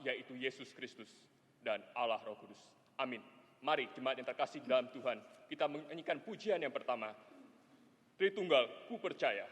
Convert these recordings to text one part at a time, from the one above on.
yaitu Yesus Kristus dan Allah Roh Kudus. Amin. Mari jemaat yang terkasih dalam Tuhan, kita menyanyikan pujian yang pertama. Tritunggal, ku percaya.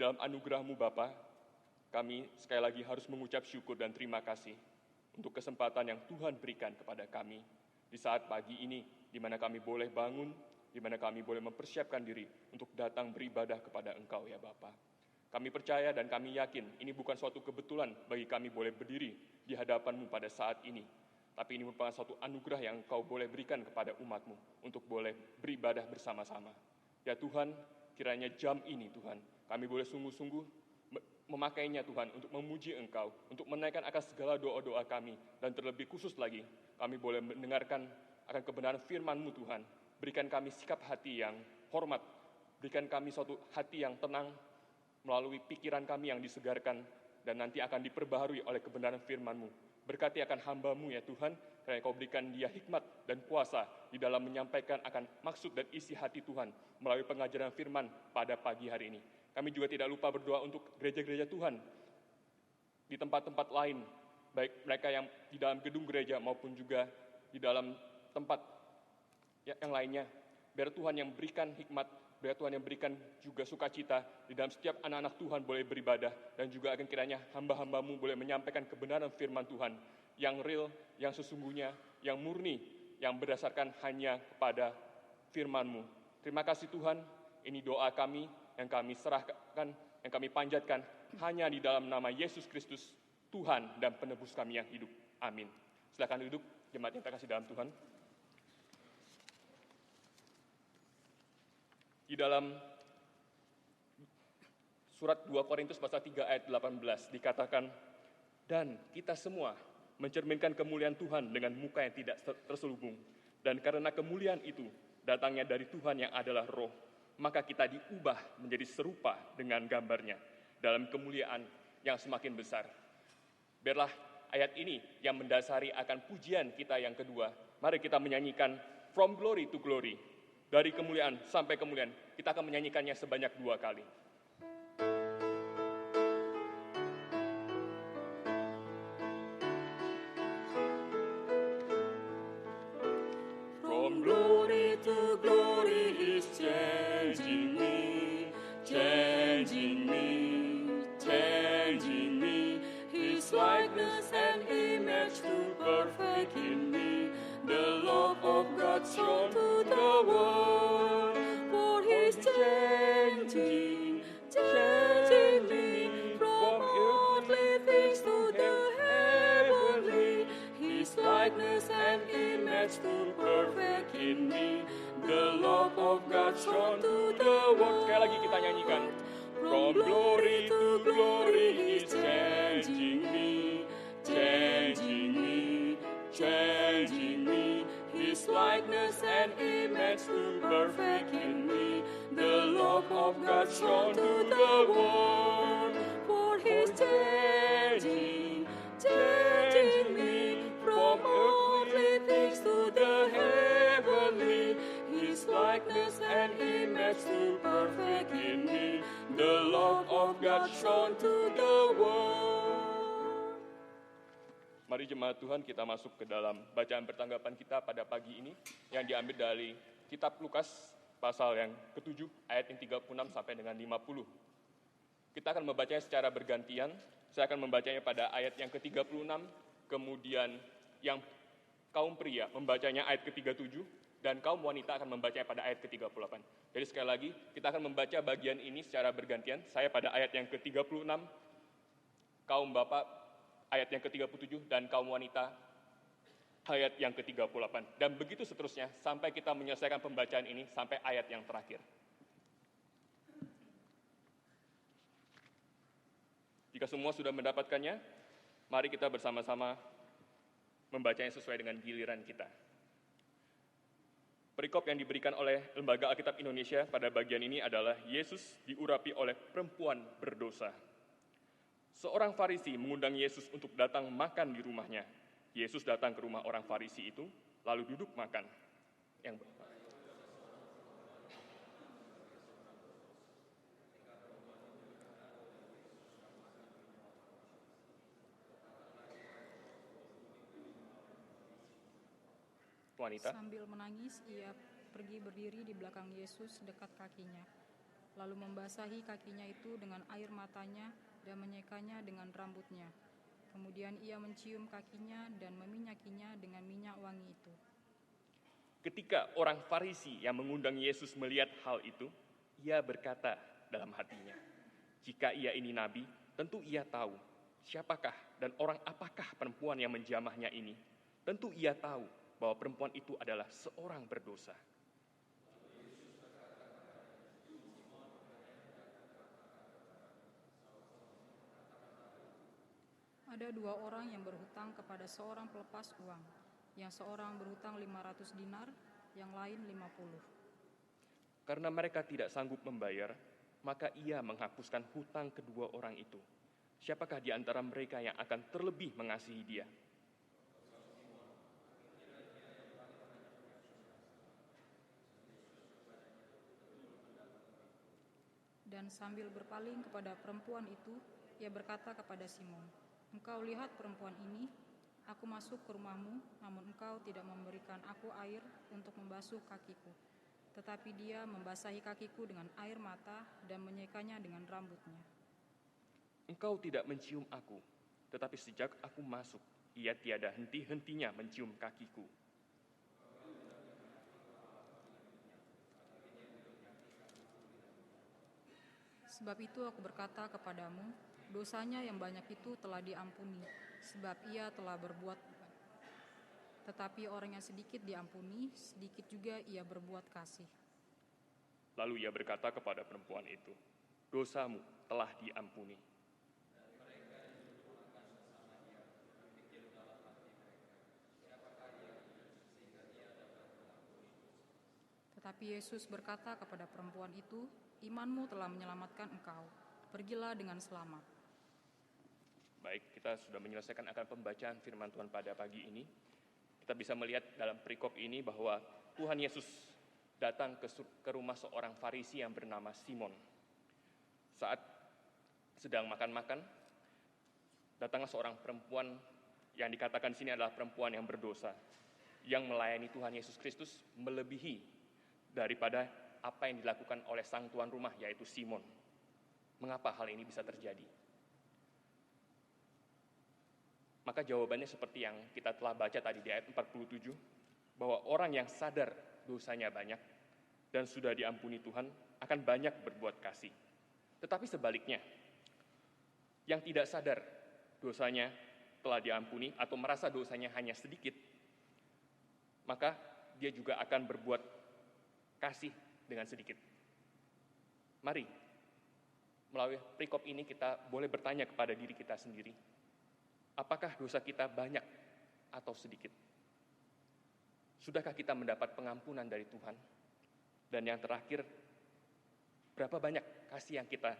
Dalam anugerah-Mu Bapa, kami sekali lagi harus mengucap syukur dan terima kasih untuk kesempatan yang Tuhan berikan kepada kami di saat pagi ini, di mana kami boleh bangun, di mana kami boleh mempersiapkan diri untuk datang beribadah kepada Engkau ya Bapa. Kami percaya dan kami yakin ini bukan suatu kebetulan bagi kami boleh berdiri di hadapan-Mu pada saat ini, tapi ini merupakan suatu anugerah yang Engkau boleh berikan kepada umat-Mu untuk boleh beribadah bersama-sama. Ya Tuhan, kiranya jam ini Tuhan, kami boleh sungguh-sungguh memakainya Tuhan untuk memuji Engkau, untuk menaikkan akan segala doa-doa kami, dan terlebih khusus lagi, kami boleh mendengarkan akan kebenaran firman-Mu Tuhan. Berikan kami sikap hati yang hormat, berikan kami suatu hati yang tenang, melalui pikiran kami yang disegarkan, dan nanti akan diperbaharui oleh kebenaran firman-Mu. Berkati akan hamba-Mu ya Tuhan, karena Kau berikan dia hikmat dan kuasa di dalam menyampaikan akan maksud dan isi hati Tuhan melalui pengajaran firman pada pagi hari ini. Kami juga tidak lupa berdoa untuk gereja-gereja Tuhan di tempat-tempat lain, baik mereka yang di dalam gedung gereja maupun juga di dalam tempat yang lainnya. Biar Tuhan yang berikan hikmat, biar Tuhan yang berikan juga sukacita di dalam setiap anak-anak Tuhan boleh beribadah, dan juga akan kiranya hamba-hamba-Mu boleh menyampaikan kebenaran firman Tuhan yang real, yang sesungguhnya, yang murni, yang berdasarkan hanya kepada firman-Mu. Terima kasih Tuhan, ini doa kami yang kami serahkan, yang kami panjatkan hanya di dalam nama Yesus Kristus, Tuhan dan penebus kami yang hidup. Amin. Silakan duduk, jemaat yang terkasih dalam Tuhan. Di dalam surat 2 Korintus pasal 3 ayat 18 dikatakan, dan kita semua mencerminkan kemuliaan Tuhan dengan muka yang tidak terselubung. Dan karena kemuliaan itu datangnya dari Tuhan yang adalah Roh, maka kita diubah menjadi serupa dengan gambarnya dalam kemuliaan yang semakin besar. Biarlah ayat ini yang mendasari akan pujian kita yang kedua. Mari kita menyanyikan From Glory to Glory. Dari kemuliaan sampai kemuliaan. Kita akan menyanyikannya sebanyak 2 kali. From glory to glory He's changing me, changing me, changing me. His likeness and image to perfect in me. The love of God shown to the world. For He's changing, changing me from earthly things to the heavenly. His likeness and image to perfect in me. The love of God shown to the world. Sekali lagi kita nyanyikan. From glory to glory He's changing me, changing me, changing me. His likeness and image to perfect in me. The love of God shown to the world, for He's changing me from earthly things to the heavenly. His likeness and image to perfect in me. The love of God shown to the world. Mari jemaat Tuhan, kita masuk ke dalam bacaan pertanggapan kita pada pagi ini yang diambil dari kitab Lukas pasal yang ke-7 ayat yang 36 sampai dengan 50. Kita akan membacanya secara bergantian. Saya akan membacanya pada ayat yang ke-36, kemudian yang kaum pria membacanya ayat ke-37, dan kaum wanita akan membacanya pada ayat ke-38. Jadi sekali lagi, kita akan membaca bagian ini secara bergantian. Saya pada ayat yang ke-36, kaum bapak ayat yang ke-37, dan kaum wanita ayat yang ke-38. Dan begitu seterusnya, sampai kita menyelesaikan pembacaan ini, sampai ayat yang terakhir. Jika semua sudah mendapatkannya, mari kita bersama-sama membacanya sesuai dengan giliran kita. Perikop yang diberikan oleh Lembaga Alkitab Indonesia pada bagian ini adalah Yesus diurapi oleh perempuan berdosa. Seorang Farisi mengundang Yesus untuk datang makan di rumahnya. Yesus datang ke rumah orang Farisi itu, lalu duduk makan. Wanita. Sambil menangis, ia pergi berdiri di belakang Yesus dekat kakinya, lalu membasahi kakinya itu dengan air matanya dan menyekanya dengan rambutnya. Kemudian ia mencium kakinya dan meminyakinya dengan minyak wangi itu. Ketika orang Farisi yang mengundang Yesus melihat hal itu, ia berkata dalam hatinya, jika ia ini nabi, tentu ia tahu siapakah dan orang apakah perempuan yang menjamahnya ini. Tentu ia tahu bahwa perempuan itu adalah seorang berdosa. Ada dua orang yang berhutang kepada seorang pelepas uang. Yang seorang berhutang 500 dinar, yang lain 50. Karena mereka tidak sanggup membayar, maka ia menghapuskan hutang kedua orang itu. Siapakah di antara mereka yang akan terlebih mengasihi dia? Dan sambil berpaling kepada perempuan itu, ia berkata kepada Simon, "Engkau lihat perempuan ini? Aku masuk ke rumahmu, namun engkau tidak memberikan aku air untuk membasuh kakiku. Tetapi dia membasahi kakiku dengan air mata dan menyekanya dengan rambutnya. Engkau tidak mencium aku, tetapi sejak aku masuk, ia tiada henti-hentinya mencium kakiku." Sebab itu aku berkata kepadamu, dosanya yang banyak itu telah diampuni, sebab ia telah berbuat. Tetapi orang yang sedikit diampuni, sedikit juga ia berbuat kasih. Lalu ia berkata kepada perempuan itu, dosamu telah diampuni. Tetapi Yesus berkata kepada perempuan itu, imanmu telah menyelamatkan engkau. Pergilah dengan selamat. Baik, kita sudah menyelesaikan akan pembacaan firman Tuhan pada pagi ini. Kita bisa melihat dalam perikop ini bahwa Tuhan Yesus datang ke rumah seorang Farisi yang bernama Simon. Saat sedang makan-makan, datanglah seorang perempuan yang dikatakan di sini adalah perempuan yang berdosa, yang melayani Tuhan Yesus Kristus melebihi daripada apa yang dilakukan oleh sang tuan rumah, yaitu Simon. Mengapa hal ini bisa terjadi? Maka jawabannya seperti yang kita telah baca tadi di ayat 47, bahwa orang yang sadar dosanya banyak dan sudah diampuni Tuhan akan banyak berbuat kasih. Tetapi sebaliknya, yang tidak sadar dosanya telah diampuni atau merasa dosanya hanya sedikit, maka dia juga akan berbuat kasih dengan sedikit. Mari, melalui perikop ini kita boleh bertanya kepada diri kita sendiri, apakah dosa kita banyak atau sedikit? Sudahkah kita mendapat pengampunan dari Tuhan? Dan yang terakhir, berapa banyak kasih yang kita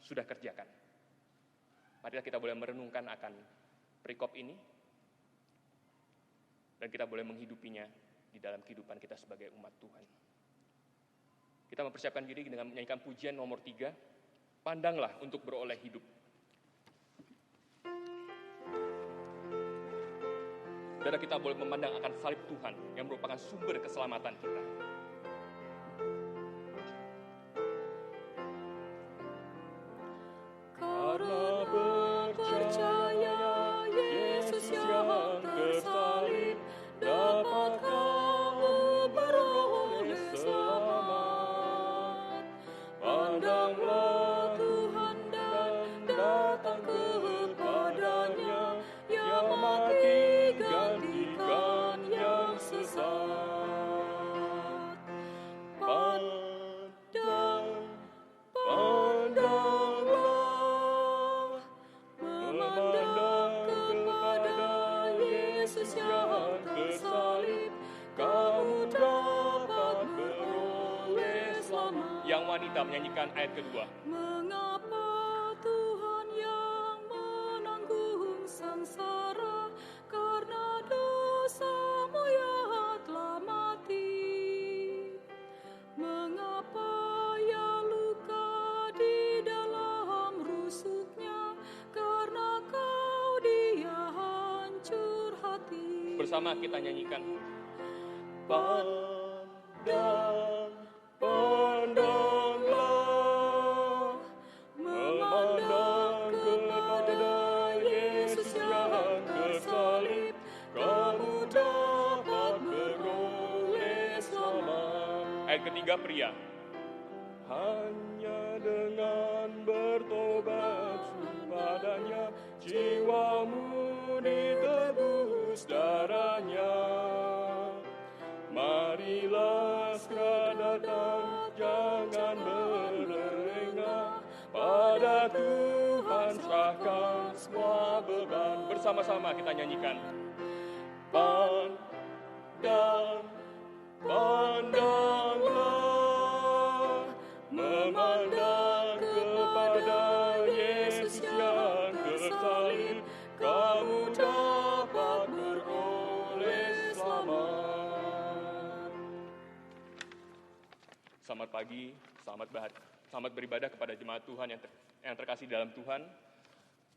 sudah kerjakan? Marilah kita boleh merenungkan akan perikop ini, dan kita boleh menghidupinya di dalam kehidupan kita sebagai umat Tuhan. Kita mempersiapkan diri dengan menyanyikan pujian nomor 3, Pandanglah untuk beroleh hidup. Saudara, kita boleh memandang akan salib Tuhan yang merupakan sumber keselamatan kita. Karena percaya Yesus yang tersalib, dapat kamu beroleh selamat. Pandanglah Tuhan dan datang kepadanya, yang mati gantikan yang sesat. Pandanglah, memandang kepada Yesus yang tersalib, kamu dapat beroleh selamat. Yang wanita menyanyikan ayat kedua. Mengapa Tuhan yang menanggung sengsara, karena dosamu ya telah mati. Mengapa ya luka di dalam rusuknya, karena kau dia hancur hati. Bersama kita nyanyikan. Pandanglah, memandang kepada Yesus yang tersalib, kamu dapat beroleh selamat. Ayat ketiga, pria. Hanya dengan bertobat padanya, jiwamu ditebus darahnya. Marilah segera datang, jangan berlengah, pada Tuhan serahkan semua beban. Bersama-sama kita nyanyikan. Pandanglah, memandang kepada Yesus yang tersalib, kamu dapat beroleh selamat. Selamat pagi, selamat beribadah kepada jemaat Tuhan yang terkasih dalam Tuhan.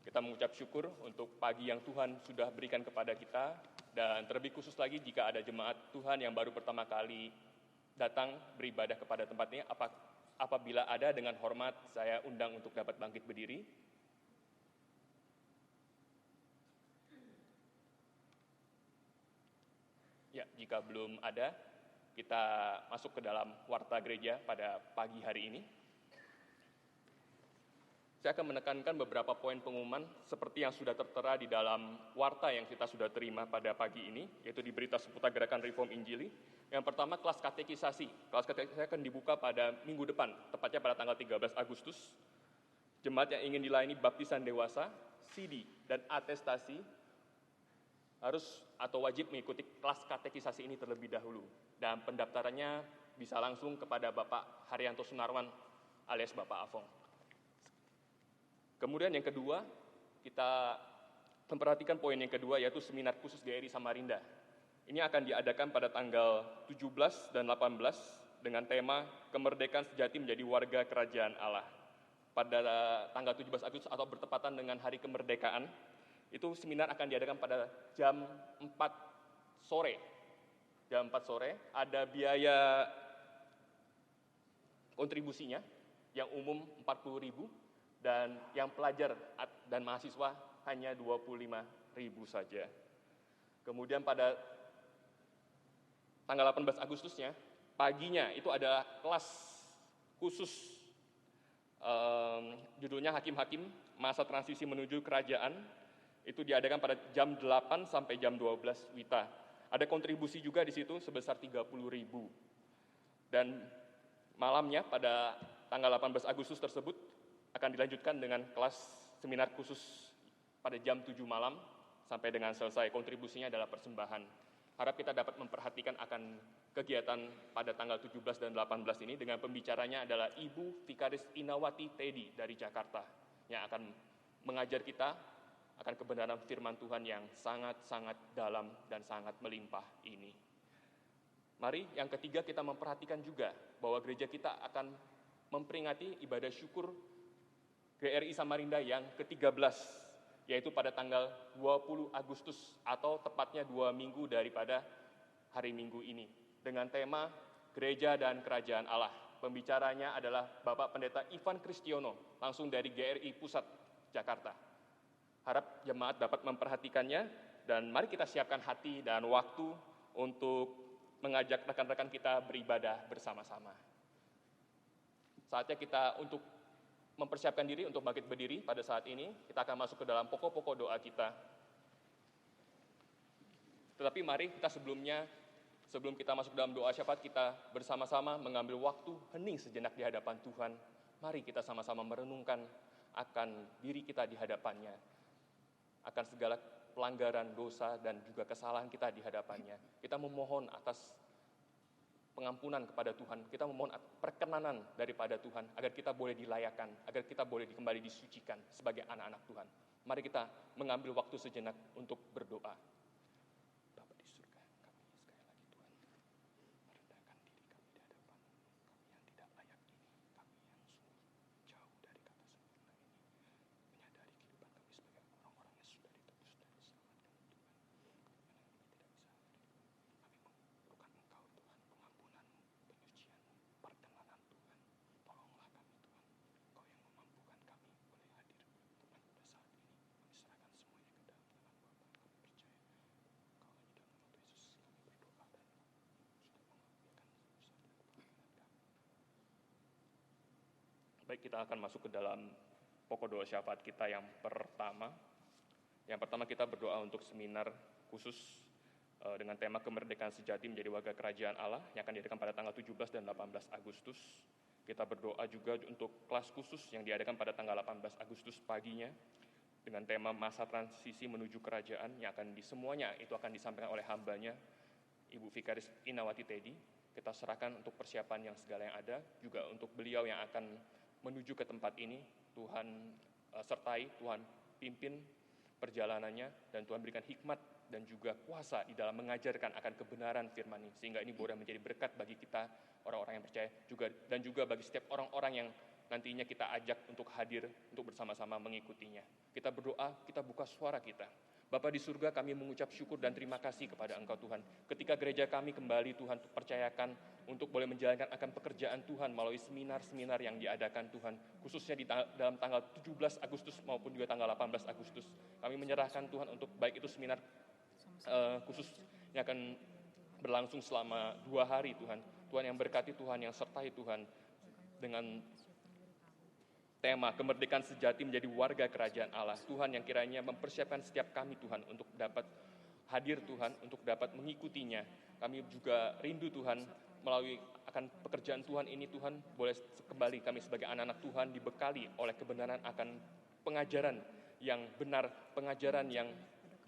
Kita mengucap syukur untuk pagi yang Tuhan sudah berikan kepada kita, dan terlebih khusus lagi jika ada jemaat Tuhan yang baru pertama kali datang beribadah kepada tempat ini. Apabila ada, dengan hormat saya undang untuk dapat bangkit berdiri. Ya, jika belum ada, kita masuk ke dalam warta gereja pada pagi hari ini. Saya akan menekankan beberapa poin pengumuman seperti yang sudah tertera di dalam warta yang kita sudah terima pada pagi ini, yaitu di berita seputar gerakan Reform Injili. Yang pertama, kelas katekisasi. Kelas katekisasi akan dibuka pada minggu depan, tepatnya pada tanggal 13 Agustus. Jemaat yang ingin dilayani baptisan dewasa, CD, dan atestasi harus atau wajib mengikuti kelas katekisasi ini terlebih dahulu. Dan pendaftarannya bisa langsung kepada Bapak Haryanto Sunarwan alias Bapak Afong. Kemudian yang kedua, kita memperhatikan poin yang kedua, yaitu seminar khusus GRI Samarinda. Ini akan diadakan pada tanggal 17 dan 18 dengan tema Kemerdekaan Sejati Menjadi Warga Kerajaan Allah. Pada tanggal 17 Agustus atau bertepatan dengan Hari Kemerdekaan, itu seminar akan diadakan pada jam 4 sore. Jam 4 sore, ada biaya kontribusinya yang umum 40.000 dan yang pelajar dan mahasiswa hanya 25.000 saja. Kemudian pada tanggal 18 Agustusnya, paginya itu ada kelas khusus judulnya Hakim-Hakim Masa Transisi Menuju Kerajaan. Itu diadakan pada jam 8 sampai jam 12 WITA. Ada kontribusi juga di situ sebesar 30.000. Dan malamnya pada tanggal 18 Agustus tersebut akan dilanjutkan dengan kelas seminar khusus pada jam 7 malam sampai dengan selesai. Kontribusinya adalah persembahan harap kita dapat memperhatikan akan kegiatan pada tanggal 17 dan 18 ini dengan pembicaranya adalah Ibu Vikaris Inawati Teddy dari Jakarta yang akan mengajar kita akan kebenaran firman Tuhan yang sangat-sangat dalam dan sangat melimpah ini. Mari yang ketiga kita memperhatikan juga bahwa gereja kita akan memperingati ibadah syukur GRI Samarinda yang ke-13, yaitu pada tanggal 20 Agustus atau tepatnya 2 minggu daripada hari Minggu ini. Dengan tema Gereja dan Kerajaan Allah. Pembicaranya adalah Bapak Pendeta Ivan Kristiono, langsung dari GRI Pusat, Jakarta. Harap jemaat dapat memperhatikannya, dan mari kita siapkan hati dan waktu untuk mengajak rekan-rekan kita beribadah bersama-sama. Saatnya kita untuk mempersiapkan diri untuk bangkit berdiri pada saat ini. Kita akan masuk ke dalam pokok-pokok doa kita. Tetapi mari kita sebelum kita masuk dalam doa syafaat, kita bersama-sama mengambil waktu hening sejenak di hadapan Tuhan. Mari kita sama-sama merenungkan akan diri kita di hadapannya, akan segala pelanggaran, dosa, dan juga kesalahan kita di hadapannya. Kita memohon atas pengampunan kepada Tuhan, kita memohon perkenanan daripada Tuhan, agar kita boleh dilayakan, agar kita boleh kembali disucikan sebagai anak-anak Tuhan. Mari kita mengambil waktu sejenak untuk berdoa. Bapa di surga, kami sekali lagi Tuhan, merendahkan diri kami di hadapan kami yang tidak layak ini, kami yang sungguh jauh dari kata sempurna ini, menyadari kehidupan kami sebagai orang-orang yang sudah ditebus dan diselamatkan Tuhan. Baik, kita akan masuk ke dalam pokok doa syafaat kita yang pertama. Yang pertama kita berdoa untuk seminar khusus dengan tema kemerdekaan sejati menjadi warga kerajaan Allah yang akan diadakan pada tanggal 17 dan 18 Agustus. Kita berdoa juga untuk kelas khusus yang diadakan pada tanggal 18 Agustus paginya dengan tema masa transisi menuju kerajaan yang akan semuanya itu akan disampaikan oleh hambanya Ibu Vikaris Inawati Teddy. Kita serahkan untuk persiapan yang segala yang ada, juga untuk beliau yang akan menuju ke tempat ini. Tuhan sertai, Tuhan pimpin perjalanannya, dan Tuhan berikan hikmat dan juga kuasa di dalam mengajarkan akan kebenaran firman ini, sehingga ini boleh menjadi berkat bagi kita orang-orang yang percaya juga, dan juga bagi setiap orang-orang yang nantinya kita ajak untuk hadir untuk bersama-sama mengikutinya. Kita berdoa, kita buka suara kita. Bapa di surga, kami mengucap syukur dan terima kasih kepada Engkau Tuhan. Ketika gereja kami kembali Tuhan percayakan untuk boleh menjalankan akan pekerjaan Tuhan melalui seminar-seminar yang diadakan Tuhan, khususnya dalam tanggal 17 Agustus maupun juga tanggal 18 Agustus. Kami menyerahkan Tuhan untuk baik itu seminar khusus yang akan berlangsung selama 2 hari Tuhan. Tuhan yang berkati, Tuhan yang sertai Tuhan dengan tema kemerdekaan sejati menjadi warga kerajaan Allah. Tuhan yang kiranya mempersiapkan setiap kami Tuhan untuk dapat hadir Tuhan, untuk dapat mengikutinya. Kami juga rindu Tuhan melalui akan pekerjaan Tuhan ini Tuhan, boleh kembali kami sebagai anak-anak Tuhan dibekali oleh kebenaran akan pengajaran yang benar, pengajaran yang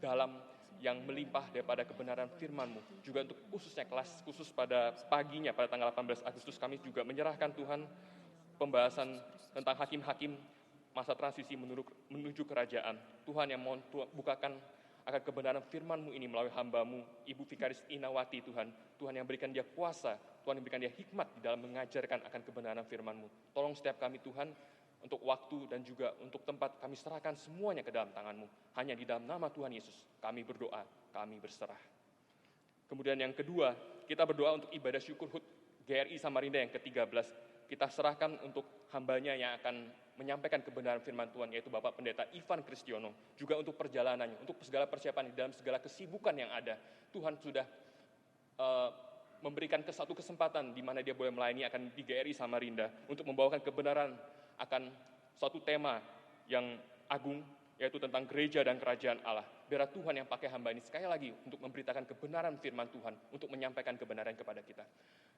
dalam, yang melimpah daripada kebenaran firman-Mu. Juga untuk khususnya kelas khusus pada paginya pada tanggal 18 Agustus kami juga menyerahkan Tuhan pembahasan tentang hakim-hakim masa transisi menuju kerajaan. Tuhan yang mohon bukakan akan kebenaran firman-Mu ini melalui hamba-Mu, Ibu Vikaris Inawati Tuhan. Tuhan yang berikan dia kuasa, Tuhan yang berikan dia hikmat di dalam mengajarkan akan kebenaran firman-Mu. Tolong setiap kami Tuhan, untuk waktu dan juga untuk tempat kami serahkan semuanya ke dalam tangan-Mu. Hanya di dalam nama Tuhan Yesus kami berdoa, kami berserah. Kemudian yang kedua, kita berdoa untuk ibadah syukur HUT GRI Samarinda yang ke-13. Kita serahkan untuk hambanya yang akan menyampaikan kebenaran firman Tuhan, yaitu Bapak Pendeta Ivan Kristiono. Juga untuk perjalanannya, untuk segala persiapan di dalam segala kesibukan yang ada. Tuhan sudah memberikan satu kesempatan di mana dia boleh melayani akan di GRI Samarinda untuk membawakan kebenaran akan suatu tema yang agung, yaitu tentang gereja dan kerajaan Allah. Biar Tuhan yang pakai hamba ini sekali lagi untuk memberitakan kebenaran firman Tuhan, untuk menyampaikan kebenaran kepada kita.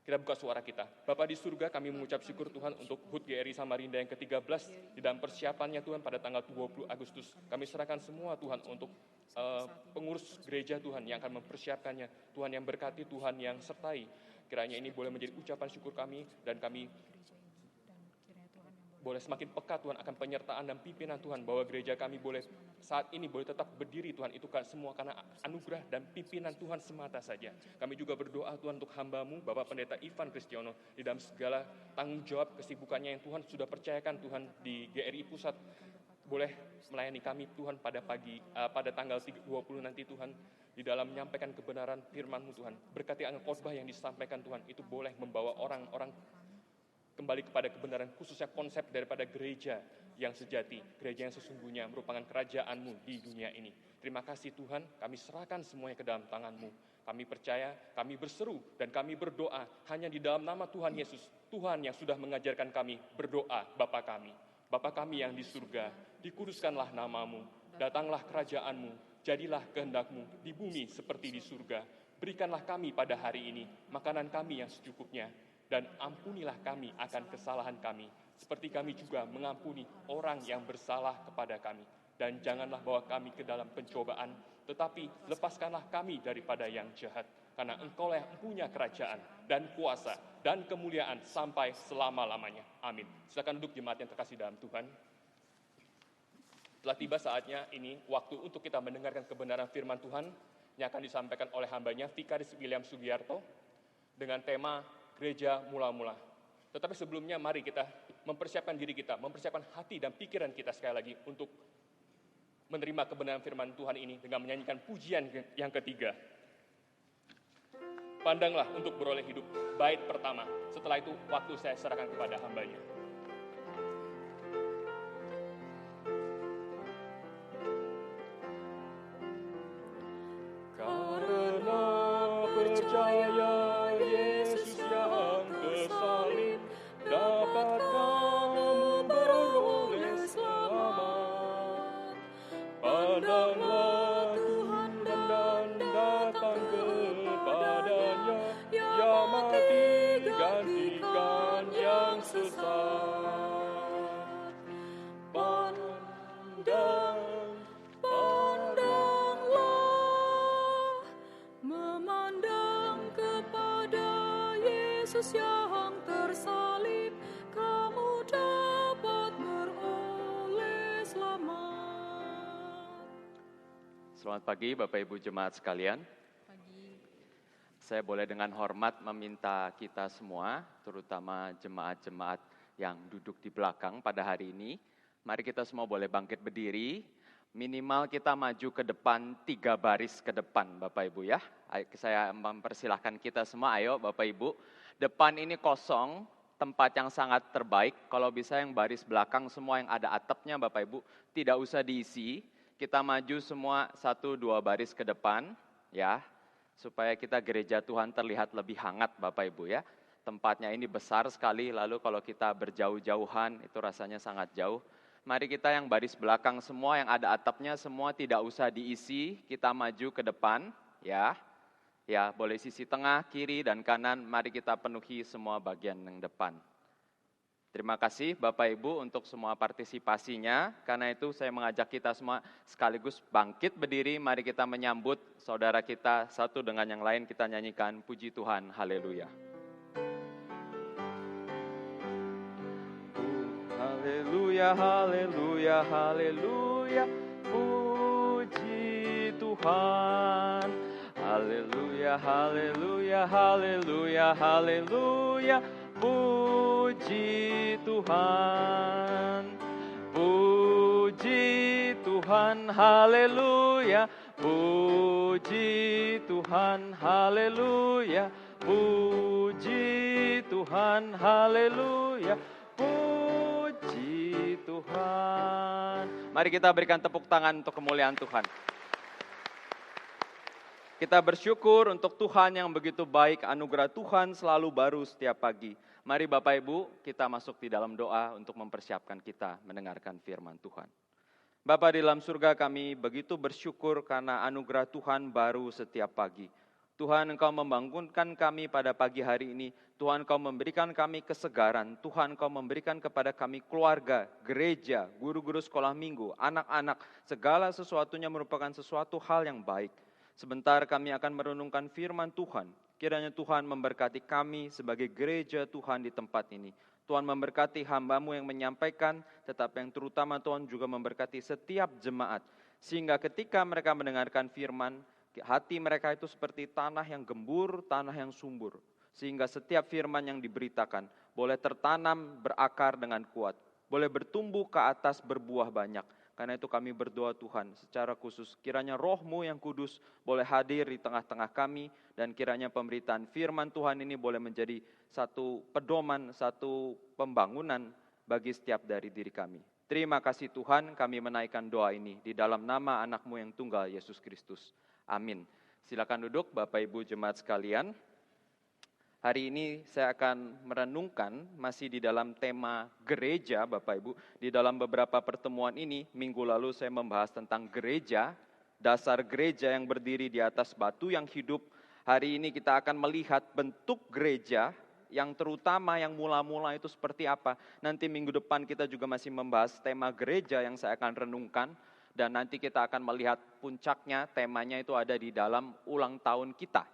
Kita buka suara kita. Bapa di surga, kami mengucap syukur Tuhan untuk HUT GRI Samarinda yang ke-13 di dalam persiapannya Tuhan pada tanggal 20 Agustus. Kami serahkan semua Tuhan untuk pengurus gereja Tuhan yang akan mempersiapkannya. Tuhan yang berkati, Tuhan yang sertai. Kiranya ini boleh menjadi ucapan syukur kami dan kami boleh semakin peka Tuhan akan penyertaan dan pimpinan Tuhan, bahwa gereja kami boleh saat ini boleh tetap berdiri Tuhan, itu kan semua karena anugerah dan pimpinan Tuhan semata saja. Kami juga berdoa Tuhan untuk hamba-Mu Bapak Pendeta Ivan Kristiono di dalam segala tanggung jawab kesibukannya yang Tuhan sudah percayakan Tuhan di GRI Pusat, boleh melayani kami Tuhan pada tanggal 20 nanti Tuhan, di dalam menyampaikan kebenaran firman-Mu Tuhan. Berkati akan khotbah yang disampaikan Tuhan, itu boleh membawa orang-orang kembali kepada kebenaran, khususnya konsep daripada gereja yang sejati, gereja yang sesungguhnya merupakan kerajaan-Mu di dunia ini. Terima kasih Tuhan, kami serahkan semuanya ke dalam tangan-Mu. Kami percaya, kami berseru, dan kami berdoa hanya di dalam nama Tuhan Yesus, Tuhan yang sudah mengajarkan kami berdoa, Bapa kami. Bapa kami yang di surga, dikuduskanlah nama-Mu, datanglah kerajaan-Mu, jadilah kehendak-Mu di bumi seperti di surga. Berikanlah kami pada hari ini makanan kami yang secukupnya, dan ampunilah kami akan kesalahan kami, seperti kami juga mengampuni orang yang bersalah kepada kami. Dan janganlah bawa kami ke dalam pencobaan, tetapi lepaskanlah kami daripada yang jahat. Karena Engkaulah yang punya kerajaan dan kuasa dan kemuliaan sampai selama-lamanya. Amin. Silakan duduk jemaat yang terkasih dalam Tuhan. Telah tiba saatnya ini waktu untuk kita mendengarkan kebenaran firman Tuhan yang akan disampaikan oleh hambanya Vikaris William Sugiarto dengan tema Gereja Mula-Mula. Tetapi sebelumnya mari kita mempersiapkan diri kita, mempersiapkan hati dan pikiran kita sekali lagi untuk menerima kebenaran firman Tuhan ini dengan menyanyikan pujian yang ketiga. Pandanglah untuk beroleh hidup, bait pertama. Setelah itu waktu saya serahkan kepada hambanya. Karena percaya Yesus yang tersalib, dapat kamu beroleh selamat. Pandanglah Tuhan dan datang kepadanya, Ia mati gantikan yang sesat. Pandanglah, memandang kepada Yesus yang tersalib, kamu dapat beroleh selamat. Selamat pagi Bapak Ibu Jemaat sekalian. Pagi. Saya boleh dengan hormat meminta kita semua, terutama jemaat-jemaat yang duduk di belakang pada hari ini, mari kita semua boleh bangkit berdiri, minimal kita maju ke depan 3 baris ke depan Bapak Ibu ya. Saya mempersilahkan kita semua, ayo Bapak Ibu. Depan ini kosong, tempat yang sangat terbaik, kalau bisa yang baris belakang semua yang ada atapnya Bapak Ibu, tidak usah diisi. Kita maju semua 1-2 baris ke depan ya, supaya kita gereja Tuhan terlihat lebih hangat Bapak Ibu ya. Tempatnya ini besar sekali, lalu kalau kita berjauh-jauhan itu rasanya sangat jauh. Mari kita yang baris belakang semua yang ada atapnya semua tidak usah diisi, kita maju ke depan ya. Ya, boleh sisi tengah, kiri dan kanan, mari kita penuhi semua bagian yang depan. Terima kasih Bapak Ibu untuk semua partisipasinya. Karena itu saya mengajak kita semua sekaligus bangkit berdiri. Mari kita menyambut saudara kita satu dengan yang lain. Kita nyanyikan puji Tuhan. Haleluya. Haleluya, haleluya, haleluya. Puji Tuhan. Haleluya, haleluya, haleluya, haleluya. Puji Tuhan, puji Tuhan, haleluya, puji Tuhan, haleluya, puji Tuhan, haleluya, puji Tuhan. Mari kita berikan tepuk tangan untuk kemuliaan Tuhan. Kita bersyukur untuk Tuhan yang begitu baik, anugerah Tuhan selalu baru setiap pagi. Mari Bapak Ibu, kita masuk di dalam doa untuk mempersiapkan kita mendengarkan firman Tuhan. Bapa di dalam surga, kami begitu bersyukur karena anugerah Tuhan baru setiap pagi. Tuhan, Engkau membangunkan kami pada pagi hari ini. Tuhan, Engkau memberikan kami kesegaran. Tuhan, Engkau memberikan kepada kami keluarga, gereja, guru-guru sekolah minggu, anak-anak. Segala sesuatunya merupakan sesuatu hal yang baik. Sebentar kami akan merenungkan firman Tuhan. Kiranya Tuhan memberkati kami sebagai gereja Tuhan di tempat ini. Tuhan memberkati hamba-Mu yang menyampaikan, tetapi yang terutama Tuhan juga memberkati setiap jemaat. Sehingga ketika mereka mendengarkan firman, hati mereka itu seperti tanah yang gembur, tanah yang subur. Sehingga setiap firman yang diberitakan boleh tertanam, berakar dengan kuat. Boleh bertumbuh ke atas, berbuah banyak. Karena itu kami berdoa Tuhan secara khusus. Kiranya Roh-Mu yang kudus boleh hadir di tengah-tengah kami. Dan kiranya pemberitaan firman Tuhan ini boleh menjadi satu pedoman, satu pembangunan bagi setiap dari diri kami. Terima kasih Tuhan, kami menaikkan doa ini di dalam nama anak-Mu yang tunggal, Yesus Kristus. Amin. Silakan duduk Bapak Ibu jemaat sekalian. Hari ini saya akan merenungkan masih di dalam tema gereja Bapak Ibu. Di dalam beberapa pertemuan ini, minggu lalu saya membahas tentang gereja, dasar gereja yang berdiri di atas batu yang hidup. Hari ini kita akan melihat bentuk gereja yang terutama yang mula-mula itu seperti apa. Nanti minggu depan kita juga masih membahas tema gereja yang saya akan renungkan. Dan nanti kita akan melihat puncaknya, temanya itu ada di dalam ulang tahun kita.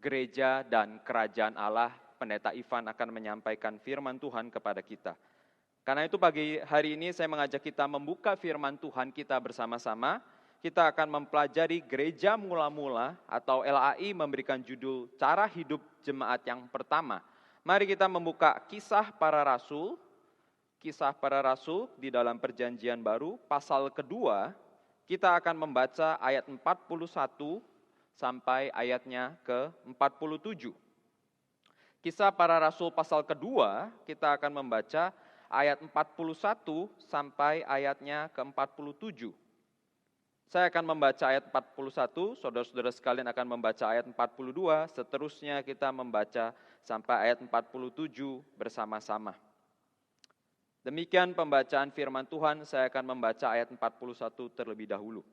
Gereja dan Kerajaan Allah, Pendeta Ivan akan menyampaikan firman Tuhan kepada kita. Karena itu pagi hari ini saya mengajak kita membuka firman Tuhan kita bersama-sama. Kita akan mempelajari gereja mula-mula atau LAI memberikan judul Cara Hidup Jemaat yang pertama. Mari kita membuka Kisah Para Rasul. Kisah Para Rasul di dalam Perjanjian Baru, pasal kedua, kita akan membaca ayat 41 sampai ayatnya ke-47. Kisah Para Rasul pasal kedua, kita akan membaca ayat 41 sampai ayatnya ke-47. Saya akan membaca ayat 41, saudara-saudara sekalian akan membaca ayat 42, seterusnya kita membaca sampai ayat 47 bersama-sama. Demikian pembacaan firman Tuhan, saya akan membaca ayat 41 terlebih dahulu.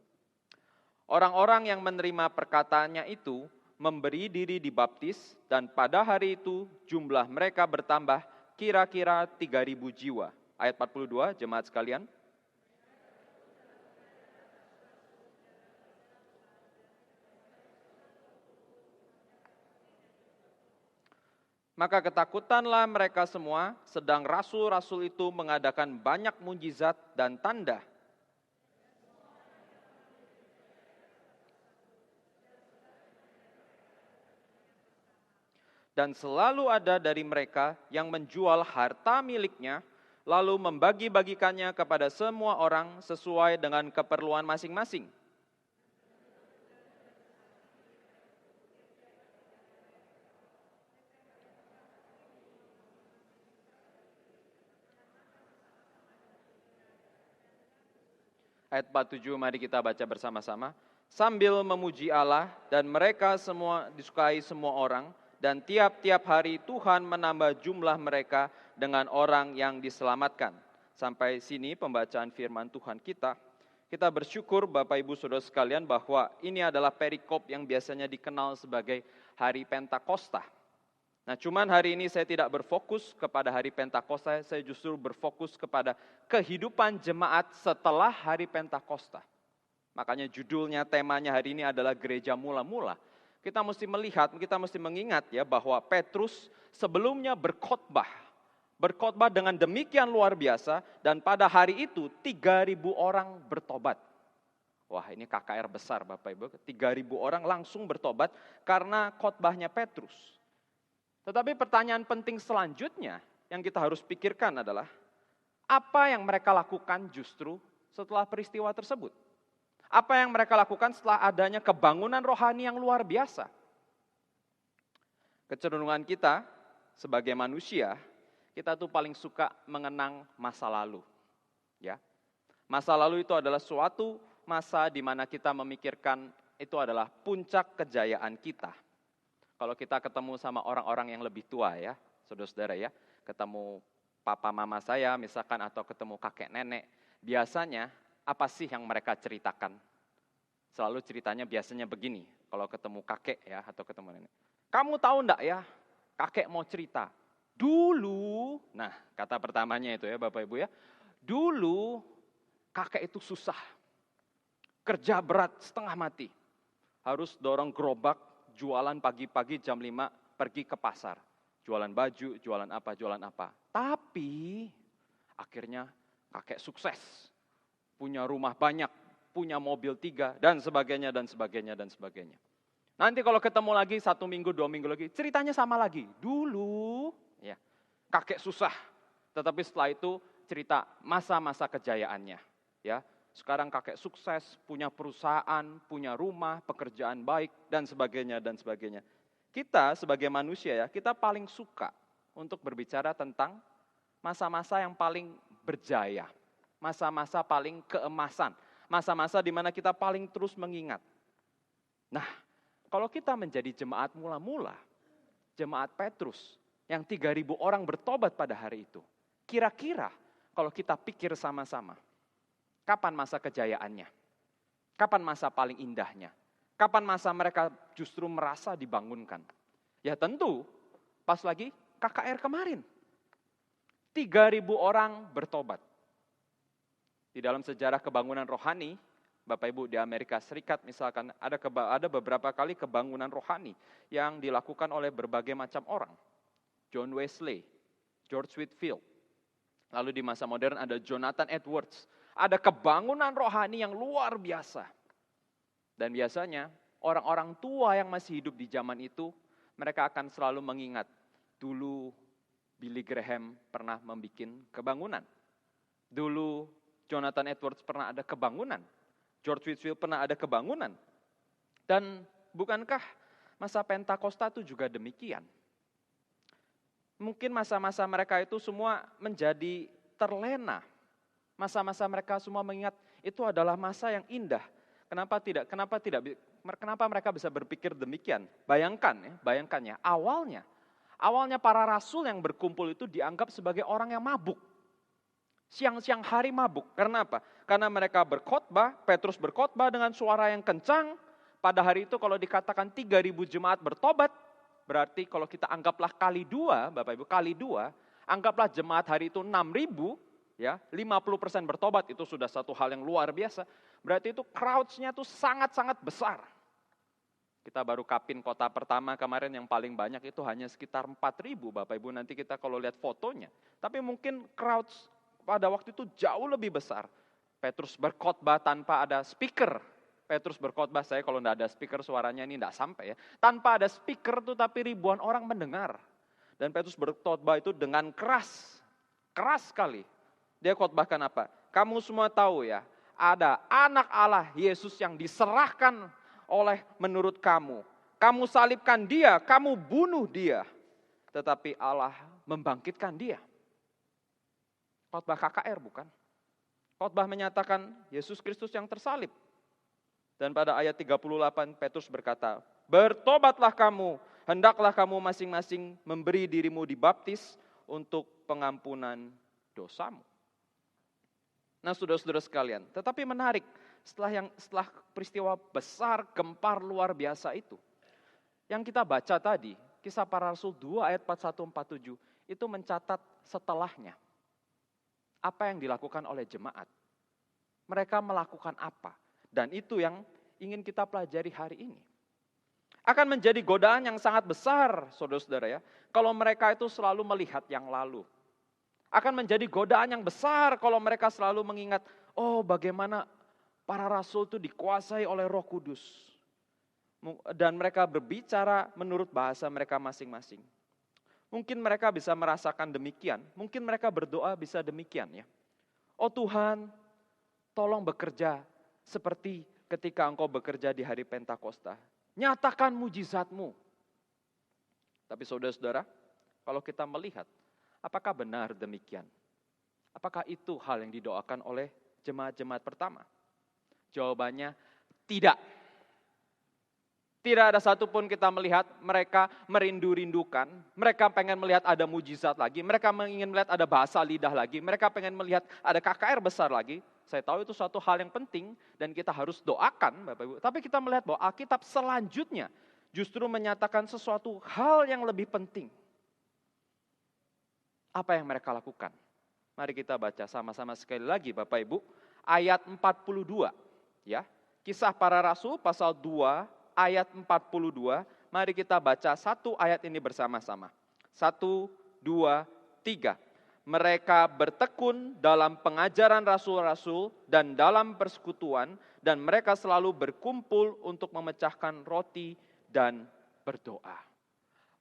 Orang-orang yang menerima perkataannya itu memberi diri dibaptis dan pada hari itu jumlah mereka bertambah kira-kira 3.000 jiwa. Ayat 42, jemaat sekalian. Maka ketakutanlah mereka semua, sedang rasul-rasul itu mengadakan banyak mujizat dan tanda. Dan selalu ada dari mereka yang menjual harta miliknya, lalu membagi-bagikannya kepada semua orang sesuai dengan keperluan masing-masing. Ayat 47 mari kita baca bersama-sama. Sambil memuji Allah dan mereka semua disukai semua orang dan tiap-tiap hari Tuhan menambah jumlah mereka dengan orang yang diselamatkan. Sampai sini pembacaan firman Tuhan kita. Kita bersyukur Bapak Ibu Saudara sekalian bahwa ini adalah perikop yang biasanya dikenal sebagai hari Pentakosta. Nah, cuman hari ini saya tidak berfokus kepada hari Pentakosta, saya justru berfokus kepada kehidupan jemaat setelah hari Pentakosta. Makanya judulnya, temanya hari ini adalah gereja mula-mula. Kita mesti melihat, kita mesti mengingat ya bahwa Petrus sebelumnya berkhotbah dengan demikian luar biasa dan pada hari itu 3.000 orang bertobat. Wah, ini KKR besar Bapak Ibu, 3.000 orang langsung bertobat karena khotbahnya Petrus. Tetapi pertanyaan penting selanjutnya yang kita harus pikirkan adalah, apa yang mereka lakukan justru setelah peristiwa tersebut? Apa yang mereka lakukan setelah adanya kebangunan rohani yang luar biasa? Kecenderungan kita sebagai manusia, kita tuh paling suka mengenang masa lalu. Ya, masa lalu itu adalah suatu masa di mana kita memikirkan itu adalah puncak kejayaan kita. Kalau kita ketemu sama orang-orang yang lebih tua ya, saudara-saudara ya, ketemu papa mama saya misalkan atau ketemu kakek nenek, biasanya apa sih yang mereka ceritakan? Selalu ceritanya biasanya begini, kalau ketemu kakek ya atau ketemu nenek. Kamu tahu enggak ya, kakek mau cerita. Dulu, nah kata pertamanya itu ya Bapak Ibu ya. Dulu kakek itu susah. Kerja berat setengah mati. Harus dorong gerobak, jualan pagi-pagi jam 5 pergi ke pasar. Jualan baju, jualan apa. Tapi akhirnya kakek sukses. Punya rumah banyak, punya mobil 3, dan sebagainya. Nanti kalau ketemu lagi 1 minggu, 2 minggu lagi, ceritanya sama lagi. Dulu, ya, kakek susah. Tetapi setelah itu cerita masa-masa kejayaannya. Ya, sekarang kakek sukses, punya perusahaan, punya rumah, pekerjaan baik, dan sebagainya. Kita sebagai manusia ya, kita paling suka untuk berbicara tentang masa-masa yang paling berjaya. Masa-masa paling keemasan. Masa-masa di mana kita paling terus mengingat. Nah, kalau kita menjadi jemaat mula-mula, jemaat Petrus, yang 3.000 orang bertobat pada hari itu. Kira-kira kalau kita pikir sama-sama, kapan masa kejayaannya? Kapan masa paling indahnya? Kapan masa mereka justru merasa dibangunkan? Ya tentu, pas lagi KKR kemarin. 3.000 orang bertobat. Di dalam sejarah kebangunan rohani, Bapak Ibu di Amerika Serikat misalkan ada beberapa kali kebangunan rohani yang dilakukan oleh berbagai macam orang. John Wesley, George Whitefield. Lalu di masa modern ada Jonathan Edwards. Ada kebangunan rohani yang luar biasa. Dan biasanya orang-orang tua yang masih hidup di zaman itu, mereka akan selalu mengingat, dulu Billy Graham pernah membuat kebangunan. Dulu Jonathan Edwards pernah ada kebangunan. George Whitefield pernah ada kebangunan. Dan bukankah masa Pentakosta itu juga demikian? Mungkin masa-masa mereka itu semua menjadi terlena. Masa-masa mereka semua mengingat itu adalah masa yang indah. Kenapa mereka bisa berpikir demikian? Bayangkan ya, awalnya para rasul yang berkumpul itu dianggap sebagai orang yang mabuk. Siang-siang hari mabuk. Karena apa? Karena mereka berkhotbah, Petrus berkhotbah dengan suara yang kencang. Pada hari itu kalau dikatakan 3.000 jemaat bertobat, berarti kalau kita anggaplah kali 2, Bapak Ibu, kali 2, anggaplah jemaat hari itu 6.000, ya, 50% bertobat, itu sudah satu hal yang luar biasa. Berarti itu crowds-nya itu sangat-sangat besar. Kita baru Kapin kota pertama kemarin yang paling banyak itu hanya sekitar 4.000, Bapak Ibu, nanti kita kalau lihat fotonya. Tapi mungkin crowds pada waktu itu jauh lebih besar. Petrus berkhotbah tanpa ada speaker. Petrus berkhotbah, saya kalau tidak ada speaker suaranya ini tidak sampai ya. Tanpa ada speaker tuh tapi ribuan orang mendengar. Dan Petrus berkhotbah itu dengan keras sekali. Dia khotbahkan apa? Kamu semua tahu ya, ada anak Allah Yesus yang diserahkan oleh menurut kamu. Kamu salibkan dia, kamu bunuh dia. Tetapi Allah membangkitkan dia. Khotbah KKR bukan? Khotbah menyatakan Yesus Kristus yang tersalib. Dan pada ayat 38 Petrus berkata, bertobatlah kamu, hendaklah kamu masing-masing memberi dirimu dibaptis untuk pengampunan dosamu. Nah saudara-saudara sekalian, tetapi menarik setelah peristiwa besar gempar luar biasa itu, yang kita baca tadi, Kisah Para Rasul 2 ayat 41-47, itu mencatat setelahnya. Apa yang dilakukan oleh jemaat? Mereka melakukan apa? Dan itu yang ingin kita pelajari hari ini. Akan menjadi godaan yang sangat besar, saudara-saudara ya, kalau mereka itu selalu melihat yang lalu. Akan menjadi godaan yang besar kalau mereka selalu mengingat, oh bagaimana para rasul itu dikuasai oleh Roh Kudus. Dan mereka berbicara menurut bahasa mereka masing-masing. Mungkin mereka bisa merasakan demikian, mungkin mereka berdoa bisa demikian ya. Oh Tuhan, tolong bekerja seperti ketika Engkau bekerja di hari Pentakosta. Nyatakan mujizat-Mu. Tapi saudara-saudara, kalau kita melihat, apakah benar demikian? Apakah itu hal yang didoakan oleh jemaat-jemaat pertama? Jawabannya tidak. Tidak ada satupun kita melihat mereka merindu-rindukan, mereka pengen melihat ada mujizat lagi, mereka ingin melihat ada bahasa lidah lagi, mereka pengen melihat ada KKR besar lagi. Saya tahu itu suatu hal yang penting dan kita harus doakan Bapak Ibu. Tapi kita melihat bahwa Alkitab selanjutnya justru menyatakan sesuatu hal yang lebih penting. Apa yang mereka lakukan? Mari kita baca sama-sama sekali lagi Bapak Ibu. Ayat 42. Ya, Kisah Para Rasul pasal 2 ayat 42. Mari kita baca satu ayat ini bersama-sama. 1, 2, 3. Mereka bertekun dalam pengajaran rasul-rasul dan dalam persekutuan, dan mereka selalu berkumpul untuk memecahkan roti dan berdoa.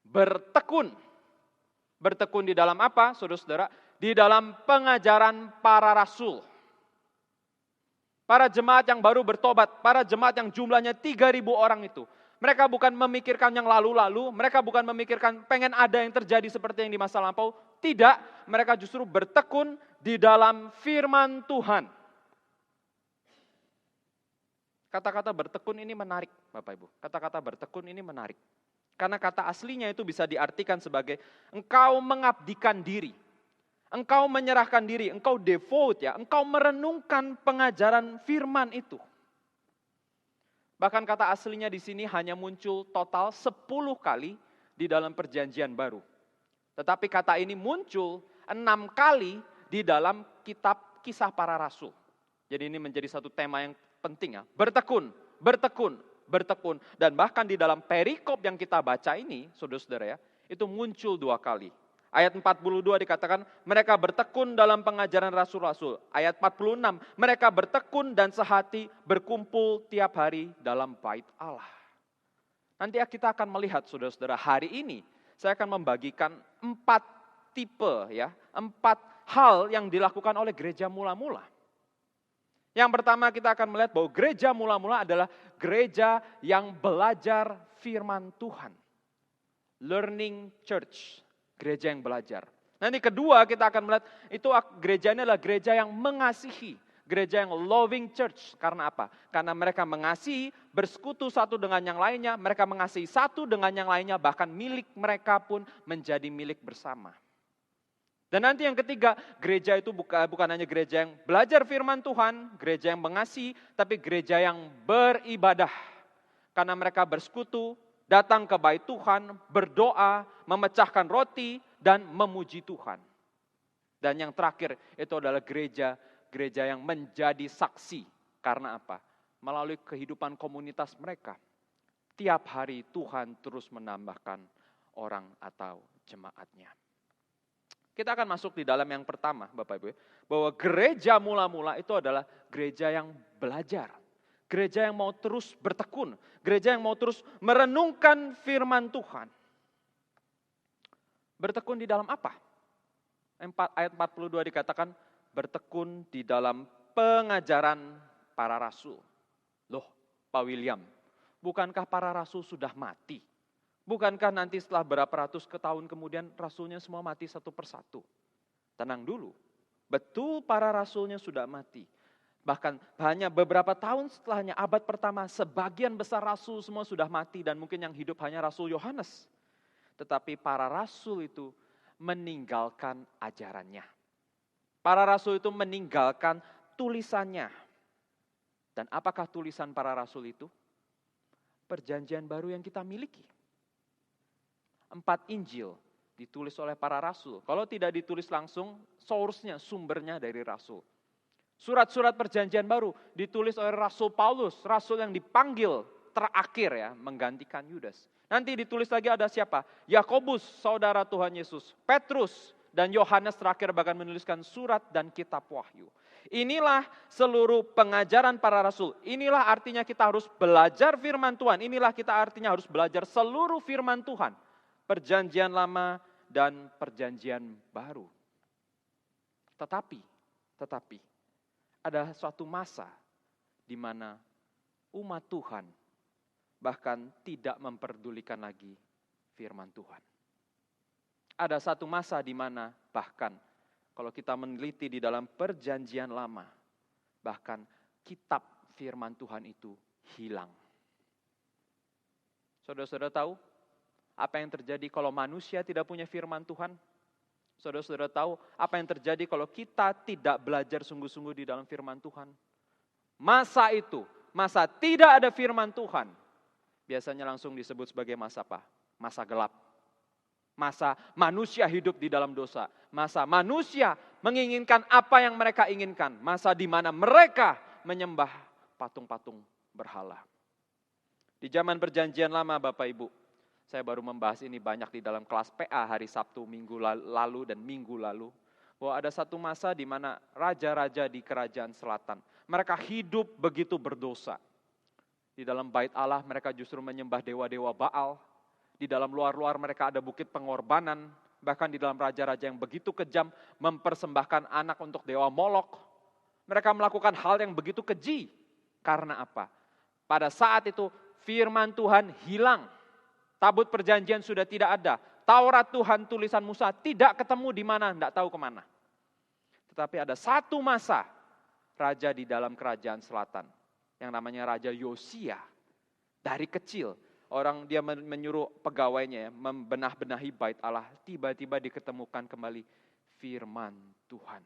Bertekun. Bertekun di dalam apa, saudara-saudara? Di dalam pengajaran para rasul. Para jemaat yang baru bertobat, para jemaat yang jumlahnya 3.000 orang itu. Mereka bukan memikirkan yang lalu-lalu, mereka bukan memikirkan pengen ada yang terjadi seperti yang di masa lampau. Tidak, mereka justru bertekun di dalam firman Tuhan. Kata-kata bertekun ini menarik, Bapak Ibu. Kata-kata bertekun ini menarik. Karena kata aslinya itu bisa diartikan sebagai engkau mengabdikan diri. Engkau menyerahkan diri, engkau devote ya, engkau merenungkan pengajaran firman itu. Bahkan kata aslinya di sini hanya muncul total 10 kali di dalam perjanjian baru. Tetapi kata ini muncul 6 kali di dalam kitab Kisah Para Rasul. Jadi ini menjadi satu tema yang penting ya. Bertekun, bertekun, bertekun. Dan bahkan di dalam perikop yang kita baca ini, saudara-saudara ya, itu muncul 2 kali. Ayat 42 dikatakan, mereka bertekun dalam pengajaran rasul-rasul. Ayat 46, mereka bertekun dan sehati berkumpul tiap hari dalam bait Allah. Nanti kita akan melihat, saudara-saudara, hari ini saya akan membagikan 4 tipe, ya, 4 hal yang dilakukan oleh gereja mula-mula. Yang pertama kita akan melihat bahwa gereja mula-mula adalah gereja yang belajar firman Tuhan. Learning church. Gereja yang belajar. Nanti kedua kita akan melihat itu gereja ini adalah gereja yang mengasihi. Gereja yang loving church. Karena apa? Karena mereka mengasihi, bersekutu satu dengan yang lainnya. Mereka mengasihi satu dengan yang lainnya. Bahkan milik mereka pun menjadi milik bersama. Dan nanti yang ketiga, gereja itu bukan hanya gereja yang belajar firman Tuhan. Gereja yang mengasihi, tapi gereja yang beribadah. Karena mereka bersekutu, datang ke bait Tuhan, berdoa, memecahkan roti, dan memuji Tuhan. Dan yang terakhir itu adalah gereja yang menjadi saksi. Karena apa? Melalui kehidupan komunitas mereka. Tiap hari Tuhan terus menambahkan orang atau jemaatnya. Kita akan masuk di dalam yang pertama, Bapak Ibu. Bahwa gereja mula-mula itu adalah gereja yang belajar. Gereja yang mau terus bertekun. Gereja yang mau terus merenungkan firman Tuhan. Bertekun di dalam apa? Ayat 42 dikatakan, bertekun di dalam pengajaran para rasul. Loh, Pak William, bukankah para rasul sudah mati? Bukankah nanti setelah berapa ratus tahun kemudian rasulnya semua mati satu persatu? Tenang dulu, betul para rasulnya sudah mati. Bahkan hanya beberapa tahun setelahnya, abad pertama, sebagian besar rasul semua sudah mati dan mungkin yang hidup hanya Rasul Yohanes. Tetapi para rasul itu meninggalkan ajarannya. Para rasul itu meninggalkan tulisannya. Dan apakah tulisan para rasul itu? Perjanjian baru yang kita miliki. 4 Injil ditulis oleh para rasul. Kalau tidak ditulis langsung, source-nya, sumbernya dari rasul. Surat-surat perjanjian baru ditulis oleh Rasul Paulus, rasul yang dipanggil terakhir ya, menggantikan Yudas. Nanti ditulis lagi ada siapa? Yakobus, saudara Tuhan Yesus, Petrus, dan Yohanes terakhir bahkan menuliskan surat dan kitab Wahyu. Inilah seluruh pengajaran para rasul. Inilah artinya kita harus belajar firman Tuhan. Inilah kita artinya harus belajar seluruh firman Tuhan. Perjanjian lama dan perjanjian baru. Tetapi ada suatu masa di mana umat Tuhan bahkan tidak memperdulikan lagi firman Tuhan. Ada satu masa di mana bahkan kalau kita meneliti di dalam perjanjian lama, bahkan kitab firman Tuhan itu hilang. Saudara-saudara tahu apa yang terjadi kalau manusia tidak punya firman Tuhan? Saudara-saudara tahu apa yang terjadi kalau kita tidak belajar sungguh-sungguh di dalam firman Tuhan? Masa itu, masa tidak ada firman Tuhan, biasanya langsung disebut sebagai masa apa? Masa gelap. Masa manusia hidup di dalam dosa. Masa manusia menginginkan apa yang mereka inginkan. Masa di mana mereka menyembah patung-patung berhala. Di zaman perjanjian lama Bapak Ibu, saya baru membahas ini banyak di dalam kelas PA hari Sabtu minggu lalu dan minggu lalu. Bahwa ada satu masa di mana raja-raja di kerajaan selatan, mereka hidup begitu berdosa. Di dalam bait Allah mereka justru menyembah dewa-dewa Baal. Di dalam luar-luar mereka ada bukit pengorbanan. Bahkan di dalam raja-raja yang begitu kejam mempersembahkan anak untuk dewa Molok. Mereka melakukan hal yang begitu keji. Karena apa? Pada saat itu firman Tuhan hilang. Tabut perjanjian sudah tidak ada. Taurat Tuhan tulisan Musa tidak ketemu di mana, tidak tahu kemana. Tetapi ada satu masa raja di dalam kerajaan selatan. Yang namanya Raja Yosia. Dari kecil. Orang dia menyuruh pegawainya membenah-benahi bait Allah. Tiba-tiba diketemukan kembali firman Tuhan.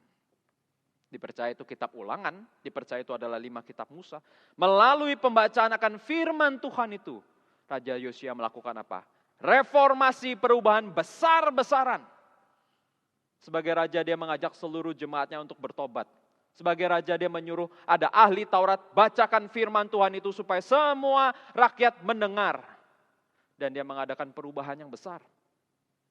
Dipercaya itu kitab Ulangan. Dipercaya itu adalah 5 kitab Musa. Melalui pembacaan akan firman Tuhan itu. Raja Yosia melakukan apa? Reformasi perubahan besar-besaran. Sebagai raja dia mengajak seluruh jemaatnya untuk bertobat. Sebagai raja dia menyuruh ada ahli Taurat bacakan firman Tuhan itu supaya semua rakyat mendengar. Dan dia mengadakan perubahan yang besar.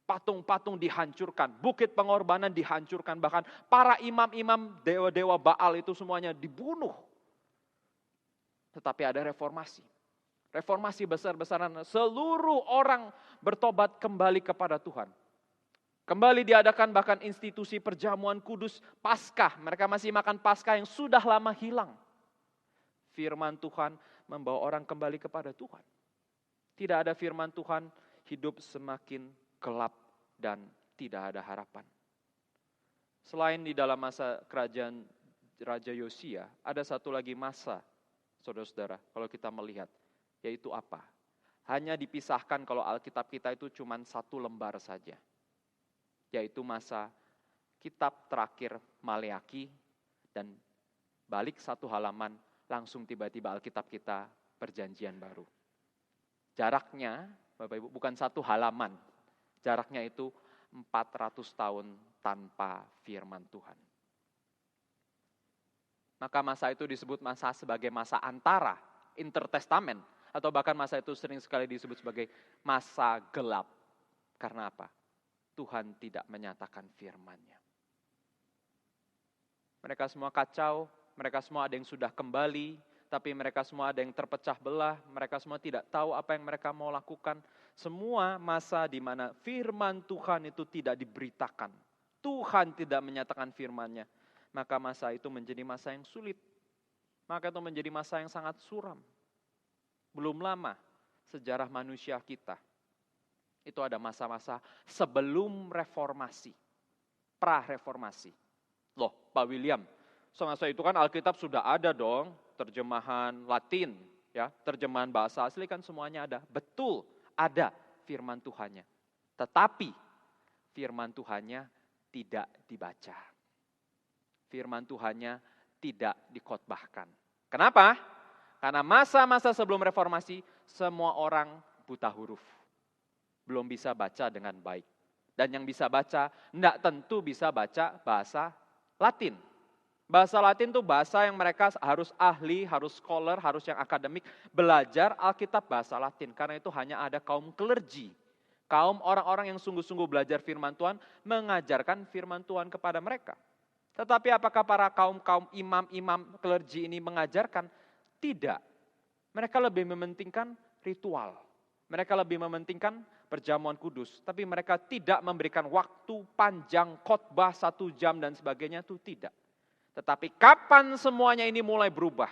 Patung-patung dihancurkan, bukit pengorbanan dihancurkan, bahkan para imam-imam dewa-dewa Baal itu semuanya dibunuh. Tetapi ada reformasi. Reformasi besar-besaran, seluruh orang bertobat kembali kepada Tuhan. Kembali diadakan bahkan institusi perjamuan kudus Paskah. Mereka masih makan Paskah yang sudah lama hilang. Firman Tuhan membawa orang kembali kepada Tuhan. Tidak ada firman Tuhan, hidup semakin gelap dan tidak ada harapan. Selain di dalam masa kerajaan Raja Yosia, ada satu lagi masa, saudara-saudara, kalau kita melihat, yaitu apa? Hanya dipisahkan kalau Alkitab kita itu cuma 1 lembar saja. Yaitu masa kitab terakhir Maleaki dan balik 1 halaman langsung tiba-tiba Alkitab kita perjanjian baru. Jaraknya, Bapak Ibu, bukan 1 halaman. Jaraknya itu 400 tahun tanpa firman Tuhan. Maka masa itu disebut masa sebagai masa antara, intertestament. Atau bahkan masa itu sering sekali disebut sebagai masa gelap. Karena apa? Tuhan tidak menyatakan firman-Nya. Mereka semua kacau, mereka semua ada yang sudah kembali, tapi mereka semua ada yang terpecah belah, mereka semua tidak tahu apa yang mereka mau lakukan. Semua masa di mana firman Tuhan itu tidak diberitakan. Tuhan tidak menyatakan firman-Nya. Maka masa itu menjadi masa yang sulit. Maka itu menjadi masa yang sangat suram. Belum lama sejarah manusia kita. Itu ada masa-masa sebelum reformasi. Pra-reformasi. Loh, Pak William, semasa itu kan Alkitab sudah ada dong. Terjemahan Latin, ya, terjemahan bahasa asli kan semuanya ada. Betul, ada firman Tuhannya. Tetapi firman Tuhannya tidak dibaca. Firman Tuhannya tidak dikhotbahkan. Kenapa? Karena masa-masa sebelum reformasi semua orang buta huruf. Belum bisa baca dengan baik. Dan yang bisa baca tidak tentu bisa baca bahasa Latin. Bahasa Latin itu bahasa yang mereka harus ahli, harus scholar, harus yang akademik, belajar Alkitab bahasa Latin. Karena itu hanya ada kaum clergy, kaum orang-orang yang sungguh-sungguh belajar firman Tuhan, mengajarkan firman Tuhan kepada mereka. Tetapi apakah para kaum imam-imam clergy ini mengajarkan? Tidak. Mereka lebih mementingkan ritual. Mereka lebih mementingkan perjamuan kudus. Tapi mereka tidak memberikan waktu panjang, khotbah 1 jam dan sebagainya, itu tidak. Tetapi kapan semuanya ini mulai berubah?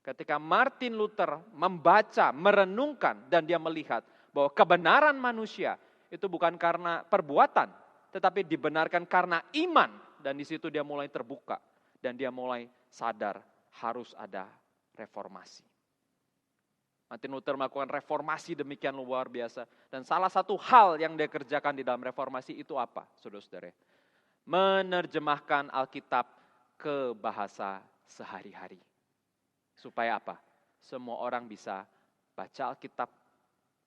Ketika Martin Luther membaca, merenungkan, dan dia melihat bahwa kebenaran manusia itu bukan karena perbuatan, tetapi dibenarkan karena iman. Dan di situ dia mulai terbuka. Dan dia mulai sadar harus ada reformasi. Martin Luther melakukan reformasi demikian luar biasa. Dan salah satu hal yang dia kerjakan di dalam reformasi itu apa, saudara-saudara? Menerjemahkan Alkitab ke bahasa sehari-hari. Supaya apa? Semua orang bisa baca Alkitab,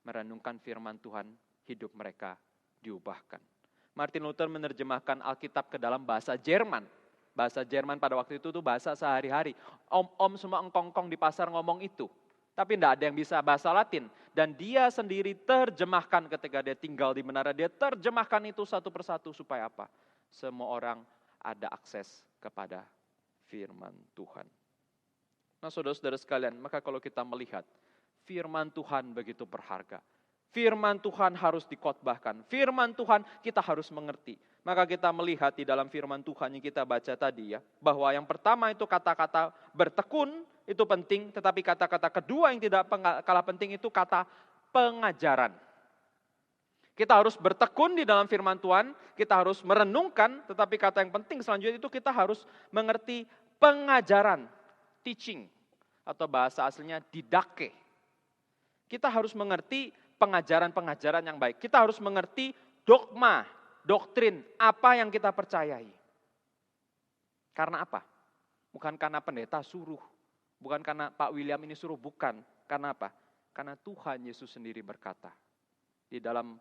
merenungkan firman Tuhan, hidup mereka diubahkan. Martin Luther menerjemahkan Alkitab ke dalam bahasa Jerman. Bahasa Jerman pada waktu itu tuh bahasa sehari-hari. Om-om semua engkong-engkong di pasar ngomong itu. Tapi tidak ada yang bisa bahasa Latin. Dan dia sendiri terjemahkan ketika dia tinggal di menara. Dia terjemahkan itu satu persatu supaya apa? Semua orang ada akses kepada firman Tuhan. Nah saudara-saudara sekalian, maka kalau kita melihat firman Tuhan begitu berharga. Firman Tuhan harus dikhotbahkan. Firman Tuhan kita harus mengerti. Maka kita melihat di dalam firman Tuhan yang kita baca tadi ya. Bahwa yang pertama itu kata-kata bertekun itu penting. Tetapi kata-kata kedua yang tidak kalah penting itu kata pengajaran. Kita harus bertekun di dalam firman Tuhan. Kita harus merenungkan. Tetapi kata yang penting selanjutnya itu kita harus mengerti pengajaran. Teaching. Atau bahasa aslinya didake. Kita harus mengerti pengajaran-pengajaran yang baik. Kita harus mengerti dogma, doktrin, apa yang kita percayai. Karena apa? Bukan karena pendeta suruh. Bukan karena Pak William ini suruh, bukan. Karena apa? Karena Tuhan Yesus sendiri berkata. Di dalam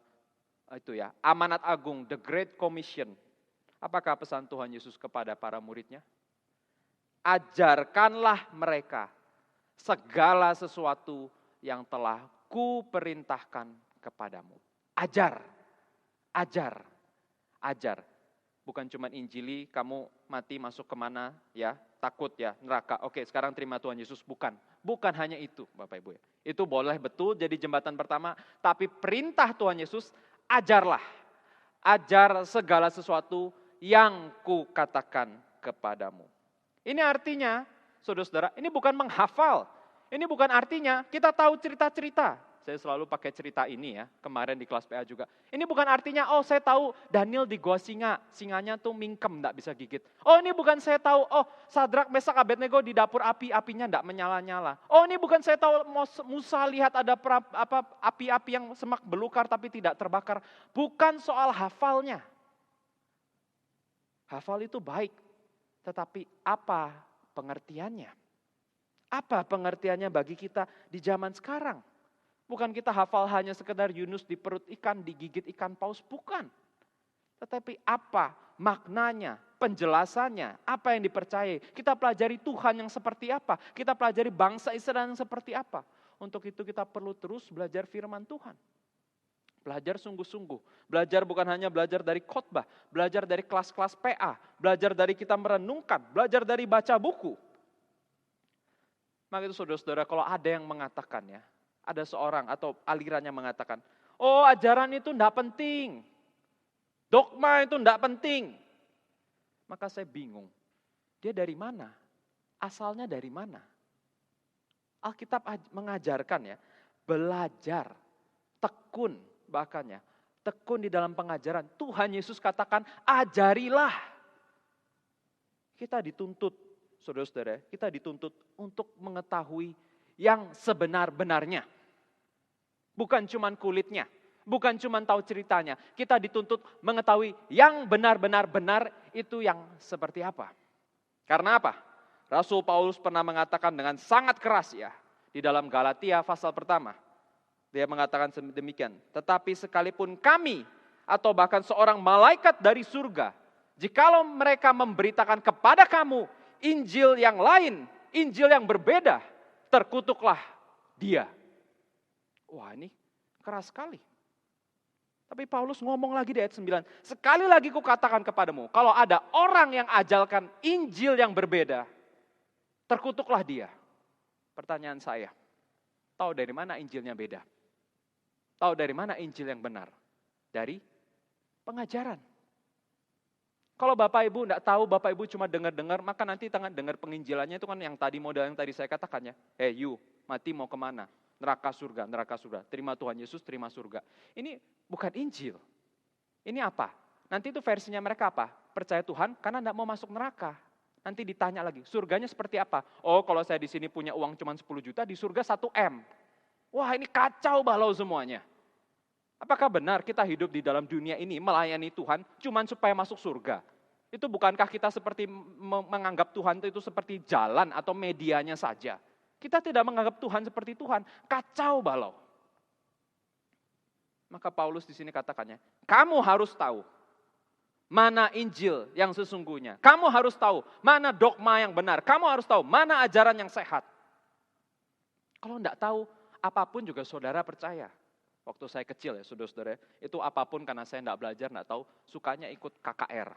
itu ya, amanat agung, the Great Commission. Apakah pesan Tuhan Yesus kepada para muridnya? Ajarkanlah mereka segala sesuatu yang telah Kuperintahkan kepadamu. Ajar. Bukan cuma injili, kamu mati masuk kemana ya, takut ya, neraka. Oke, sekarang terima Tuhan Yesus. Bukan hanya itu Bapak Ibu ya. Itu boleh betul jadi jembatan pertama, tapi perintah Tuhan Yesus, ajarlah. Ajar segala sesuatu yang Kukatakan kepadamu. Ini artinya, saudara-saudara, ini bukan menghafal. Ini bukan artinya kita tahu cerita-cerita. Saya selalu pakai cerita ini ya, kemarin di kelas PA juga. Ini bukan artinya, oh saya tahu Daniel di gua singa, singanya tuh mingkem, enggak bisa gigit. Oh ini bukan saya tahu, oh Sadrak, Mesak, Abednego di dapur api, apinya enggak menyala-nyala. Oh ini bukan saya tahu Musa lihat ada api-api yang semak belukar tapi tidak terbakar. Bukan soal hafalnya. Hafal itu baik, tetapi apa pengertiannya? Apa pengertiannya bagi kita di zaman sekarang? Bukan kita hafal hanya sekedar Yunus di perut ikan, digigit ikan paus, bukan. Tetapi apa maknanya, penjelasannya, apa yang dipercayai. Kita pelajari Tuhan yang seperti apa, kita pelajari bangsa Israel yang seperti apa. Untuk itu kita perlu terus belajar firman Tuhan. Belajar sungguh-sungguh. Belajar bukan hanya belajar dari khotbah, belajar dari kelas-kelas PA, belajar dari kita merenungkan, belajar dari baca buku. Maka itu saudara-saudara, kalau ada yang mengatakan ya, ada seorang atau alirannya mengatakan, oh ajaran itu enggak penting, dogma itu enggak penting. Maka saya bingung, dia dari mana? Asalnya dari mana? Alkitab mengajarkan ya, belajar, tekun bahkan ya, tekun di dalam pengajaran. Tuhan Yesus katakan, ajarilah. Kita dituntut, saudara-saudara, kita dituntut untuk mengetahui yang sebenar-benarnya. Bukan cuma kulitnya, bukan cuma tahu ceritanya. Kita dituntut mengetahui yang benar-benar benar itu yang seperti apa. Karena apa? Rasul Paulus pernah mengatakan dengan sangat keras ya, di dalam Galatia pasal pertama. Dia mengatakan demikian, tetapi sekalipun kami atau bahkan seorang malaikat dari surga, jikalau mereka memberitakan kepada kamu Injil yang lain, Injil yang berbeda, terkutuklah dia. Wah ini keras sekali. Tapi Paulus ngomong lagi di ayat 9. Sekali lagi kukatakan kepadamu, kalau ada orang yang ajalkan Injil yang berbeda, terkutuklah dia. Pertanyaan saya, tahu dari mana Injilnya beda? Tahu dari mana Injil yang benar? Dari pengajaran. Kalau Bapak Ibu enggak tahu, Bapak Ibu cuma dengar-dengar, maka nanti dengar penginjilannya itu kan yang tadi modal yang tadi saya katakan ya. Hey you, mati mau kemana? Neraka surga, neraka surga. Terima Tuhan Yesus, terima surga. Ini bukan Injil. Ini apa? Nanti itu versinya mereka apa? Percaya Tuhan karena enggak mau masuk neraka. Nanti ditanya lagi, surganya seperti apa? Oh kalau saya di sini punya uang cuma 10 juta, di surga 1 M. Wah, ini kacau balau semuanya. Apakah benar kita hidup di dalam dunia ini melayani Tuhan cuman supaya masuk surga? Itu bukankah kita seperti menganggap Tuhan itu seperti jalan atau medianya saja? Kita tidak menganggap Tuhan seperti Tuhan, kacau balau. Maka Paulus di sini katakannya, kamu harus tahu mana Injil yang sesungguhnya. Kamu harus tahu mana dogma yang benar. Kamu harus tahu mana ajaran yang sehat. Kalau enggak tahu, apapun juga saudara percaya. Waktu saya kecil ya saudara-saudara, itu apapun karena saya enggak belajar, enggak tahu, sukanya ikut KKR.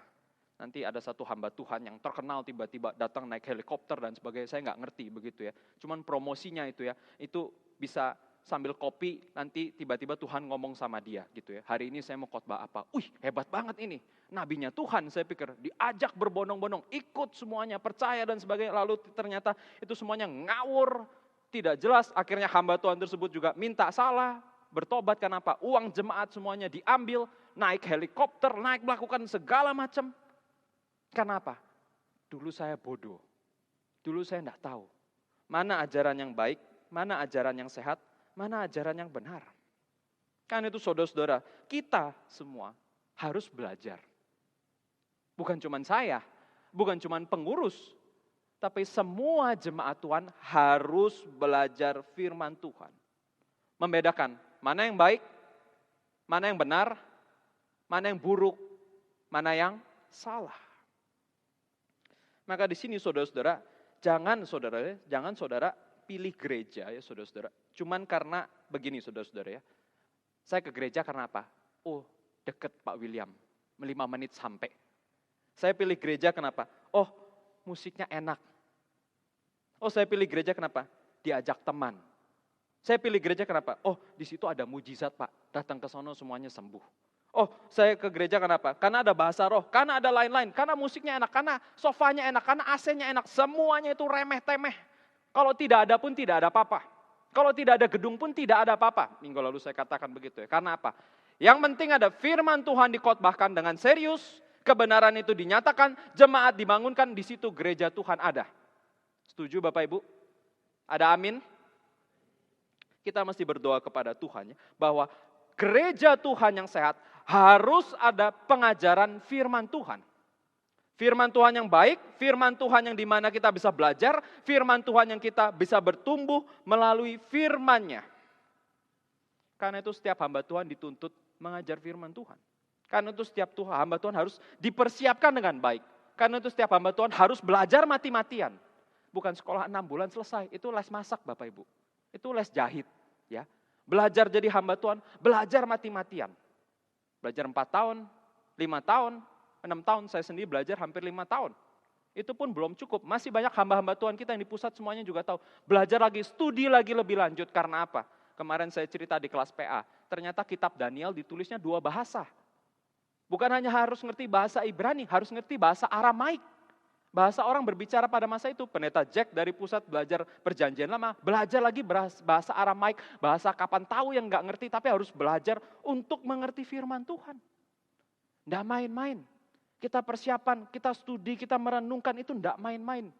Nanti ada satu hamba Tuhan yang terkenal tiba-tiba datang naik helikopter dan sebagainya, saya enggak ngerti begitu ya. Cuman promosinya itu ya, itu bisa sambil kopi, nanti tiba-tiba Tuhan ngomong sama dia gitu ya. Hari ini saya mau khotbah apa? Wih, hebat banget ini. Nabinya Tuhan, saya pikir diajak berbondong-bondong, ikut semuanya, percaya dan sebagainya. Lalu ternyata itu semuanya ngawur, tidak jelas. Akhirnya hamba Tuhan tersebut juga minta salah, bertobat. Kenapa? Uang jemaat semuanya diambil, naik helikopter, naik melakukan segala macam. Kenapa? Dulu saya bodoh. Dulu saya tidak tahu. Mana ajaran yang baik, mana ajaran yang sehat, mana ajaran yang benar. Kan itu saudara-saudara, kita semua harus belajar. Bukan cuma saya, bukan cuma pengurus, tapi semua jemaat Tuhan harus belajar firman Tuhan. Membedakan mana yang baik, mana yang benar, mana yang buruk, mana yang salah. Maka di sini saudara-saudara, jangan saudara pilih gereja ya saudara-saudara. Cuman karena begini saudara-saudara ya. Saya ke gereja karena apa? Oh, deket Pak William, 5 menit sampai. Saya pilih gereja kenapa? Oh, musiknya enak. Oh, saya pilih gereja kenapa? Diajak teman. Saya pilih gereja kenapa? Oh, di situ ada mujizat Pak. Datang ke sono semuanya sembuh. Oh, saya ke gereja kenapa? Karena ada bahasa roh, karena ada lain-lain, karena musiknya enak, karena sofanya enak, karena AC-nya enak. Semuanya itu remeh-temeh. Kalau tidak ada pun tidak ada apa-apa. Kalau tidak ada gedung pun tidak ada apa-apa. Minggu lalu saya katakan begitu ya. Karena apa? Yang penting ada firman Tuhan dikhotbahkan dengan serius, kebenaran itu dinyatakan, jemaat dibangunkan, di situ gereja Tuhan ada. Setuju Bapak Ibu? Ada amin? Kita mesti berdoa kepada Tuhan ya, bahwa gereja Tuhan yang sehat harus ada pengajaran firman Tuhan. Firman Tuhan yang baik, firman Tuhan yang dimana kita bisa belajar, firman Tuhan yang kita bisa bertumbuh melalui firman-Nya. Karena itu setiap hamba Tuhan dituntut mengajar firman Tuhan. Karena itu setiap hamba Tuhan harus dipersiapkan dengan baik. Karena itu setiap hamba Tuhan harus belajar mati-matian. Bukan sekolah 6 bulan selesai, itu les masak Bapak Ibu. Itu les jahit. Ya. Belajar jadi hamba Tuhan, belajar mati-matian. Belajar 4 tahun, 5 tahun, 6 tahun, saya sendiri belajar hampir 5 tahun. Itu pun belum cukup, masih banyak hamba-hamba Tuhan kita yang di pusat semuanya juga tahu. Belajar lagi, studi lagi lebih lanjut, karena apa? Kemarin saya cerita di kelas PA, ternyata kitab Daniel ditulisnya 2 bahasa. Bukan hanya harus ngerti bahasa Ibrani, harus ngerti bahasa Aramaik. Bahasa orang berbicara pada masa itu, pendeta Jack dari pusat belajar perjanjian lama, belajar lagi bahasa Aramaik, bahasa kapan tahu yang nggak ngerti, tapi harus belajar untuk mengerti firman Tuhan. Nggak main-main. Kita persiapan, kita studi, kita merenungkan, itu nggak main-main.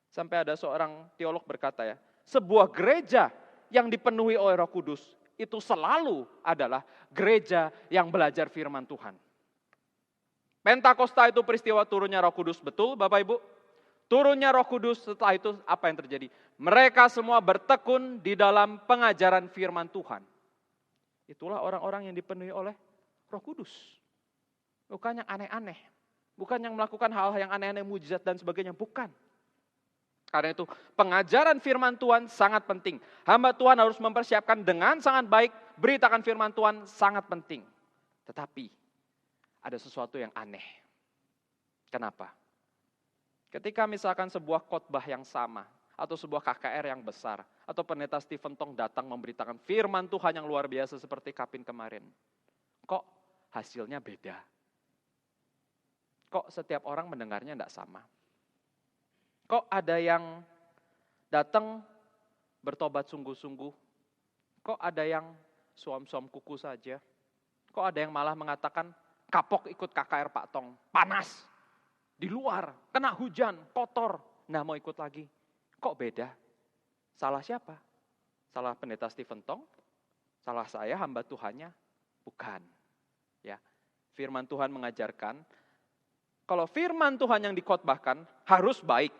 Sampai ada seorang teolog berkata ya, sebuah gereja yang dipenuhi oleh Roh Kudus, itu selalu adalah gereja yang belajar firman Tuhan. Pentakosta itu peristiwa turunnya Roh Kudus, betul Bapak Ibu? Turunnya Roh Kudus, setelah itu apa yang terjadi? Mereka semua bertekun di dalam pengajaran firman Tuhan. Itulah orang-orang yang dipenuhi oleh Roh Kudus. Bukan yang aneh-aneh. Bukan yang melakukan hal-hal yang aneh-aneh, mujizat dan sebagainya, bukan. Karena itu pengajaran firman Tuhan sangat penting. Hamba Tuhan harus mempersiapkan dengan sangat baik, beritakan firman Tuhan sangat penting. Tetapi ada sesuatu yang aneh. Kenapa? Ketika misalkan sebuah khotbah yang sama, atau sebuah KKR yang besar, atau pendeta Stephen Tong datang memberitakan firman Tuhan yang luar biasa seperti Kapin kemarin, kok hasilnya beda? Kok setiap orang mendengarnya tidak sama? Kok ada yang datang bertobat sungguh-sungguh? Kok ada yang suam-suam kuku saja? Kok ada yang malah mengatakan, kapok ikut KKR Pak Tong, panas, di luar, kena hujan, kotor, nggak mau ikut lagi. Kok beda? Salah siapa? Salah pendeta Stephen Tong? Salah saya hamba Tuhannya? Bukan. Ya, firman Tuhan mengajarkan kalau firman Tuhan yang dikhotbahkan harus baik.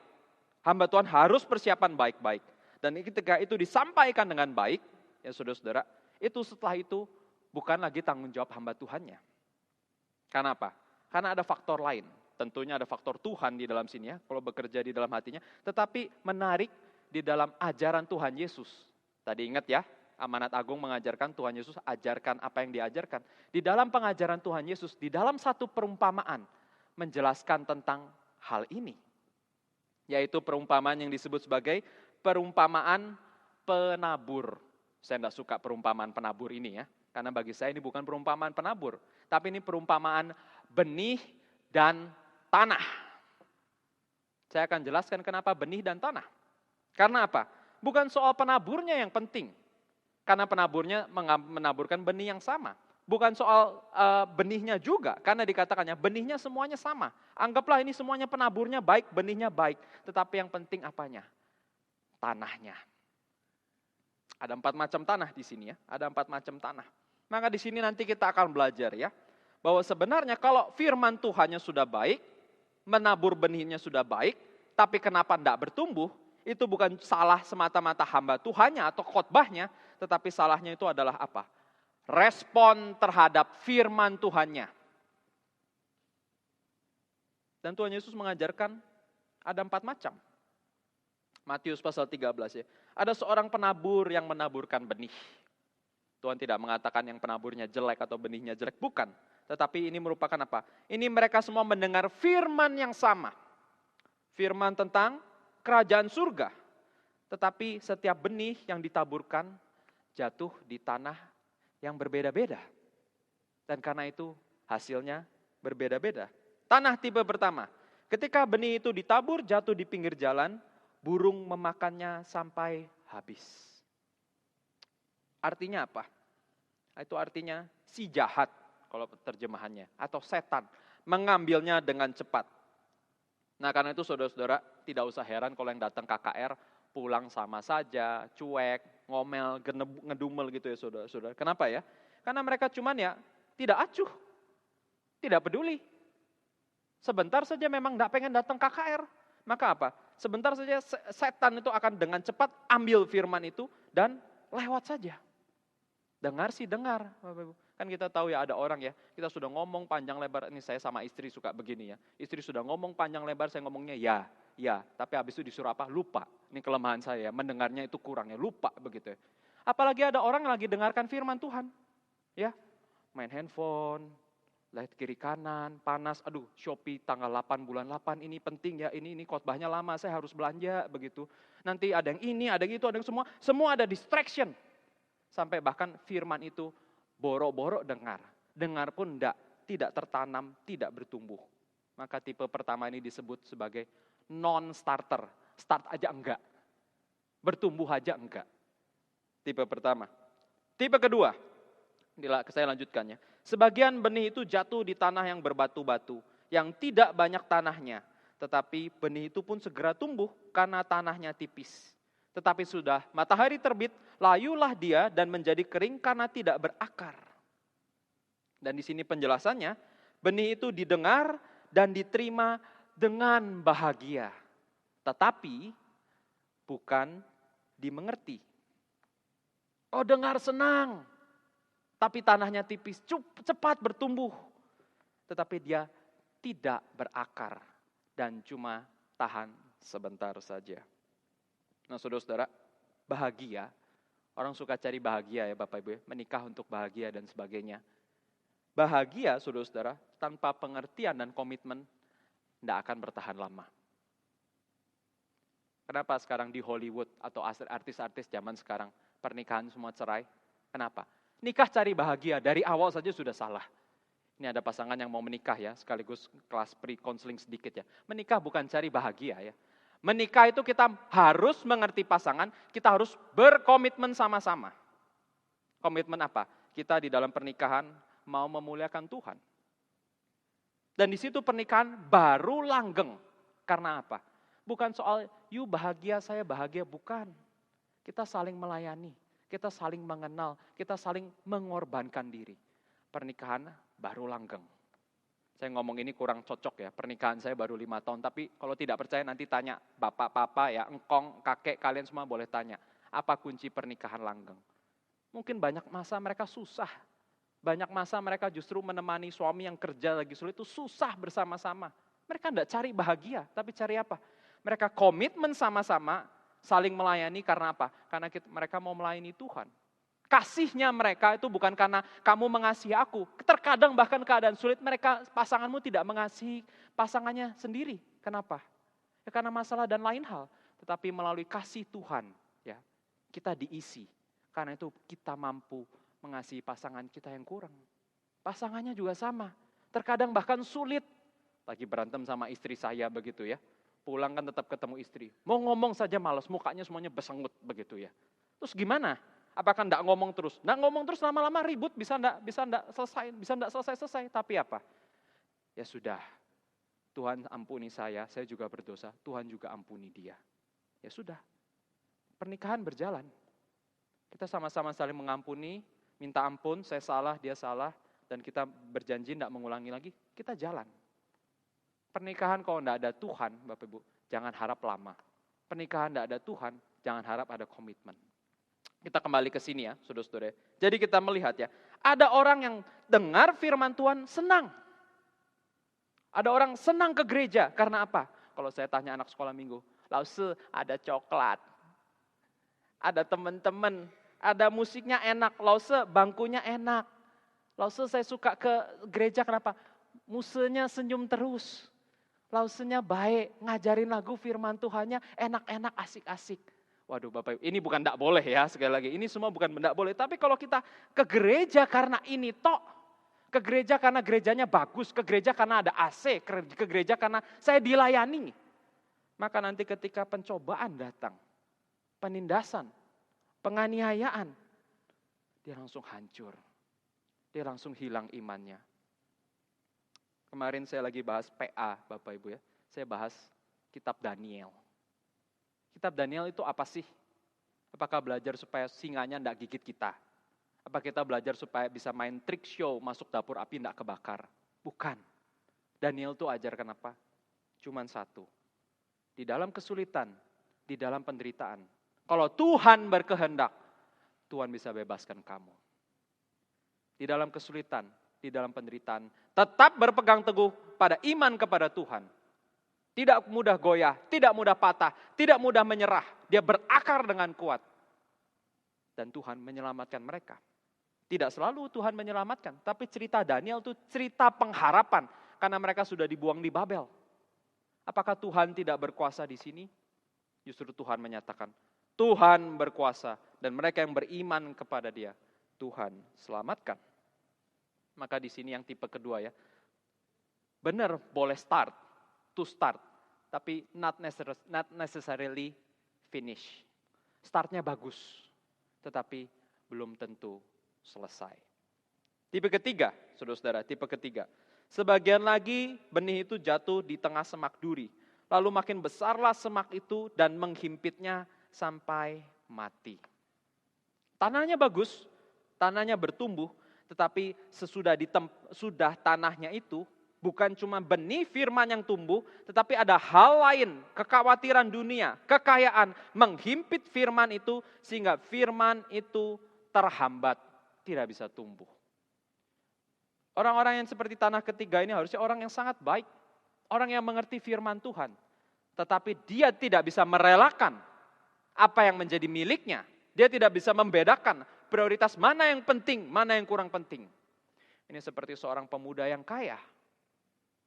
Hamba Tuhan harus persiapan baik-baik. Dan ketika itu disampaikan dengan baik, ya saudara-saudara, itu setelah itu bukan lagi tanggung jawab hamba Tuhannya. Karena apa? Karena ada faktor lain. Tentunya ada faktor Tuhan di dalam sini ya, kalau bekerja di dalam hatinya. Tetapi menarik di dalam ajaran Tuhan Yesus. Tadi ingat ya, Amanat Agung mengajarkan Tuhan Yesus ajarkan apa yang diajarkan. Di dalam pengajaran Tuhan Yesus, di dalam satu perumpamaan, menjelaskan tentang hal ini. Yaitu perumpamaan yang disebut sebagai perumpamaan penabur. Saya tidak suka perumpamaan penabur ini ya. Karena bagi saya ini bukan perumpamaan penabur. Tapi ini perumpamaan benih dan tanah. Saya akan jelaskan kenapa benih dan tanah. Karena apa? Bukan soal penaburnya yang penting. Karena penaburnya menaburkan benih yang sama. Bukan soal benihnya juga. Karena dikatakannya benihnya semuanya sama. Anggaplah ini semuanya penaburnya baik, benihnya baik. Tetapi yang penting apanya? Tanahnya. Ada 4 macam tanah di sini ya. Ada 4 macam tanah. Maka di sini nanti kita akan belajar ya. Bahwa sebenarnya kalau firman Tuhannya sudah baik, menabur benihnya sudah baik, tapi kenapa tidak bertumbuh, itu bukan salah semata-mata hamba Tuhannya atau khotbahnya, tetapi salahnya itu adalah apa? Respon terhadap firman Tuhannya. Dan Tuhan Yesus mengajarkan ada 4 macam. Matius pasal 13 ya. Ada seorang penabur yang menaburkan benih. Tuhan tidak mengatakan yang penaburnya jelek atau benihnya jelek, bukan. Tetapi ini merupakan apa? Ini mereka semua mendengar firman yang sama. Firman tentang kerajaan surga. Tetapi setiap benih yang ditaburkan jatuh di tanah yang berbeda-beda. Dan karena itu hasilnya berbeda-beda. Tanah tipe pertama. Ketika benih itu ditabur jatuh di pinggir jalan, burung memakannya sampai habis. Artinya apa? Itu artinya si jahat kalau terjemahannya. Atau setan mengambilnya dengan cepat. Nah karena itu saudara-saudara tidak usah heran kalau yang datang KKR pulang sama saja, cuek, ngomel, ngedumel gitu ya saudara-saudara. Kenapa ya? Karena mereka cuman ya tidak acuh, tidak peduli. Sebentar saja memang tidak pengen datang KKR. Maka apa? Sebentar saja setan itu akan dengan cepat ambil firman itu dan lewat saja. Dengar sih dengar, Bapak Ibu. Kan kita tahu ya ada orang ya, kita sudah ngomong panjang lebar, ini saya sama istri suka begini ya. Istri sudah ngomong panjang lebar, saya ngomongnya ya. Tapi habis itu disuruh apa? Lupa. Ini kelemahan saya, mendengarnya itu kurang ya, lupa begitu ya. Apalagi ada orang yang lagi dengarkan firman Tuhan. Ya, main handphone, lihat kiri kanan, panas, aduh Shopee tanggal 8 bulan 8 ini penting ya, ini khotbahnya lama, saya harus belanja begitu. Nanti ada yang ini, ada yang itu, ada yang semua ada distraction. Sampai bahkan firman itu borok-borok dengar pun tidak tertanam, tidak bertumbuh. Maka tipe pertama ini disebut sebagai non-starter, start aja enggak, bertumbuh aja enggak. Tipe pertama. Tipe kedua, saya lanjutkan ya. Sebagian benih itu jatuh di tanah yang berbatu-batu, yang tidak banyak tanahnya, tetapi benih itu pun segera tumbuh karena tanahnya tipis. Tetapi sudah matahari terbit, layulah dia dan menjadi kering karena tidak berakar. Dan di sini penjelasannya, benih itu didengar dan diterima dengan bahagia. Tetapi bukan dimengerti. Oh dengar senang, tapi tanahnya tipis, cepat bertumbuh. Tetapi dia tidak berakar dan cuma tahan sebentar saja. Nah saudara-saudara, bahagia, orang suka cari bahagia ya Bapak Ibu, menikah untuk bahagia dan sebagainya. Bahagia saudara-saudara, tanpa pengertian dan komitmen, tidak akan bertahan lama. Kenapa sekarang di Hollywood atau artis-artis zaman sekarang, pernikahan semua cerai? Kenapa? Nikah cari bahagia, dari awal saja sudah salah. Ini ada pasangan yang mau menikah ya, sekaligus kelas pre-counseling sedikit ya. Menikah bukan cari bahagia ya. Menikah itu kita harus mengerti pasangan, kita harus berkomitmen sama-sama. Komitmen apa? Kita di dalam pernikahan mau memuliakan Tuhan. Dan di situ pernikahan baru langgeng. Karena apa? Bukan soal you bahagia, saya bahagia, bukan. Kita saling melayani, kita saling mengenal, kita saling mengorbankan diri. Pernikahan baru langgeng. Saya ngomong ini kurang cocok ya, pernikahan saya baru 5 tahun. Tapi kalau tidak percaya nanti tanya bapak-bapak ya, engkong, kakek, kalian semua boleh tanya. Apa kunci pernikahan langgeng? Mungkin banyak masa mereka susah. Banyak masa mereka justru menemani suami yang kerja lagi sulit itu susah bersama-sama. Mereka tidak cari bahagia, tapi cari apa? Mereka komitmen sama-sama, saling melayani karena apa? Karena mereka mau melayani Tuhan. Kasihnya mereka itu bukan karena kamu mengasihi aku. Terkadang bahkan keadaan sulit pasanganmu tidak mengasihi pasangannya sendiri. Kenapa? Ya karena masalah dan lain hal. Tetapi melalui kasih Tuhan, ya kita diisi. Karena itu kita mampu mengasihi pasangan kita yang kurang. Pasangannya juga sama. Terkadang bahkan sulit. Lagi berantem sama istri saya begitu ya. Pulang kan tetap ketemu istri. Mau ngomong saja malas, mukanya semuanya besengut begitu ya. Terus gimana? Apakah enggak ngomong terus? Enggak ngomong terus lama-lama ribut, bisa enggak selesai. Tapi apa? Ya sudah, Tuhan ampuni saya juga berdosa, Tuhan juga ampuni dia. Ya sudah, pernikahan berjalan. Kita sama-sama saling mengampuni, minta ampun, saya salah, dia salah, dan kita berjanji enggak mengulangi lagi, kita jalan. Pernikahan kalau enggak ada Tuhan, Bapak Ibu, jangan harap lama. Pernikahan enggak ada Tuhan, jangan harap ada komitmen. Kita kembali ke sini ya, saudara-saudara. Jadi kita melihat ya, ada orang yang dengar firman Tuhan senang. Ada orang senang ke gereja, karena apa? Kalau saya tanya anak sekolah minggu, Lause ada coklat, ada teman-teman, ada musiknya enak, Lause bangkunya enak. Lause saya suka ke gereja, kenapa? Musenya senyum terus. Lausenya baik, ngajarin lagu firman Tuhannya enak-enak, asik-asik. Waduh Bapak Ibu, ini bukan tidak boleh ya, sekali lagi, ini semua bukan tidak boleh. Tapi kalau kita ke gereja karena ini tok, ke gereja karena gerejanya bagus, ke gereja karena ada AC, ke gereja karena saya dilayani. Maka nanti ketika pencobaan datang, penindasan, penganiayaan, dia langsung hancur. Dia langsung hilang imannya. Kemarin saya lagi bahas PA Bapak Ibu ya, saya bahas kitab Daniel. Kitab Daniel itu apa sih? Apakah belajar supaya singanya tidak gigit kita? Apa kita belajar supaya bisa main trick show, masuk dapur api tidak kebakar? Bukan. Daniel itu ajarkan apa? Cuman satu. Di dalam kesulitan, di dalam penderitaan. Kalau Tuhan berkehendak, Tuhan bisa bebaskan kamu. Di dalam kesulitan, di dalam penderitaan, tetap berpegang teguh pada iman kepada Tuhan. Tidak mudah goyah, tidak mudah patah, tidak mudah menyerah. Dia berakar dengan kuat. Dan Tuhan menyelamatkan mereka. Tidak selalu Tuhan menyelamatkan, tapi cerita Daniel itu cerita pengharapan. Karena mereka sudah dibuang di Babel. Apakah Tuhan tidak berkuasa di sini? Justru Tuhan menyatakan, Tuhan berkuasa. Dan mereka yang beriman kepada Dia, Tuhan selamatkan. Maka di sini yang tipe kedua ya. Benar boleh to start. Tapi not necessarily finish. Startnya bagus, tetapi belum tentu selesai. Tipe ketiga, saudara-saudara, tipe ketiga. Sebagian lagi benih itu jatuh di tengah semak duri. Lalu makin besarlah semak itu dan menghimpitnya sampai mati. Tanahnya bagus, tanahnya bertumbuh, tetapi sudah tanahnya itu, bukan cuma benih firman yang tumbuh, tetapi ada hal lain, kekhawatiran dunia, kekayaan, menghimpit firman itu, sehingga firman itu terhambat, tidak bisa tumbuh. Orang-orang yang seperti tanah ketiga ini harusnya orang yang sangat baik, orang yang mengerti firman Tuhan, tetapi dia tidak bisa merelakan apa yang menjadi miliknya, dia tidak bisa membedakan prioritas mana yang penting, mana yang kurang penting. Ini seperti seorang pemuda yang kaya,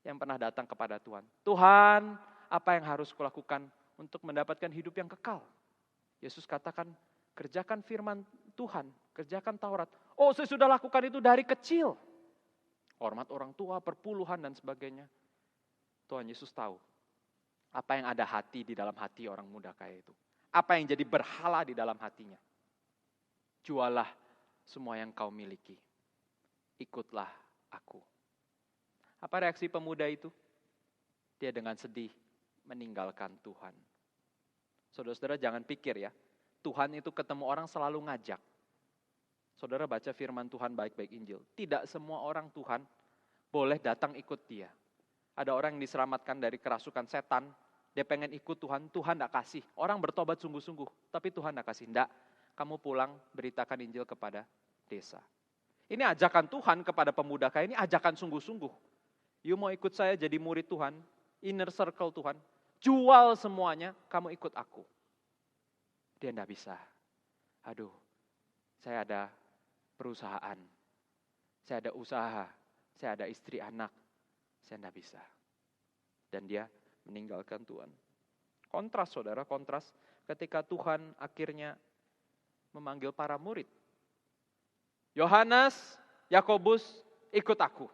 yang pernah datang kepada Tuhan. Tuhan, apa yang harus kulakukan untuk mendapatkan hidup yang kekal? Yesus katakan, kerjakan firman Tuhan, kerjakan Taurat. Oh, saya sudah lakukan itu dari kecil. Hormat orang tua, perpuluhan dan sebagainya. Tuhan Yesus tahu apa yang ada di dalam hati orang muda kaya itu. Apa yang jadi berhala di dalam hatinya. Jualah semua yang kau miliki. Ikutlah aku. Apa reaksi pemuda itu? Dia dengan sedih meninggalkan Tuhan. Saudara-saudara jangan pikir ya, Tuhan itu ketemu orang selalu ngajak. Saudara baca firman Tuhan baik-baik Injil. Tidak semua orang Tuhan boleh datang ikut dia. Ada orang yang diselamatkan dari kerasukan setan, dia pengen ikut Tuhan, Tuhan tidak kasih. Orang bertobat sungguh-sungguh, tapi Tuhan tidak kasih. Tidak, kamu pulang beritakan Injil kepada desa. Ini ajakan Tuhan kepada pemuda kayak ini, ajakan sungguh-sungguh. You mau ikut saya jadi murid Tuhan, inner circle Tuhan, jual semuanya, kamu ikut aku. Dia tidak bisa. Aduh, saya ada perusahaan, saya ada usaha, saya ada istri anak, saya tidak bisa. Dan dia meninggalkan Tuhan. Kontras saudara, kontras ketika Tuhan akhirnya memanggil para murid. Yohanes, Yakobus, ikut aku.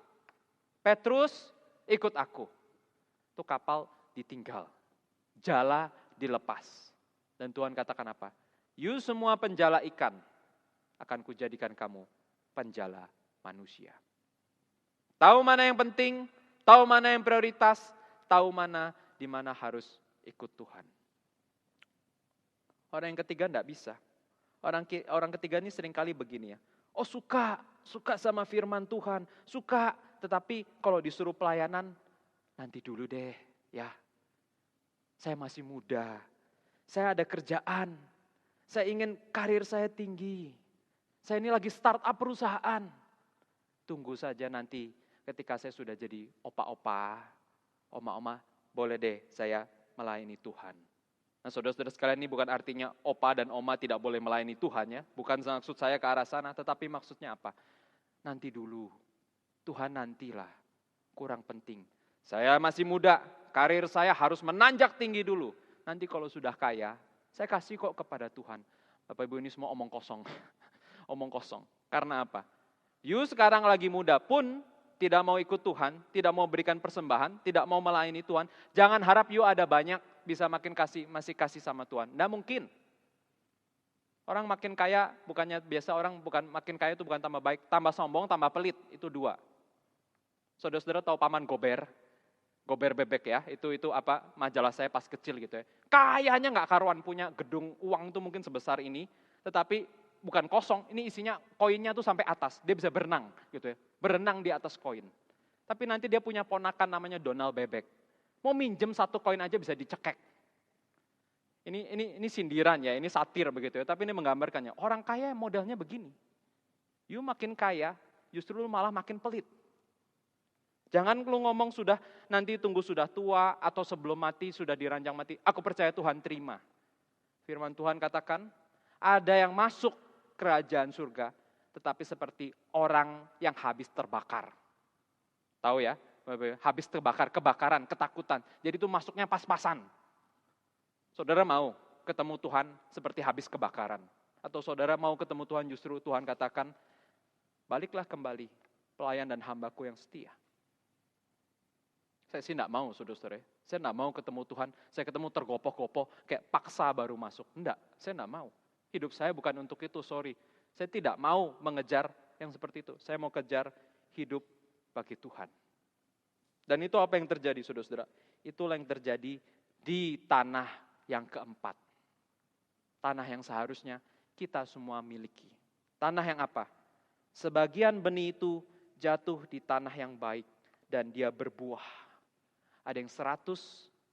Petrus, ikut aku. Itu kapal ditinggal. Jala dilepas. Dan Tuhan katakan apa? You semua penjala ikan, akan kujadikan kamu penjala manusia. Tahu mana yang penting, tahu mana yang prioritas, tahu mana di mana harus ikut Tuhan. Orang yang ketiga tidak bisa. Orang ketiga ini seringkali begini ya. Oh suka sama firman Tuhan, suka. Tetapi kalau disuruh pelayanan, nanti dulu deh ya. Saya masih muda, saya ada kerjaan, saya ingin karir saya tinggi. Saya ini lagi startup perusahaan. Tunggu saja nanti ketika saya sudah jadi opa-opa, oma-oma, boleh deh saya melayani Tuhan. Nah saudara-saudara sekalian, ini bukan artinya opa dan oma tidak boleh melayani Tuhan ya. Bukan maksud saya ke arah sana, tetapi maksudnya apa? Nanti dulu, Tuhan nantilah, kurang penting. Saya masih muda, karir saya harus menanjak tinggi dulu. Nanti kalau sudah kaya, saya kasih kok kepada Tuhan. Bapak Ibu ini semua omong kosong. Omong kosong. Karena apa? You sekarang lagi muda pun tidak mau ikut Tuhan, tidak mau berikan persembahan, tidak mau melayani Tuhan. Jangan harap you ada banyak, bisa masih kasih sama Tuhan. Nggak mungkin. Orang makin kaya, bukannya biasa orang makin kaya itu bukan tambah baik, tambah sombong, tambah pelit, itu dua. Saudara-saudara tahu paman Gober bebek ya, itu apa majalah saya pas kecil gitu ya. Kayaknya nggak karuan, punya gedung uang itu mungkin sebesar ini, tetapi bukan kosong, ini isinya koinnya tuh sampai atas, dia bisa berenang gitu ya, berenang di atas koin. Tapi nanti dia punya ponakan namanya Donald Bebek, mau minjem satu koin aja bisa dicekek. Ini sindiran ya, ini satir begitu ya, tapi ini menggambarkannya. Orang kaya modelnya begini, you makin kaya, justru lu malah makin pelit. Jangan lu ngomong nanti tunggu sudah tua atau sebelum mati sudah diranjang mati. Aku percaya Tuhan terima. Firman Tuhan katakan, ada yang masuk kerajaan surga, tetapi seperti orang yang habis terbakar. Tahu ya, habis terbakar, kebakaran, ketakutan. Jadi itu masuknya pas-pasan. Saudara mau ketemu Tuhan seperti habis kebakaran. Atau saudara mau ketemu Tuhan justru Tuhan katakan, baliklah kembali pelayan dan hambaku yang setia. Saya sih enggak mau, saudara-saudara. Saya enggak mau ketemu Tuhan, saya ketemu tergopoh-gopoh, kayak paksa baru masuk. Enggak, saya enggak mau. Hidup saya bukan untuk itu, sorry. Saya tidak mau mengejar yang seperti itu. Saya mau kejar hidup bagi Tuhan. Dan itu apa yang terjadi, saudara-saudara? Itulah yang terjadi di tanah yang keempat. Tanah yang seharusnya kita semua miliki. Tanah yang apa? Sebagian benih itu jatuh di tanah yang baik dan dia berbuah. Ada yang 100,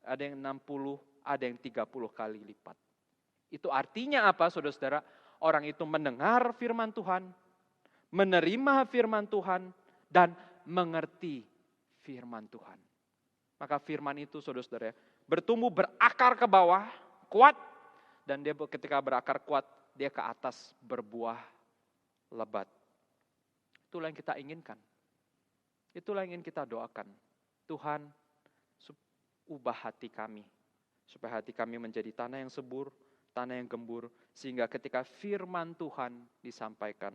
ada yang 60, ada yang 30 kali lipat. Itu artinya apa, saudara-saudara? Orang itu mendengar firman Tuhan, menerima firman Tuhan, dan mengerti firman Tuhan. Maka firman itu, saudara-saudara, bertumbuh berakar ke bawah, kuat, dan dia ketika berakar kuat, dia ke atas berbuah lebat. Itulah yang kita inginkan. Itulah yang ingin kita doakan. Tuhan, ubah hati kami, supaya hati kami menjadi tanah yang subur, tanah yang gembur, sehingga ketika firman Tuhan disampaikan,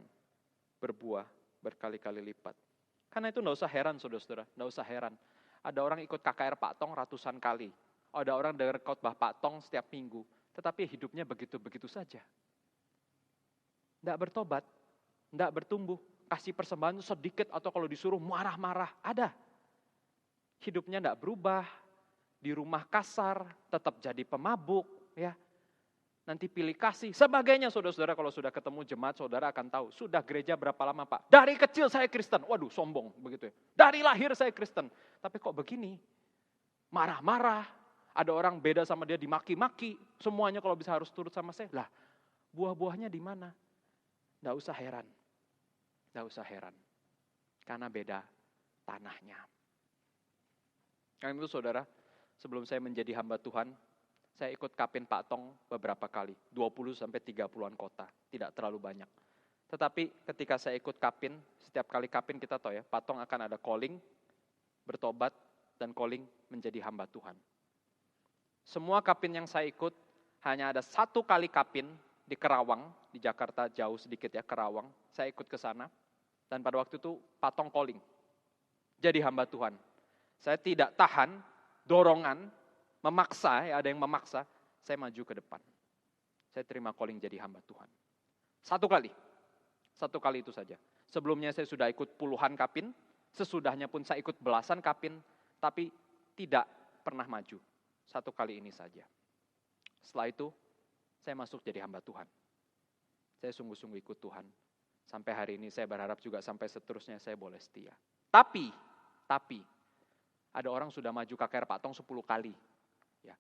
berbuah berkali-kali lipat. Karena itu enggak usah heran, saudara-saudara, enggak usah heran. Ada orang ikut KKR Pak Tong ratusan kali, ada orang dengar khotbah Pak Tong setiap minggu, tetapi hidupnya begitu-begitu saja. Enggak bertobat, enggak bertumbuh, kasih persembahan sedikit atau kalau disuruh marah-marah, ada. Hidupnya enggak berubah, di rumah kasar, tetap jadi pemabuk, ya. nanti pilih kasih, sebagainya saudara-saudara. Kalau sudah ketemu jemaat, saudara akan tahu, sudah gereja berapa lama Pak? Dari kecil saya Kristen, waduh sombong begitu ya. Dari lahir saya Kristen, tapi kok begini? Marah-marah, ada orang beda sama dia dimaki-maki, semuanya kalau bisa harus turut sama saya. Lah, buah-buahnya di mana? Nggak usah heran, karena beda tanahnya. Karena itu saudara, sebelum saya menjadi hamba Tuhan, saya ikut kapin Pak Tong beberapa kali, 20-30an kota, tidak terlalu banyak. Tetapi ketika saya ikut kapin, setiap kali kapin kita tahu ya, Pak Tong akan ada calling, bertobat, dan calling menjadi hamba Tuhan. Semua kapin yang saya ikut, hanya ada satu kali kapin di Kerawang, di Jakarta jauh sedikit ya, Kerawang. Saya ikut ke sana, dan pada waktu itu Pak Tong calling, jadi hamba Tuhan. Saya tidak tahan dorongan, memaksa, ya ada yang memaksa, saya maju ke depan. Saya terima calling jadi hamba Tuhan. Satu kali itu saja. Sebelumnya saya sudah ikut puluhan kapin, sesudahnya pun saya ikut belasan kapin, tapi tidak pernah maju. Satu kali ini saja. Setelah itu, saya masuk jadi hamba Tuhan. Saya sungguh-sungguh ikut Tuhan. Sampai hari ini saya berharap juga sampai seterusnya saya boleh setia. Tapi, ada orang sudah maju KKR Pak Tong 10 kali. Ya.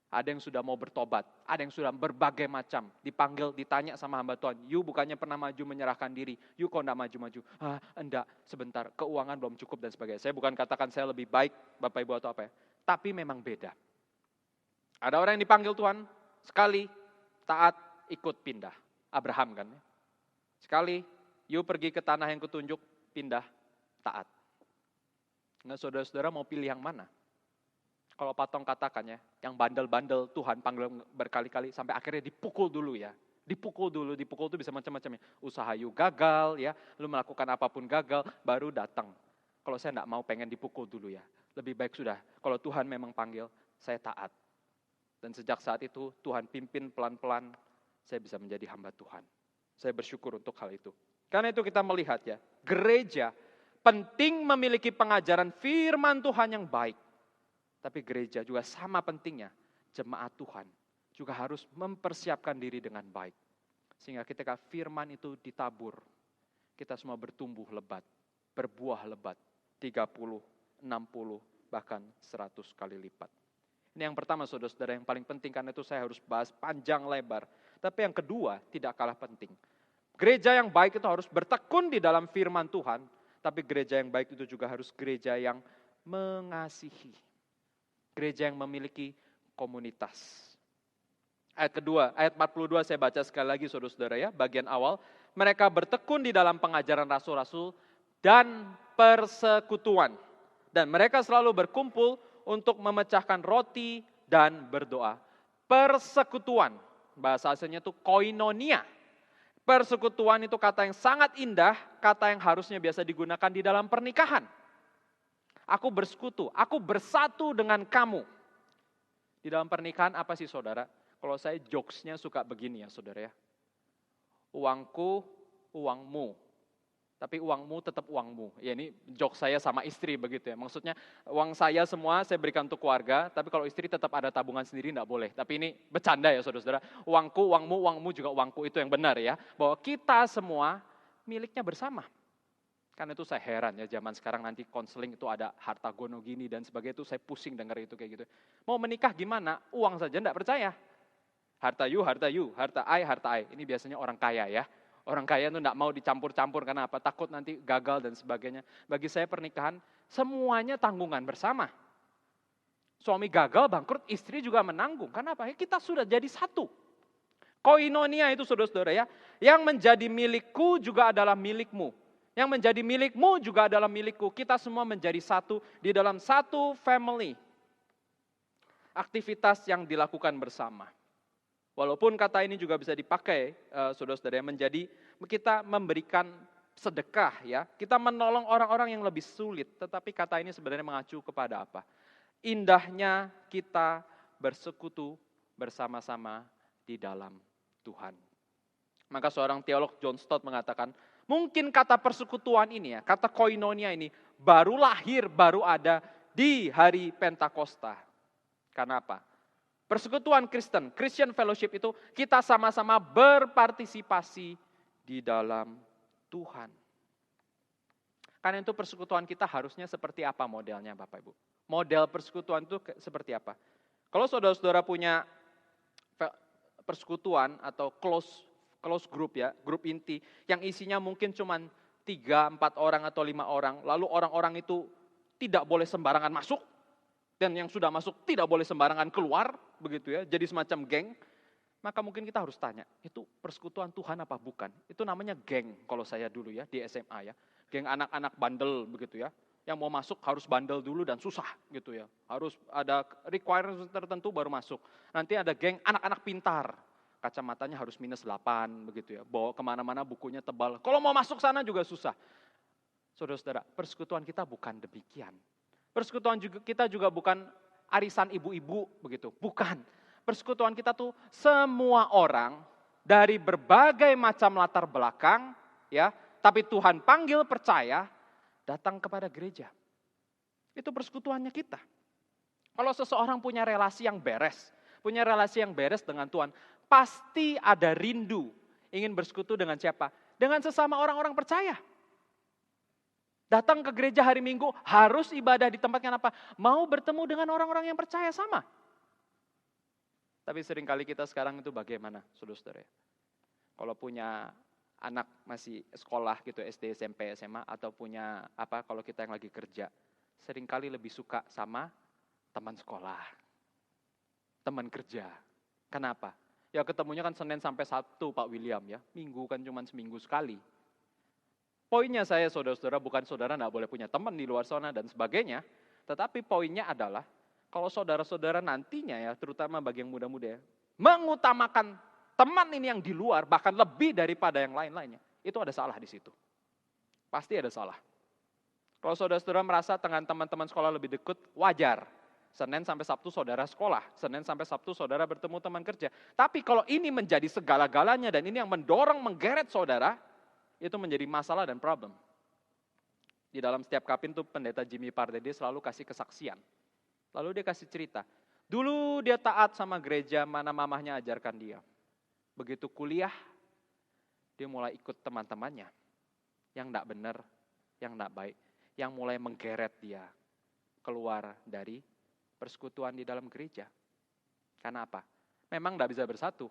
Ada yang sudah mau bertobat, ada yang sudah berbagai macam. Dipanggil, ditanya sama hamba Tuhan, you bukannya pernah maju menyerahkan diri, you kok enggak maju-maju? Enggak, sebentar, keuangan belum cukup dan sebagainya. Saya bukan katakan saya lebih baik, Bapak Ibu atau apa ya. Tapi memang beda. Ada orang yang dipanggil Tuhan, sekali taat ikut pindah. Abraham kan ya. Sekali, you pergi ke tanah yang kutunjuk, pindah, taat. Nah saudara-saudara mau pilih yang mana? Kalau Pak Tong katakan ya, yang bandel-bandel Tuhan panggil berkali-kali sampai akhirnya dipukul dulu ya. Dipukul itu bisa macam-macam ya. Usaha you gagal ya, lu melakukan apapun gagal, baru datang. Kalau saya enggak mau, pengen dipukul dulu ya. Lebih baik sudah, kalau Tuhan memang panggil, saya taat. Dan sejak saat itu Tuhan pimpin pelan-pelan, saya bisa menjadi hamba Tuhan. Saya bersyukur untuk hal itu. Karena itu kita melihat ya, gereja penting memiliki pengajaran firman Tuhan yang baik. Tapi gereja juga sama pentingnya, jemaat Tuhan juga harus mempersiapkan diri dengan baik. Sehingga ketika firman itu ditabur, kita semua bertumbuh lebat, berbuah lebat, 30, 60, bahkan 100 kali lipat. Ini yang pertama saudara-saudara yang paling penting, karena itu saya harus bahas panjang lebar. Tapi yang kedua tidak kalah penting. Gereja yang baik itu harus bertekun di dalam firman Tuhan, tapi gereja yang baik itu juga harus gereja yang mengasihi. Gereja yang memiliki komunitas. Ayat kedua, ayat 42 saya baca sekali lagi saudara-saudara ya, bagian awal. Mereka bertekun di dalam pengajaran rasul-rasul dan persekutuan. Dan mereka selalu berkumpul untuk memecahkan roti dan berdoa. Persekutuan, bahasa aslinya itu koinonia. Persekutuan itu kata yang sangat indah, kata yang harusnya biasa digunakan di dalam pernikahan. Aku bersekutu, aku bersatu dengan kamu. Di dalam pernikahan apa sih saudara? Kalau saya jokesnya suka begini ya saudara ya. Uangku, uangmu. Tapi uangmu tetap uangmu. Ya ini jokes saya sama istri begitu ya. Maksudnya uang saya semua saya berikan untuk keluarga, tapi kalau istri tetap ada tabungan sendiri enggak boleh. Tapi ini bercanda ya saudara-saudara. Uangku, uangmu, uangmu juga uangku, itu yang benar ya. Bahwa kita semua miliknya bersama. Karena itu saya heran ya, zaman sekarang nanti konseling itu ada harta gono gini dan sebagainya, itu saya pusing dengar itu kayak gitu. Mau menikah gimana? Uang saja enggak percaya. Harta you, harta I. Ini biasanya orang kaya ya. Orang kaya itu enggak mau dicampur-campur karena apa? Takut nanti gagal dan sebagainya. Bagi saya pernikahan semuanya tanggungan bersama. Suami gagal, bangkrut, istri juga menanggung. Karena apa? Kita sudah jadi satu. Koinonia itu saudara-saudara ya. Yang menjadi milikku juga adalah milikmu. Yang menjadi milikmu juga adalah milikku. Kita semua menjadi satu di dalam satu family. Aktivitas yang dilakukan bersama. Walaupun kata ini juga bisa dipakai, saudara-saudara, menjadi kita memberikan sedekah ya. Kita menolong orang-orang yang lebih sulit. Tetapi kata ini sebenarnya mengacu kepada apa? Indahnya kita bersekutu bersama-sama di dalam Tuhan. Maka seorang teolog John Stott mengatakan, mungkin kata persekutuan ini ya, kata koinonia ini baru lahir, baru ada di hari Pentakosta. Karena apa? Persekutuan Kristen, Christian Fellowship itu kita sama-sama berpartisipasi di dalam Tuhan. Karena itu persekutuan kita harusnya seperti apa modelnya Bapak Ibu? Model persekutuan itu seperti apa? Kalau saudara-saudara punya persekutuan atau close group ya, grup inti yang isinya mungkin cuma 3, 4 orang atau 5 orang, lalu orang-orang itu tidak boleh sembarangan masuk, dan yang sudah masuk tidak boleh sembarangan keluar, begitu ya, jadi semacam geng, maka mungkin kita harus tanya, itu persekutuan Tuhan apa bukan? Itu namanya geng kalau saya dulu ya, di SMA ya, geng anak-anak bandel begitu ya, yang mau masuk harus bandel dulu dan susah gitu ya, harus ada requirement tertentu baru masuk. Nanti ada geng anak-anak pintar, kacamatanya harus -8 begitu ya, bawa kemana-mana bukunya tebal. Kalau mau masuk sana juga susah. Saudara-saudara, persekutuan kita bukan demikian. Persekutuan kita juga bukan arisan ibu-ibu begitu, bukan. Persekutuan kita tuh semua orang dari berbagai macam latar belakang, ya, tapi Tuhan panggil percaya datang kepada gereja. Itu persekutuannya kita. Kalau seseorang punya relasi yang beres dengan Tuhan, pasti ada rindu ingin bersekutu dengan siapa? Dengan sesama orang-orang percaya. Datang ke gereja hari Minggu harus ibadah di tempatnya apa? Mau bertemu dengan orang-orang yang percaya sama. Tapi seringkali kita sekarang itu bagaimana, saudara-saudara? Kalau punya anak masih sekolah gitu, SD, SMP, SMA, atau punya kalau kita yang lagi kerja, seringkali lebih suka sama teman sekolah, teman kerja. Kenapa? Ya ketemunya kan Senin sampai Sabtu Pak William ya, Minggu kan cuma seminggu sekali. Poinnya saya saudara-saudara, bukan saudara tidak boleh punya teman di luar sana dan sebagainya, tetapi poinnya adalah kalau saudara-saudara nantinya ya, terutama bagi yang muda-muda ya, mengutamakan teman ini yang di luar, bahkan lebih daripada yang lain-lainnya, itu ada salah di situ. Pasti ada salah. Kalau saudara-saudara merasa dengan teman-teman sekolah lebih dekat, wajar. Senin sampai Sabtu saudara sekolah, Senin sampai Sabtu saudara bertemu teman kerja. Tapi kalau ini menjadi segala-galanya dan ini yang mendorong, menggeret saudara, itu menjadi masalah dan problem. Di dalam setiap kapin tuh pendeta Jimmy Pardede selalu kasih kesaksian. Lalu dia kasih cerita, dulu dia taat sama gereja mana mamahnya ajarkan dia. Begitu kuliah, dia mulai ikut teman-temannya yang tidak benar, yang tidak baik, yang mulai menggeret dia keluar dari persekutuan di dalam gereja. Karena apa? Memang tidak bisa bersatu.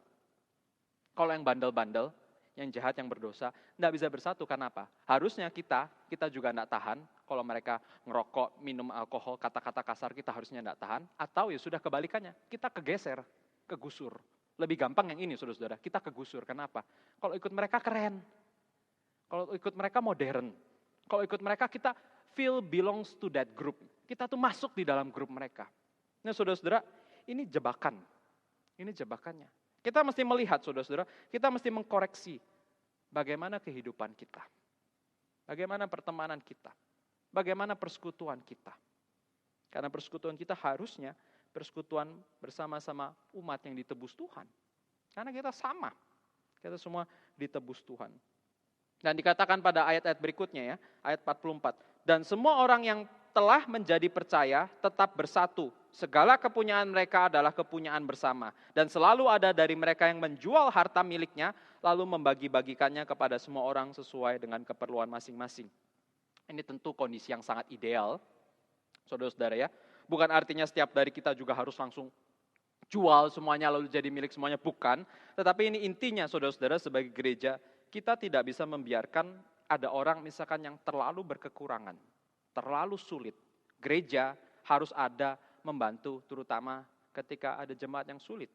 Kalau yang bandel-bandel, yang jahat, yang berdosa, tidak bisa bersatu. Karena apa? Harusnya kita juga tidak tahan. Kalau mereka ngerokok, minum alkohol, kata-kata kasar, kita harusnya tidak tahan. Atau ya sudah kebalikannya, kita kegeser, kegusur. Lebih gampang yang ini, saudara-saudara. Kita kegusur. Kenapa? Kalau ikut mereka keren. Kalau ikut mereka modern. Kalau ikut mereka kita feel belongs to that group. Kita tuh masuk di dalam grup mereka. Nah saudara-saudara, ini jebakan. Ini jebakannya. Kita mesti melihat, saudara-saudara, kita mesti mengkoreksi bagaimana kehidupan kita. Bagaimana pertemanan kita. Bagaimana persekutuan kita. Karena persekutuan kita harusnya persekutuan bersama-sama umat yang ditebus Tuhan. Karena kita sama. Kita semua ditebus Tuhan. Dan dikatakan pada ayat-ayat berikutnya ya, ayat 44. Dan semua orang yang telah menjadi percaya tetap bersatu. Segala kepunyaan mereka adalah kepunyaan bersama. Dan selalu ada dari mereka yang menjual harta miliknya, lalu membagi-bagikannya kepada semua orang sesuai dengan keperluan masing-masing. Ini tentu kondisi yang sangat ideal, saudara-saudara ya. Bukan artinya setiap dari kita juga harus langsung jual semuanya lalu jadi milik semuanya, bukan. Tetapi ini intinya saudara-saudara sebagai gereja, kita tidak bisa membiarkan ada orang misalkan yang terlalu berkekurangan, terlalu sulit. Gereja harus ada membantu terutama ketika ada jemaat yang sulit.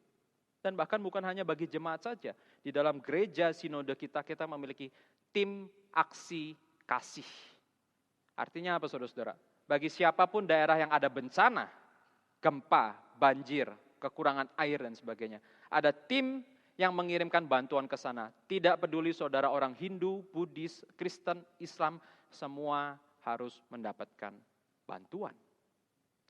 Dan bahkan bukan hanya bagi jemaat saja. Di dalam gereja sinode kita memiliki tim aksi kasih. Artinya apa saudara-saudara? Bagi siapapun daerah yang ada bencana, gempa, banjir, kekurangan air dan sebagainya. Ada tim yang mengirimkan bantuan ke sana. Tidak peduli saudara orang Hindu, Buddhis, Kristen, Islam, semua harus mendapatkan bantuan.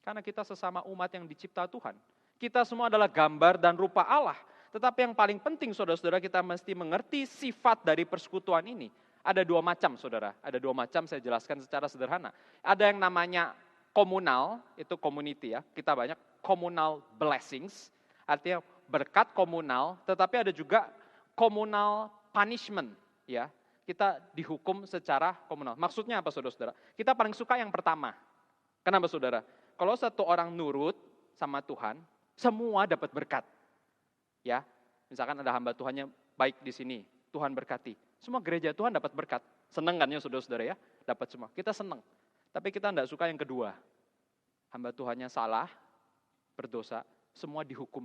Karena kita sesama umat yang dicipta Tuhan. Kita semua adalah gambar dan rupa Allah. Tetapi yang paling penting saudara-saudara, kita mesti mengerti sifat dari persekutuan ini. Ada 2 macam saudara, ada 2 macam saya jelaskan secara sederhana. Ada yang namanya komunal, itu community ya, kita banyak communal blessings. Artinya berkat komunal, tetapi ada juga komunal punishment, ya. Kita dihukum secara komunal. Maksudnya apa, saudara-saudara? Kita paling suka yang pertama. Kenapa, saudara? Kalau satu orang nurut sama Tuhan, semua dapat berkat. Ya, misalkan ada hamba Tuhannya baik di sini, Tuhan berkati. Semua gereja Tuhan dapat berkat. Seneng kan ya, saudara-saudara ya? Dapat semua. Kita seneng. Tapi kita tidak suka yang kedua. Hamba Tuhannya salah, berdosa, semua dihukum.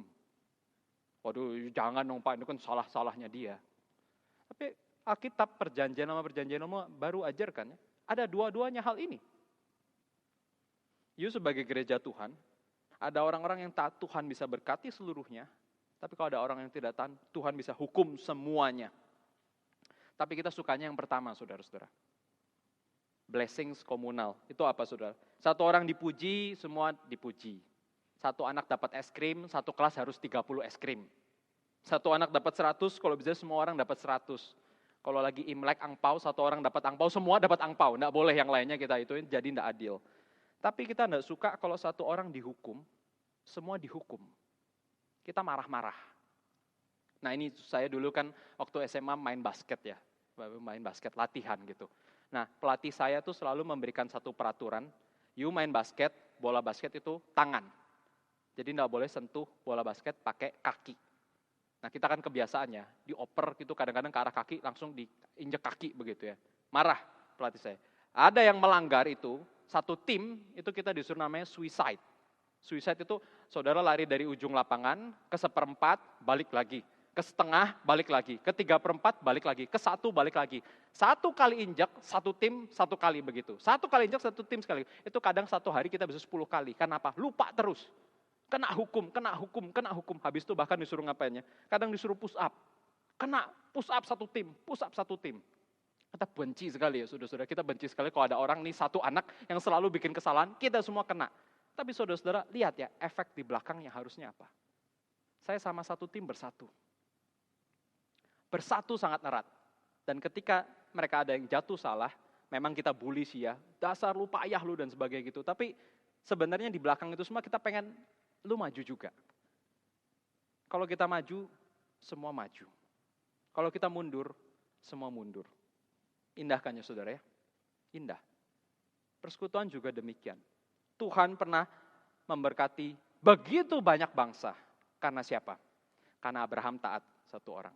Waduh, jangan dong Pak, itu kan salah-salahnya dia. Tapi Alkitab perjanjian lama baru ajarkan ya. Ada dua-duanya hal ini. Sebagai gereja Tuhan, ada orang-orang yang taat Tuhan bisa berkati seluruhnya, tapi kalau ada orang yang tidak taat, Tuhan bisa hukum semuanya. Tapi kita sukanya yang pertama, saudara-saudara. Blessings komunal. Itu apa, saudara? Satu orang dipuji, semua dipuji. Satu anak dapat es krim, satu kelas harus 30 es krim. Satu anak dapat 100, kalau bisa semua orang dapat 100. Kalau lagi Imlek angpau, satu orang dapat angpau, semua dapat angpau. Nggak boleh yang lainnya kita ituin, jadi nggak adil. Tapi kita nggak suka kalau satu orang dihukum, semua dihukum. Kita marah-marah. Nah ini saya dulu kan waktu SMA main basket ya. Main basket, latihan gitu. Nah pelatih saya tuh selalu memberikan satu peraturan, you main basket, bola basket itu tangan. Jadi nggak boleh sentuh bola basket pakai kaki. Nah kita kan kebiasaannya, dioper gitu kadang-kadang ke arah kaki, langsung diinjek kaki begitu ya. Marah pelatih saya. Ada yang melanggar itu, satu tim itu kita disuruh namanya suicide. Suicide itu saudara lari dari ujung lapangan ke 1/4 balik lagi. Ke setengah balik lagi, ke 3/4 balik lagi, ke 1 balik lagi. 1 kali injak, 1 tim 1 kali begitu. 1 kali injak, 1 tim sekali. Itu kadang 1 hari kita bisa 10 kali. Kenapa? Lupa terus. Kena hukum. Habis itu bahkan disuruh ngapainnya? Kadang disuruh push up. Kena push up 1 tim, push up 1 tim. Kita benci sekali ya saudara-saudara, kita benci sekali kalau ada orang nih satu anak yang selalu bikin kesalahan, kita semua kena. Tapi saudara-saudara lihat ya, efek di belakangnya harusnya apa? Saya sama satu tim bersatu. Bersatu sangat erat. Dan ketika mereka ada yang jatuh salah, memang kita bully sih ya, dasar lu payah lu dan sebagainya gitu. Tapi sebenarnya di belakang itu semua kita pengen lu maju juga. Kalau kita maju, semua maju. Kalau kita mundur, semua mundur. Indah kan ya saudara ya? Indah. Persekutuan juga demikian. Tuhan pernah memberkati begitu banyak bangsa. Karena siapa? Karena Abraham taat satu orang.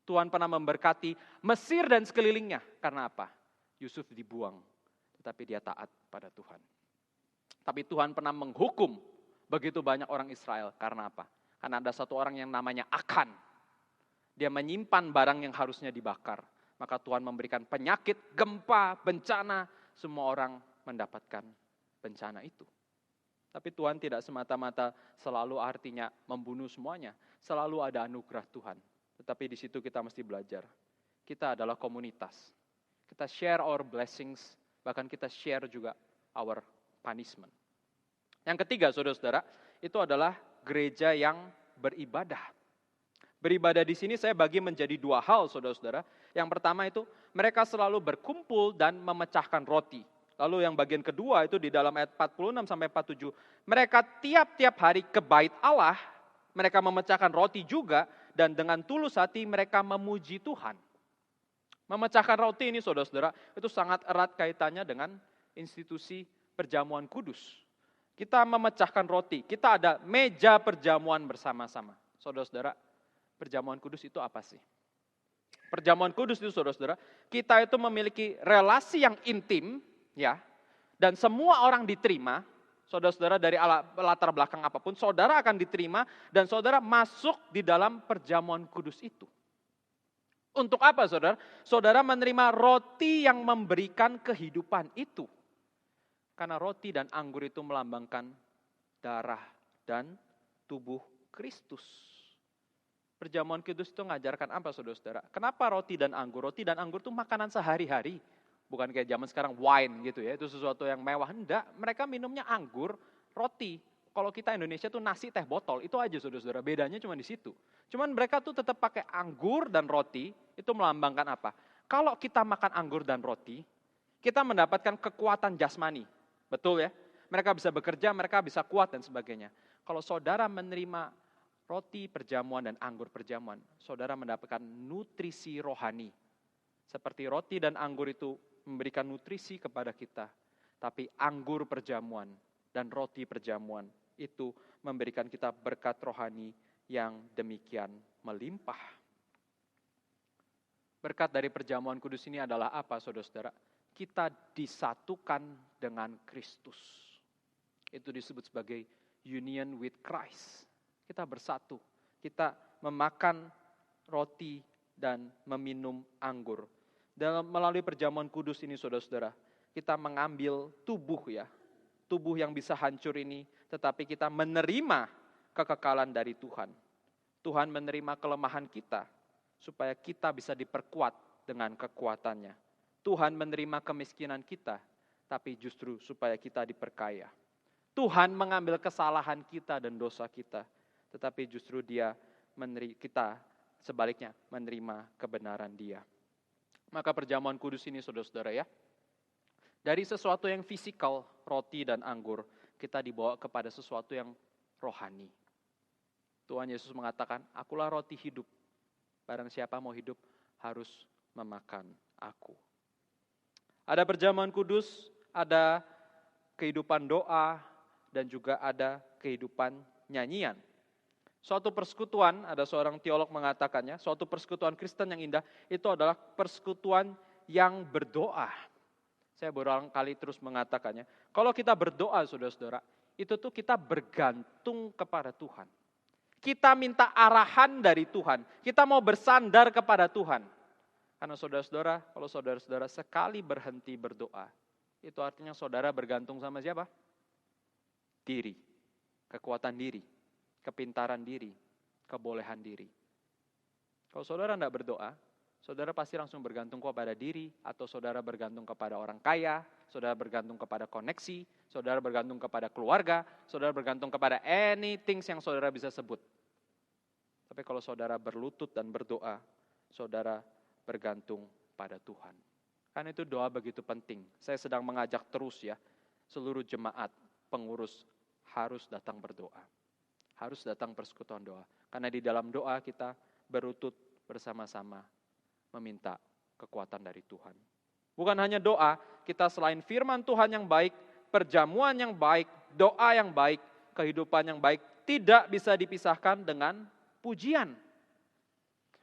Tuhan pernah memberkati Mesir dan sekelilingnya. Karena apa? Yusuf dibuang. Tetapi dia taat pada Tuhan. Tapi Tuhan pernah menghukum begitu banyak orang Israel. Karena apa? Karena ada satu orang yang namanya Akan. Dia menyimpan barang yang harusnya dibakar. Maka Tuhan memberikan penyakit, gempa, bencana. Semua orang mendapatkan bencana itu. Tapi Tuhan tidak semata-mata selalu artinya membunuh semuanya. Selalu ada anugerah Tuhan. Tetapi di situ kita mesti belajar. Kita adalah komunitas. Kita share our blessings. Bahkan kita share juga our punishment. Yang ketiga saudara-saudara, itu adalah gereja yang beribadah. Beribadah di sini saya bagi menjadi 2 hal saudara-saudara. Yang pertama itu mereka selalu berkumpul dan memecahkan roti. Lalu yang bagian kedua itu di dalam ayat 46 sampai 47. Mereka tiap-tiap hari ke bait Allah, mereka memecahkan roti juga dan dengan tulus hati mereka memuji Tuhan. Memecahkan roti ini saudara-saudara itu sangat erat kaitannya dengan institusi perjamuan kudus. Kita memecahkan roti, kita ada meja perjamuan bersama-sama. Saudara-saudara, perjamuan kudus itu apa sih? Perjamuan kudus itu saudara-saudara, kita itu memiliki relasi yang intim, ya, dan semua orang diterima, saudara-saudara dari latar belakang apapun, saudara akan diterima dan saudara masuk di dalam perjamuan kudus itu. Untuk apa saudara? Saudara menerima roti yang memberikan kehidupan itu. Karena roti dan anggur itu melambangkan darah dan tubuh Kristus. Perjamuan kudus itu mengajarkan apa saudara-saudara? Kenapa roti dan anggur? Roti dan anggur itu makanan sehari-hari. Bukan kayak zaman sekarang wine gitu ya, itu sesuatu yang mewah. Enggak, mereka minumnya anggur, roti. Kalau kita Indonesia tuh nasi, teh, botol, itu aja saudara-saudara. Bedanya cuma di situ. Cuman mereka tuh tetap pakai anggur dan roti, itu melambangkan apa? Kalau kita makan anggur dan roti, kita mendapatkan kekuatan jasmani. Betul ya? mereka bisa bekerja, mereka bisa kuat dan sebagainya. Kalau saudara menerima roti perjamuan dan anggur perjamuan, saudara mendapatkan nutrisi rohani. Seperti roti dan anggur itu memberikan nutrisi kepada kita, tapi anggur perjamuan dan roti perjamuan itu memberikan kita berkat rohani yang demikian melimpah. Berkat dari perjamuan kudus ini adalah apa, saudara-saudara? Kita disatukan dengan Kristus. Itu disebut sebagai union with Christ. Kita bersatu, kita memakan roti dan meminum anggur. Melalui perjamuan kudus ini, saudara-saudara, kita mengambil tubuh yang bisa hancur ini, tetapi kita menerima kekekalan dari Tuhan. Tuhan menerima kelemahan kita, supaya kita bisa diperkuat dengan kekuatannya. Tuhan menerima kemiskinan kita, tapi justru supaya kita diperkaya. Tuhan mengambil kesalahan kita dan dosa kita, tetapi justru kita sebaliknya menerima kebenaran Dia. Maka perjamuan kudus ini, saudara-saudara ya, dari sesuatu yang fisikal, roti dan anggur, kita dibawa kepada sesuatu yang rohani. Tuhan Yesus mengatakan, akulah roti hidup. Barang siapa mau hidup harus memakan aku. Ada perjamuan kudus, ada kehidupan doa, dan juga ada kehidupan nyanyian. Suatu persekutuan, ada seorang teolog mengatakannya, suatu persekutuan Kristen yang indah, itu adalah persekutuan yang berdoa. Saya berulang kali terus mengatakannya. Kalau kita berdoa, saudara-saudara, itu tuh kita bergantung kepada Tuhan. Kita minta arahan dari Tuhan. Kita mau bersandar kepada Tuhan. Karena saudara-saudara, kalau saudara-saudara sekali berhenti berdoa, itu artinya saudara bergantung sama siapa? Diri, kekuatan diri, kepintaran diri, kebolehan diri. Kalau saudara tidak berdoa, saudara pasti langsung bergantung kepada diri, atau saudara bergantung kepada orang kaya, saudara bergantung kepada koneksi, saudara bergantung kepada keluarga, saudara bergantung kepada anything yang saudara bisa sebut. Tapi kalau saudara berlutut dan berdoa, saudara bergantung pada Tuhan. Karena itu doa begitu penting. Saya sedang mengajak terus ya, seluruh jemaat, pengurus harus datang berdoa. Harus datang persekutuan doa. Karena di dalam doa kita berlutut bersama-sama meminta kekuatan dari Tuhan. Bukan hanya doa, kita selain firman Tuhan yang baik, perjamuan yang baik, doa yang baik, kehidupan yang baik, tidak bisa dipisahkan dengan pujian.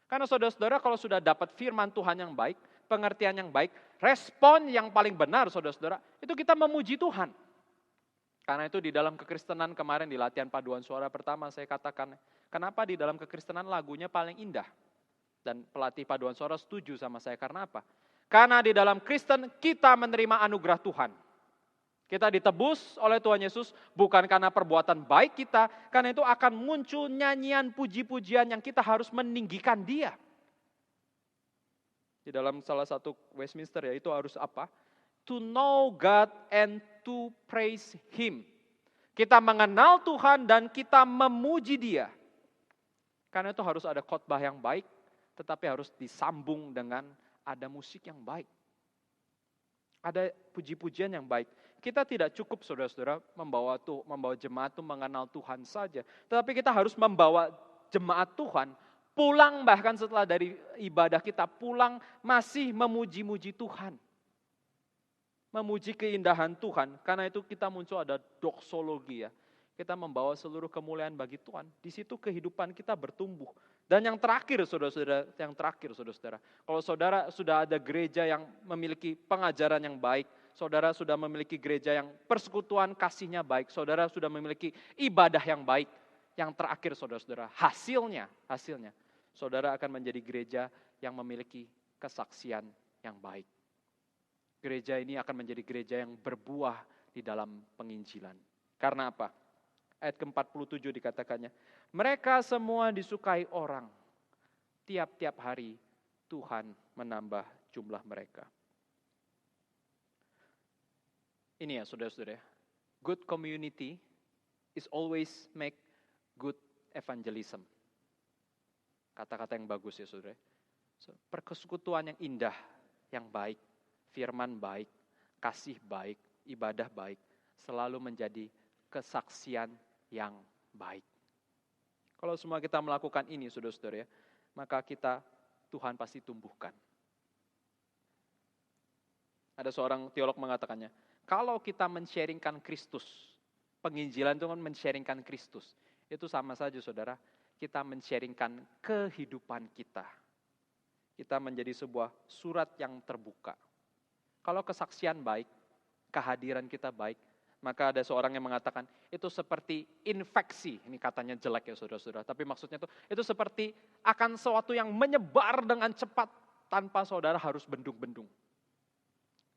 Karena saudara-saudara kalau sudah dapat firman Tuhan yang baik, pengertian yang baik, respon yang paling benar saudara-saudara, itu kita memuji Tuhan. Karena itu di dalam kekristenan kemarin di latihan paduan suara pertama saya katakan, kenapa di dalam kekristenan lagunya paling indah? Dan pelatih paduan suara setuju sama saya, karena apa? Karena di dalam Kristen kita menerima anugerah Tuhan. Kita ditebus oleh Tuhan Yesus bukan karena perbuatan baik kita, karena itu akan muncul nyanyian puji-pujian yang kita harus meninggikan Dia. Di dalam salah satu Westminster ya, itu harus apa? To know God and to praise Him. Kita mengenal Tuhan dan kita memuji Dia. Karena itu harus ada khotbah yang baik, tetapi harus disambung dengan ada musik yang baik. Ada puji-pujian yang baik. Kita tidak cukup saudara-saudara membawa jemaat itu mengenal Tuhan saja. Tetapi kita harus membawa jemaat Tuhan pulang, bahkan setelah dari ibadah kita pulang masih memuji-muji Tuhan. Memuji keindahan Tuhan. Karena itu kita muncul ada doksologi ya. Kita membawa seluruh kemuliaan bagi Tuhan. Di situ kehidupan kita bertumbuh. Dan yang terakhir saudara-saudara, kalau saudara sudah ada gereja yang memiliki pengajaran yang baik, saudara sudah memiliki gereja yang persekutuan kasihnya baik, saudara sudah memiliki ibadah yang baik, yang terakhir saudara-saudara, hasilnya, saudara akan menjadi gereja yang memiliki kesaksian yang baik. Gereja ini akan menjadi gereja yang berbuah di dalam penginjilan. Karena apa? Ayat ke-47 dikatakannya, mereka semua disukai orang. Tiap-tiap hari Tuhan menambah jumlah mereka. Ini ya saudara-saudara, good community is always make good evangelism. Kata-kata yang bagus ya saudara. Persekutuan yang indah, yang baik, firman baik, kasih baik, ibadah baik, selalu menjadi kesaksian yang baik. Kalau semua kita melakukan ini, saudara-saudara ya, maka Tuhan pasti tumbuhkan. Ada seorang teolog mengatakannya, kalau kita men-sharingkan Kristus, penginjilan itu kan men-sharingkan Kristus, itu sama saja saudara, kita men-sharingkan kehidupan kita. Kita menjadi sebuah surat yang terbuka. Kalau kesaksian baik, kehadiran kita baik, maka ada seorang yang mengatakan, itu seperti infeksi. Ini katanya jelek ya saudara-saudara, tapi maksudnya itu seperti akan sesuatu yang menyebar dengan cepat tanpa saudara harus bendung-bendung.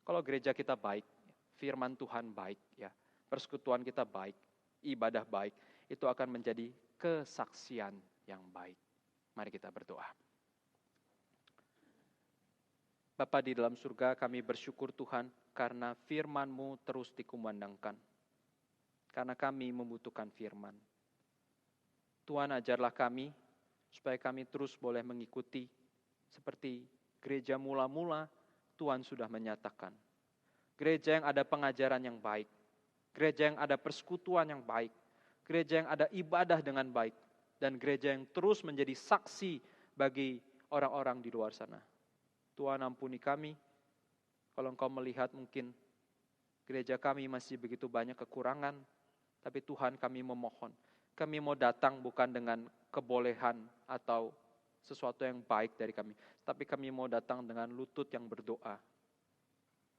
Kalau gereja kita baik, firman Tuhan baik, ya, persekutuan kita baik, ibadah baik, itu akan menjadi kesaksian yang baik. Mari kita berdoa. Bapa di dalam surga, kami bersyukur Tuhan karena firman-Mu terus dikumandangkan. Karena kami membutuhkan firman. Tuhan ajarlah kami supaya kami terus boleh mengikuti seperti gereja mula-mula Tuhan sudah menyatakan. Gereja yang ada pengajaran yang baik. Gereja yang ada persekutuan yang baik. Gereja yang ada ibadah dengan baik. Dan gereja yang terus menjadi saksi bagi orang-orang di luar sana. Tuhan ampuni kami, kalau Engkau melihat mungkin gereja kami masih begitu banyak kekurangan, tapi Tuhan kami memohon, kami mau datang bukan dengan kebolehan atau sesuatu yang baik dari kami, tapi kami mau datang dengan lutut yang berdoa.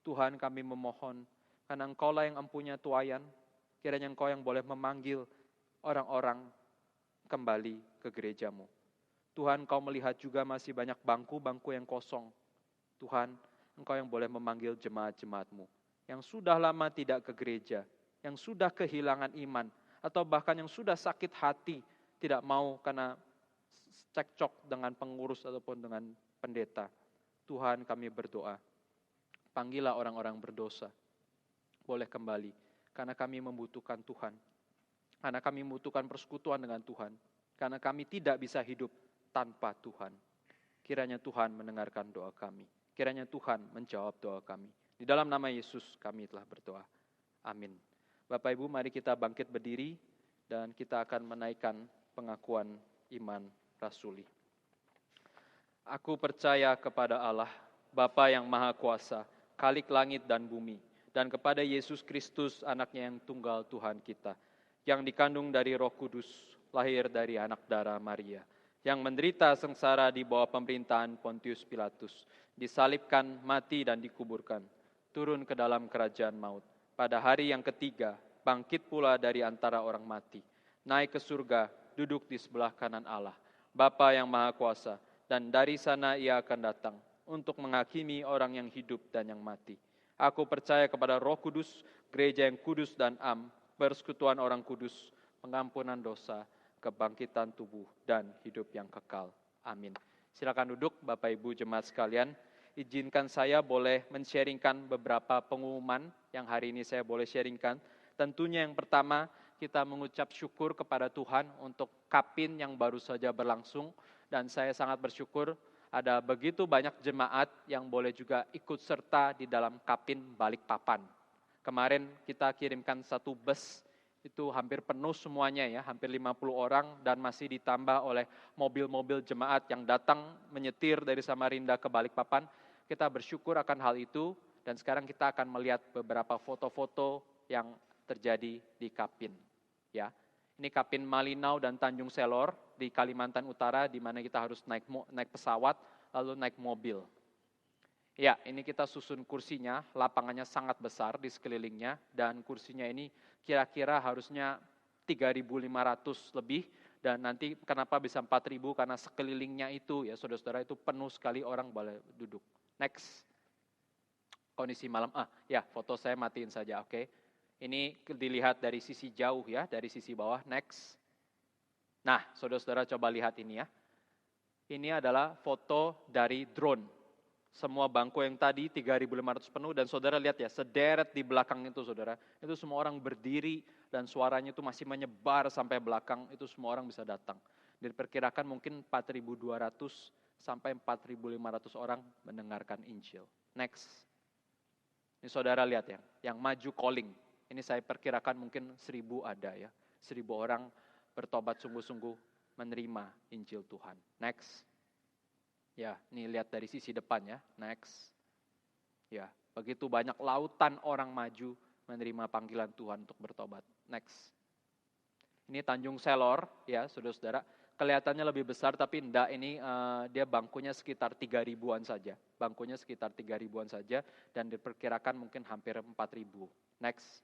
Tuhan kami memohon, karena Engkaulah yang empunya tuayan, kiranya Engkau yang boleh memanggil orang-orang kembali ke gereja-Mu. Tuhan, Engkau melihat juga masih banyak bangku-bangku yang kosong. Tuhan, Engkau yang boleh memanggil jemaat-jemaat-Mu yang sudah lama tidak ke gereja, yang sudah kehilangan iman, atau bahkan yang sudah sakit hati, tidak mau karena cekcok dengan pengurus ataupun dengan pendeta. Tuhan, kami berdoa, panggillah orang-orang berdosa, boleh kembali, karena kami membutuhkan Tuhan, karena kami membutuhkan persekutuan dengan Tuhan, karena kami tidak bisa hidup tanpa Tuhan. Kiranya Tuhan mendengarkan doa kami. Kiranya Tuhan menjawab doa kami. Di dalam nama Yesus kami telah berdoa. Amin. Bapak Ibu, mari kita bangkit berdiri dan kita akan menaikkan pengakuan iman rasuli. Aku percaya kepada Allah, Bapa yang Maha Kuasa, Khalik langit dan bumi, dan kepada Yesus Kristus, anaknya yang tunggal Tuhan kita, yang dikandung dari Roh Kudus, lahir dari anak darah Maria, yang menderita sengsara di bawah pemerintahan Pontius Pilatus, disalibkan, mati dan dikuburkan, turun ke dalam kerajaan maut. Pada hari yang ketiga, bangkit pula dari antara orang mati, naik ke surga, duduk di sebelah kanan Allah, Bapa yang Maha Kuasa, dan dari sana Ia akan datang untuk menghakimi orang yang hidup dan yang mati. Aku percaya kepada Roh Kudus, gereja yang kudus dan am, persekutuan orang kudus, pengampunan dosa, kebangkitan tubuh, dan hidup yang kekal. Amin. Silakan duduk Bapak Ibu jemaat sekalian. Izinkan saya boleh men-sharingkan beberapa pengumuman yang hari ini saya boleh sharingkan. Tentunya yang pertama, kita mengucap syukur kepada Tuhan untuk Kapin yang baru saja berlangsung. Dan saya sangat bersyukur ada begitu banyak jemaat yang boleh juga ikut serta di dalam Kapin Balikpapan. Kemarin kita kirimkan satu bus, itu hampir penuh semuanya ya, hampir 50 orang dan masih ditambah oleh mobil-mobil jemaat yang datang menyetir dari Samarinda ke Balikpapan. Kita bersyukur akan hal itu dan sekarang kita akan melihat beberapa foto-foto yang terjadi di Kapin. Ya, ini Kapin Malinau dan Tanjung Selor di Kalimantan Utara, di mana kita harus naik pesawat lalu naik mobil. Ya, ini kita susun kursinya, lapangannya sangat besar di sekelilingnya, dan kursinya ini kira-kira harusnya 3.500 lebih, dan nanti kenapa bisa 4.000, karena sekelilingnya itu, ya saudara-saudara, itu penuh sekali orang boleh duduk. Next, kondisi malam, ya foto saya matiin saja, oke. Ini dilihat dari sisi jauh ya, dari sisi bawah, next. Nah, saudara-saudara coba lihat ini ya. Ini adalah foto dari drone. Semua bangku yang tadi 3.500 penuh dan saudara lihat ya, sederet di belakang itu saudara. Itu semua orang berdiri dan suaranya itu masih menyebar sampai belakang, itu semua orang bisa datang. Diperkirakan mungkin 4.200 sampai 4.500 orang mendengarkan Injil. Next. Ini saudara lihat ya, yang maju calling. Ini saya perkirakan mungkin 1.000 ada ya. 1.000 orang bertobat sungguh-sungguh menerima Injil Tuhan. Next. Ya, ini lihat dari sisi depan ya. Next. Ya, begitu banyak lautan orang maju menerima panggilan Tuhan untuk bertobat. Next. Ini Tanjung Selor ya, saudara-saudara. Kelihatannya lebih besar tapi enggak, ini dia bangkunya sekitar 3.000-an saja. Bangkunya sekitar 3.000-an saja dan diperkirakan mungkin hampir 4.000. Next.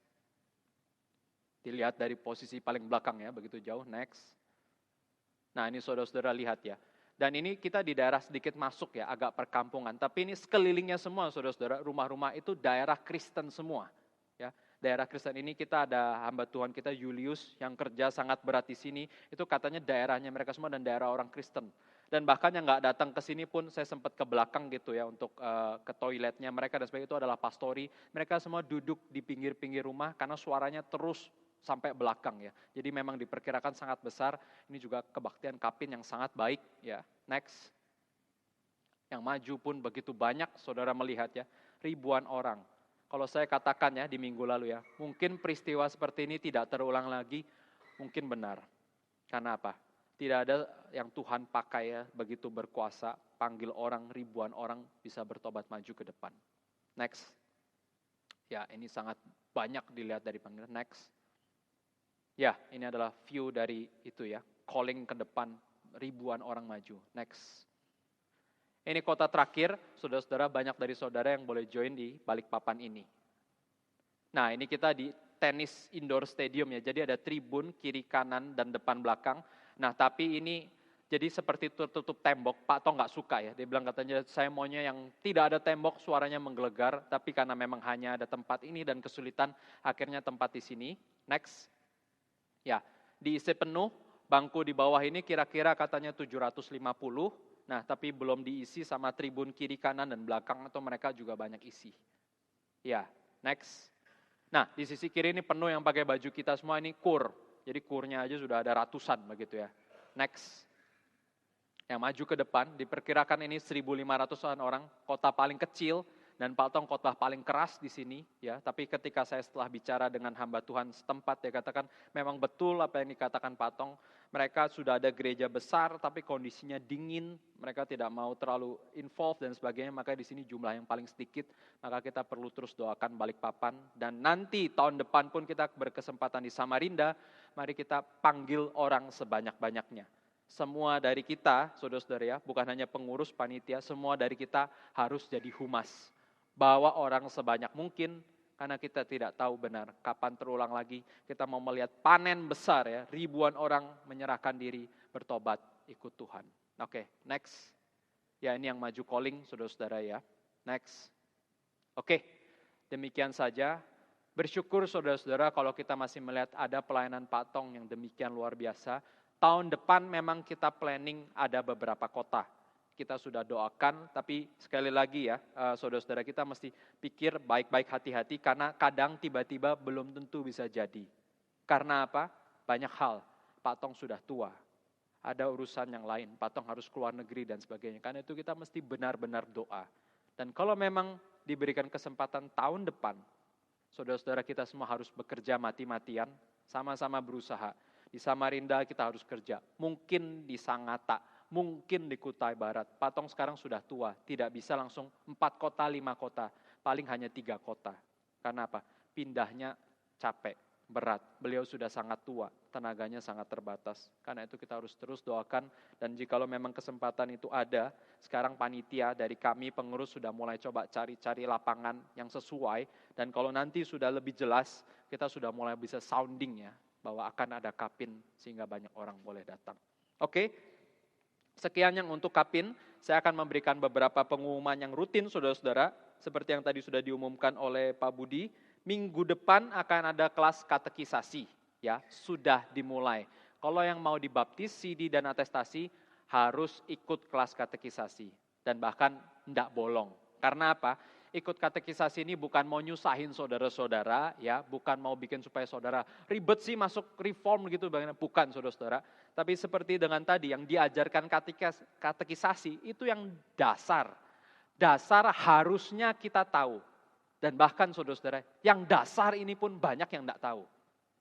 Dilihat dari posisi paling belakang ya, begitu jauh. Next. Nah, ini saudara-saudara lihat ya. Dan ini kita di daerah sedikit masuk ya, agak perkampungan. Tapi ini sekelilingnya semua saudara-saudara, rumah-rumah itu daerah Kristen semua. Ya, daerah Kristen ini kita ada hamba Tuhan kita Julius yang kerja sangat berat di sini. Itu katanya daerahnya mereka semua dan daerah orang Kristen. Dan bahkan yang nggak datang ke sini pun saya sempat ke belakang gitu ya untuk ke toiletnya mereka dan sebagainya, itu adalah pastori. Mereka semua duduk di pinggir-pinggir rumah karena suaranya terus sampai belakang ya. Jadi memang diperkirakan sangat besar. Ini juga kebaktian Kapin yang sangat baik ya. Next. Yang maju pun begitu banyak saudara melihat ya. Ribuan orang. Kalau saya katakan ya di minggu lalu ya, mungkin peristiwa seperti ini tidak terulang lagi, mungkin benar. Karena apa? Tidak ada yang Tuhan pakai ya, begitu berkuasa, panggil orang, ribuan orang bisa bertobat maju ke depan. Next. Ya, ini sangat banyak dilihat dari panggilan. Next. Ya, ini adalah view dari itu ya, calling ke depan, ribuan orang maju. Next. Ini kota terakhir, saudara-saudara, banyak dari saudara yang boleh join di Balikpapan ini. Nah, ini kita di tenis indoor stadium ya, jadi ada tribun kiri kanan dan depan belakang. Nah, tapi ini jadi seperti tertutup tembok. Pak Tong nggak suka ya, dia bilang katanya saya maunya yang tidak ada tembok, suaranya menggelegar, tapi karena memang hanya ada tempat ini dan kesulitan, akhirnya tempat di sini. Next. Ya, diisi penuh, bangku di bawah ini kira-kira katanya 750. Nah, tapi belum diisi sama tribun kiri kanan dan belakang atau mereka juga banyak isi. Ya, next. Nah, di sisi kiri ini penuh yang pakai baju kita semua ini kur. Jadi kurnya aja sudah ada ratusan begitu ya. Next. Yang maju ke depan, diperkirakan ini 1.500-an orang, kota paling kecil. Dan Pak Tong khotbah paling keras di sini, ya. Tapi ketika saya setelah bicara dengan hamba Tuhan setempat, dia katakan memang betul apa yang dikatakan Pak Tong. Mereka sudah ada gereja besar, tapi kondisinya dingin. Mereka tidak mau terlalu involved dan sebagainya. Maka di sini jumlah yang paling sedikit. Maka kita perlu terus doakan Balikpapan. Dan nanti tahun depan pun kita berkesempatan di Samarinda. Mari kita panggil orang sebanyak-banyaknya. Semua dari kita, saudara-saudara ya, bukan hanya pengurus panitia, semua dari kita harus jadi humas. Bawa orang sebanyak mungkin, karena kita tidak tahu benar kapan terulang lagi. Kita mau melihat panen besar ya, ribuan orang menyerahkan diri, bertobat, ikut Tuhan. Oke, next. Ya, ini yang maju calling, saudara-saudara ya. Next. Oke, demikian saja. Bersyukur saudara-saudara kalau kita masih melihat ada pelayanan Pak Tong yang demikian luar biasa. Tahun depan memang kita planning ada beberapa kota. Kita sudah doakan, tapi sekali lagi ya, saudara-saudara kita mesti pikir baik-baik hati-hati, karena kadang tiba-tiba belum tentu bisa jadi. Karena apa? Banyak hal, Pak Tong sudah tua, ada urusan yang lain, Pak Tong harus keluar negeri dan sebagainya. Karena itu kita mesti benar-benar doa. Dan kalau memang diberikan kesempatan tahun depan, saudara-saudara kita semua harus bekerja mati-matian, sama-sama berusaha. Di Samarinda kita harus kerja, mungkin di Sangatta, mungkin di Kutai Barat. Pak Tong sekarang sudah tua, tidak bisa langsung 4 kota, 5 kota, paling hanya 3 kota. Karena apa? Pindahnya capek, berat. Beliau sudah sangat tua, tenaganya sangat terbatas. Karena itu kita harus terus doakan, dan jikalau memang kesempatan itu ada, sekarang panitia dari kami pengurus sudah mulai coba cari-cari lapangan yang sesuai, dan kalau nanti sudah lebih jelas, kita sudah mulai bisa sounding ya, bahwa akan ada Kapin sehingga banyak orang boleh datang. Oke, sekian yang untuk Kapin. Saya akan memberikan beberapa pengumuman yang rutin saudara-saudara, seperti yang tadi sudah diumumkan oleh Pak Budi. Minggu depan akan ada kelas katekisasi, ya, sudah dimulai. Kalau yang mau dibaptis, CD dan atestasi harus ikut kelas katekisasi dan bahkan tidak bolong. Karena apa? Ikut katekisasi ini bukan mau nyusahin saudara-saudara, ya, bukan mau bikin supaya saudara ribet sih masuk reform gitu, bukan saudara-saudara. Tapi seperti dengan tadi yang diajarkan katekisasi itu yang dasar. Dasar harusnya kita tahu. Dan bahkan saudara-saudara, yang dasar ini pun banyak yang tidak tahu.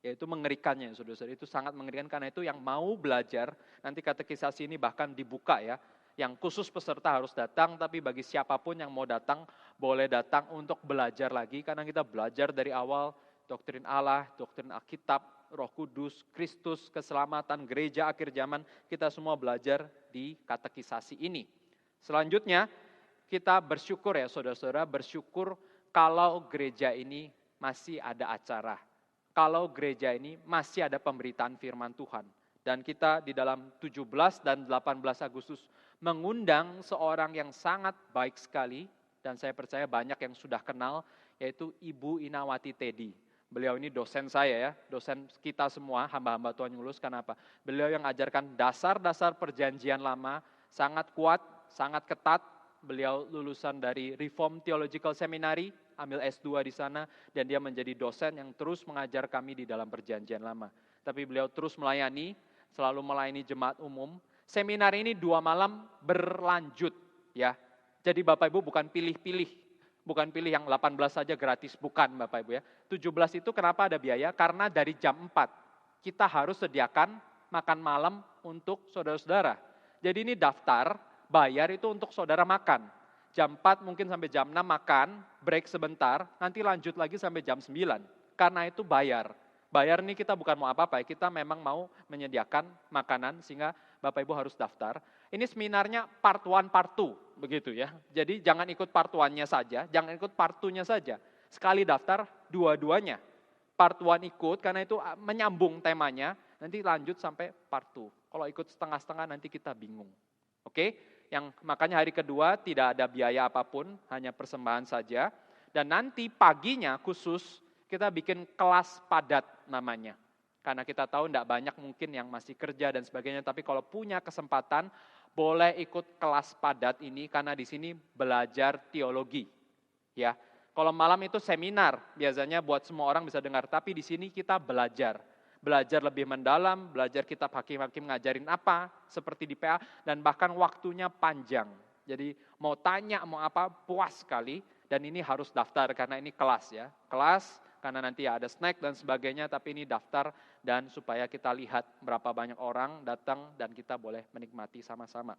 Yaitu mengerikannya saudara-saudara, itu sangat mengerikan karena itu yang mau belajar, nanti katekisasi ini bahkan dibuka ya. Yang khusus peserta harus datang, tapi bagi siapapun yang mau datang, boleh datang untuk belajar lagi. Karena kita belajar dari awal, doktrin Allah, doktrin Alkitab, Roh Kudus, Kristus, keselamatan, gereja akhir zaman, kita semua belajar di katekisasi ini. Selanjutnya, kita bersyukur ya saudara-saudara, bersyukur kalau gereja ini masih ada acara. Kalau gereja ini masih ada pemberitaan firman Tuhan. Dan kita di dalam 17 dan 18 Agustus mengundang seorang yang sangat baik sekali, dan saya percaya banyak yang sudah kenal, yaitu Ibu Inawati Teddy. Beliau ini dosen saya ya, dosen kita semua, hamba-hamba Tuhan Yang Lulus. Kenapa? Beliau yang ajarkan dasar-dasar perjanjian lama, sangat kuat, sangat ketat. Beliau lulusan dari Reform Theological Seminary, ambil S2 di sana, dan dia menjadi dosen yang terus mengajar kami di dalam perjanjian lama. Tapi beliau terus melayani, selalu melayani jemaat umum. Seminar ini 2 malam berlanjut ya. Jadi Bapak Ibu bukan pilih-pilih, bukan pilih yang 18 saja gratis, bukan Bapak Ibu ya. 17 itu kenapa ada biaya? Karena dari jam 4 kita harus sediakan makan malam untuk saudara-saudara. Jadi ini daftar, bayar itu untuk saudara makan. Jam 4 mungkin sampai jam 6 makan, break sebentar, nanti lanjut lagi sampai jam 9. Karena itu bayar. Bayar ini kita bukan mau apa-apa, kita memang mau menyediakan makanan sehingga Bapak Ibu harus daftar. Ini seminarnya part 1, part 2, begitu ya. Jadi jangan ikut part 1-nya saja, jangan ikut part 2-nya saja. Sekali daftar, dua-duanya. Part 1 ikut, karena itu menyambung temanya, nanti lanjut sampai part 2. Kalau ikut setengah-setengah nanti kita bingung. Oke? Makanya hari kedua tidak ada biaya apapun, hanya persembahan saja. Dan nanti paginya khusus kita bikin kelas padat namanya. Karena kita tahu tidak banyak mungkin yang masih kerja dan sebagainya, tapi kalau punya kesempatan boleh ikut kelas padat ini karena di sini belajar teologi. Ya. Kalau malam itu seminar, biasanya buat semua orang bisa dengar, tapi di sini kita belajar. Belajar lebih mendalam, belajar kitab hakim-hakim ngajarin apa, seperti di PA, dan bahkan waktunya panjang. Jadi mau tanya, mau apa, puas sekali, dan ini harus daftar karena ini kelas ya. Kelas, karena nanti ada snack dan sebagainya, tapi ini daftar dan supaya kita lihat berapa banyak orang datang dan kita boleh menikmati sama-sama.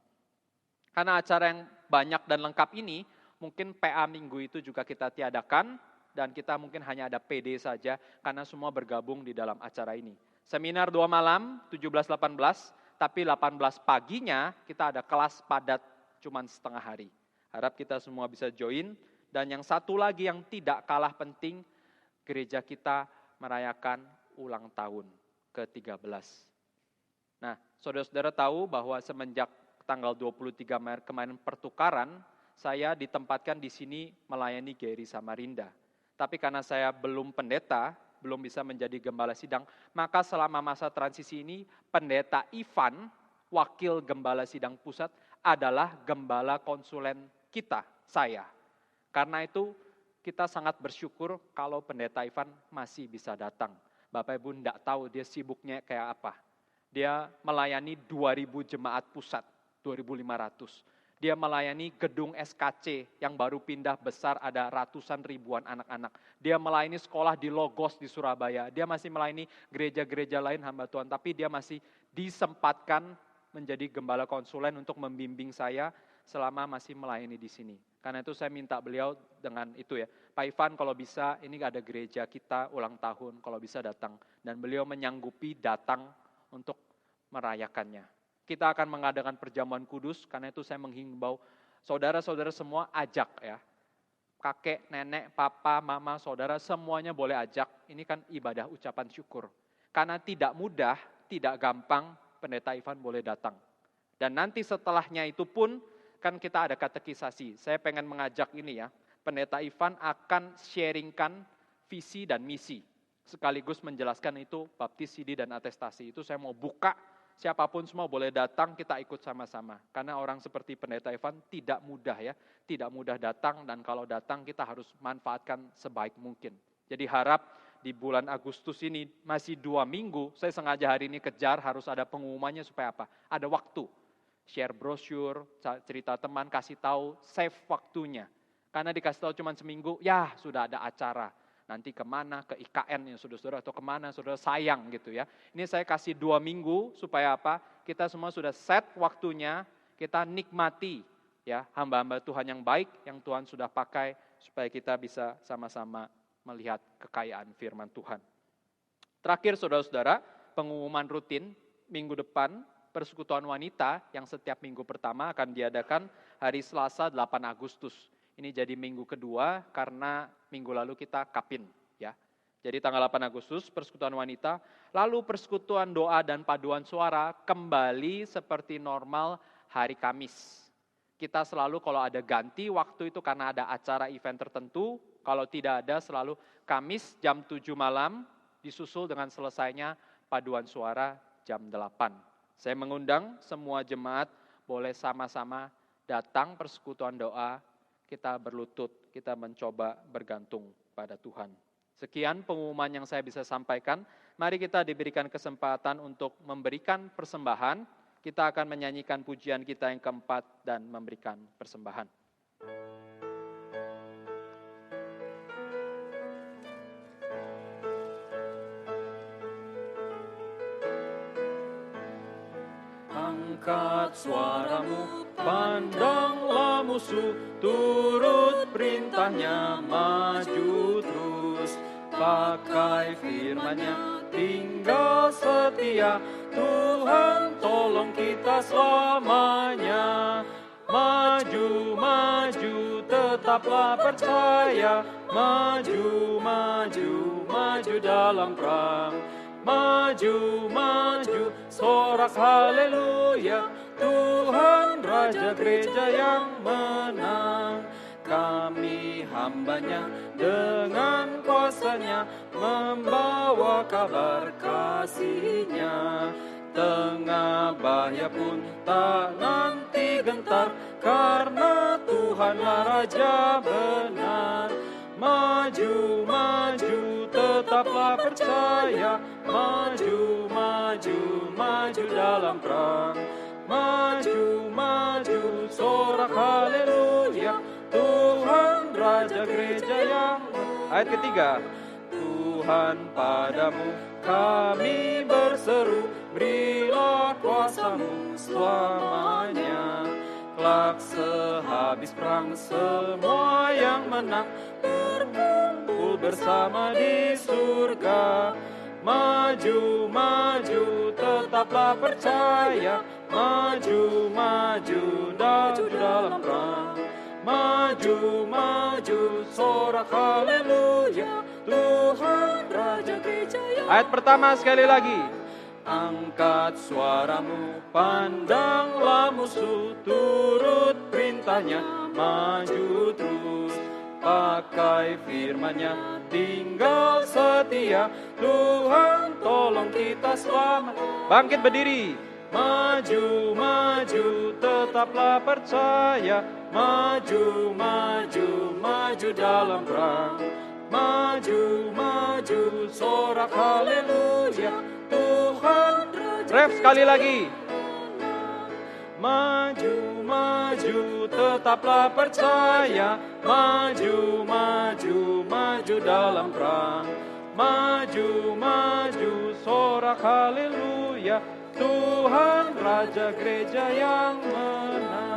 Karena acara yang banyak dan lengkap ini, mungkin PA minggu itu juga kita tiadakan, dan kita mungkin hanya ada PD saja, karena semua bergabung di dalam acara ini. Seminar 2 malam, 17-18, tapi 18 paginya kita ada kelas padat cuma setengah hari. Harap kita semua bisa join, dan yang satu lagi yang tidak kalah penting, gereja kita merayakan ulang tahun ke-13. Nah, saudara-saudara tahu bahwa semenjak tanggal 23 Maret kemarin pertukaran, saya ditempatkan di sini melayani Geri Samarinda. Tapi karena saya belum pendeta, belum bisa menjadi gembala sidang, maka selama masa transisi ini, pendeta Ivan, wakil gembala sidang pusat, adalah gembala konsulen kita, saya. Karena itu, kita sangat bersyukur kalau pendeta Ivan masih bisa datang. Bapak Ibu tidak tahu dia sibuknya kayak apa. Dia melayani 2.000 jemaat pusat, 2.500. Dia melayani gedung SKC yang baru pindah besar, ada ratusan ribuan anak-anak. Dia melayani sekolah di Logos di Surabaya. Dia masih melayani gereja-gereja lain hamba Tuhan, tapi dia masih disempatkan menjadi gembala konsulen untuk membimbing saya selama masih melayani di sini. Karena itu saya minta beliau dengan itu ya, Pak Ivan kalau bisa ini ada gereja kita ulang tahun, kalau bisa datang. Dan beliau menyanggupi datang untuk merayakannya. Kita akan mengadakan perjamuan kudus, karena itu saya menghimbau saudara-saudara semua ajak ya. Kakek, nenek, papa, mama, saudara semuanya boleh ajak. Ini kan ibadah ucapan syukur. Karena tidak mudah, tidak gampang pendeta Ivan boleh datang. Dan nanti setelahnya itu pun kan kita ada katekisasi. Saya pengen mengajak ini ya, pendeta Ivan akan sharingkan visi dan misi. Sekaligus menjelaskan itu baptisidi dan atestasi. Itu saya mau buka, siapapun semua boleh datang, kita ikut sama-sama. Karena orang seperti pendeta Ivan tidak mudah ya, tidak mudah datang, dan kalau datang kita harus manfaatkan sebaik mungkin. Jadi harap di bulan Agustus ini masih 2 minggu, saya sengaja hari ini kejar harus ada pengumumannya supaya apa? Ada waktu. Share brosur, cerita teman, kasih tahu, save waktunya. Karena dikasih tahu cuma seminggu, ya sudah ada acara. Nanti kemana, ke IKN ya saudara-saudara, atau kemana saudara sayang gitu ya. Ini saya kasih 2 minggu supaya apa? Kita semua sudah set waktunya, kita nikmati ya hamba-hamba Tuhan yang baik, yang Tuhan sudah pakai, supaya kita bisa sama-sama melihat kekayaan firman Tuhan. Terakhir saudara-saudara, pengumuman rutin minggu depan, persekutuan wanita yang setiap minggu pertama akan diadakan hari Selasa 8 Agustus. Ini jadi minggu kedua karena minggu lalu kita kapin ya. Jadi tanggal 8 Agustus persekutuan wanita, lalu persekutuan doa dan paduan suara kembali seperti normal hari Kamis. Kita selalu kalau ada ganti waktu itu karena ada acara event tertentu, kalau tidak ada selalu Kamis jam 7 malam disusul dengan selesainya paduan suara jam 8. Saya mengundang semua jemaat boleh sama-sama datang persekutuan doa, kita berlutut, kita mencoba bergantung pada Tuhan. Sekian pengumuman yang saya bisa sampaikan. Mari kita diberikan kesempatan untuk memberikan persembahan. Kita akan menyanyikan pujian kita yang keempat dan memberikan persembahan. Angkat suaramu, pandanglah musuh, turut perintahnya, maju terus. Pakai firman-Nya, tinggal setia, Tuhan tolong kita selamanya. Maju, maju, tetaplah percaya, maju, maju, maju dalam perang. Maju, maju, sorak haleluya, Tuhan Raja Gereja yang menang. Kami hamba-Nya dengan kuasa-Nya, membawa kabar kasih-Nya. Tengah bahaya pun tak nanti gentar, karena Tuhanlah Raja benar. Maju, maju, tetaplah percaya, maju, maju, maju dalam perang. Maju, maju, sorak haleluya, Tuhan Raja Gereja yang... Ayat ketiga. Tuhan padamu kami berseru, berilah kuasa-Mu selamanya. Kelak sehabis perang semua yang menang berkumpul bersama di surga. Maju, maju, tetaplah percaya, maju, maju, maju dalam perang. Maju, maju, sorak haleluya, Tuhan Raja Gereja yang... Ayat pertama sekali lagi. Angkat suaramu, pandanglah musuh, turut perintahnya, maju terus. Pakai firman-Nya, tinggal setia, Tuhan tolong kita selamat. Bangkit berdiri. Maju, maju, tetaplah percaya, maju, maju, maju dalam perang. Maju, maju, sorak haleluya, Tuhan Raja. Ref sekali lagi. Maju, maju, tetaplah percaya, maju, maju, maju dalam perang. Maju, maju, sorak haleluya, Tuhan Raja Gereja yang menang.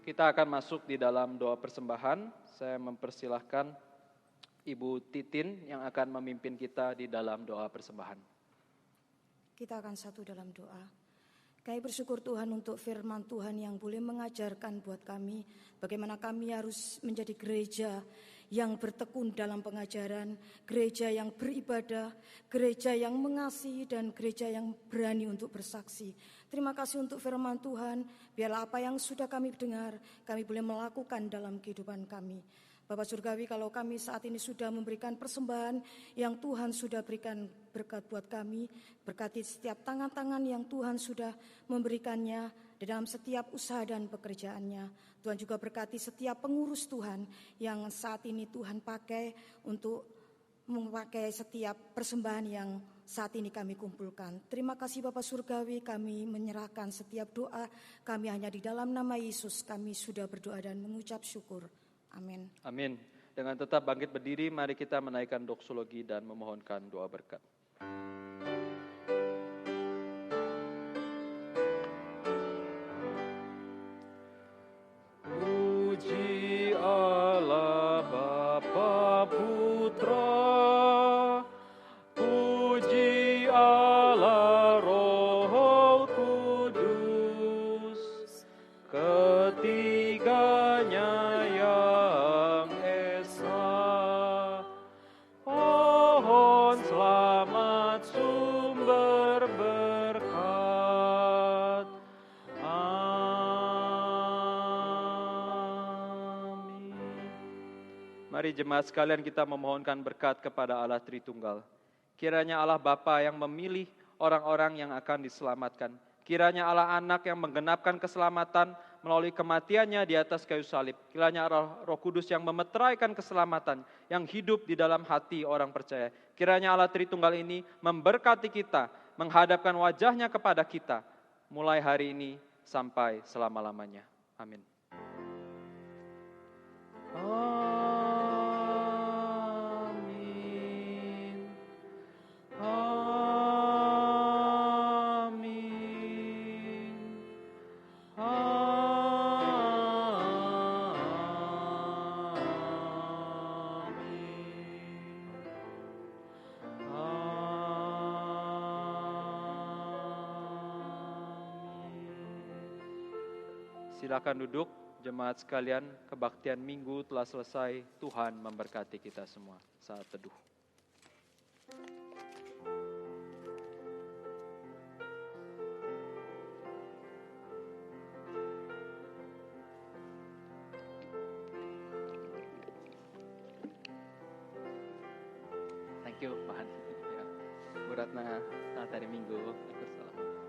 Kita akan masuk di dalam doa persembahan. Saya mempersilahkan Ibu Titin yang akan memimpin kita di dalam doa persembahan. Kita akan satu dalam doa. Kami bersyukur Tuhan untuk firman Tuhan yang boleh mengajarkan buat kami bagaimana kami harus menjadi gereja yang bertekun dalam pengajaran, gereja yang beribadah, gereja yang mengasihi, dan gereja yang berani untuk bersaksi. Terima kasih untuk firman Tuhan, biarlah apa yang sudah kami dengar, kami boleh melakukan dalam kehidupan kami. Bapak Surgawi, kalau kami saat ini sudah memberikan persembahan yang Tuhan sudah berikan berkat buat kami, berkati setiap tangan-tangan yang Tuhan sudah memberikannya di dalam setiap usaha dan pekerjaannya. Tuhan juga berkati setiap pengurus Tuhan yang saat ini Tuhan pakai untuk memakai setiap persembahan yang saat ini kami kumpulkan. Terima kasih Bapa Surgawi, kami menyerahkan setiap doa kami hanya di dalam nama Yesus. Kami sudah berdoa dan mengucap syukur. Amin. Amin. Dengan tetap bangkit berdiri, mari kita menaikkan doksologi dan memohonkan doa berkat. Puji Allah Bapa Putra, puji Allah Roh Kudus, ketiganya yang esa. Pohon selamat sumber berkat. Amin. Mari jemaat sekalian kita memohonkan berkat kepada Allah Tritunggal. Kiranya Allah Bapa yang memilih orang-orang yang akan diselamatkan. Kiranya Allah Anak yang menggenapkan keselamatan melalui kematiannya di atas kayu salib. Kiranya Roh Kudus yang memeteraikan keselamatan yang hidup di dalam hati orang percaya. Kiranya Allah Tritunggal ini memberkati kita, menghadapkan wajahnya kepada kita, mulai hari ini sampai selama-lamanya. Amin. Amin. Silakan duduk, jemaat sekalian, kebaktian minggu telah selesai. Tuhan memberkati kita semua. Saat teduh. Thank you, Pak. Bu Ratna, selamat hari Minggu. Aku salam.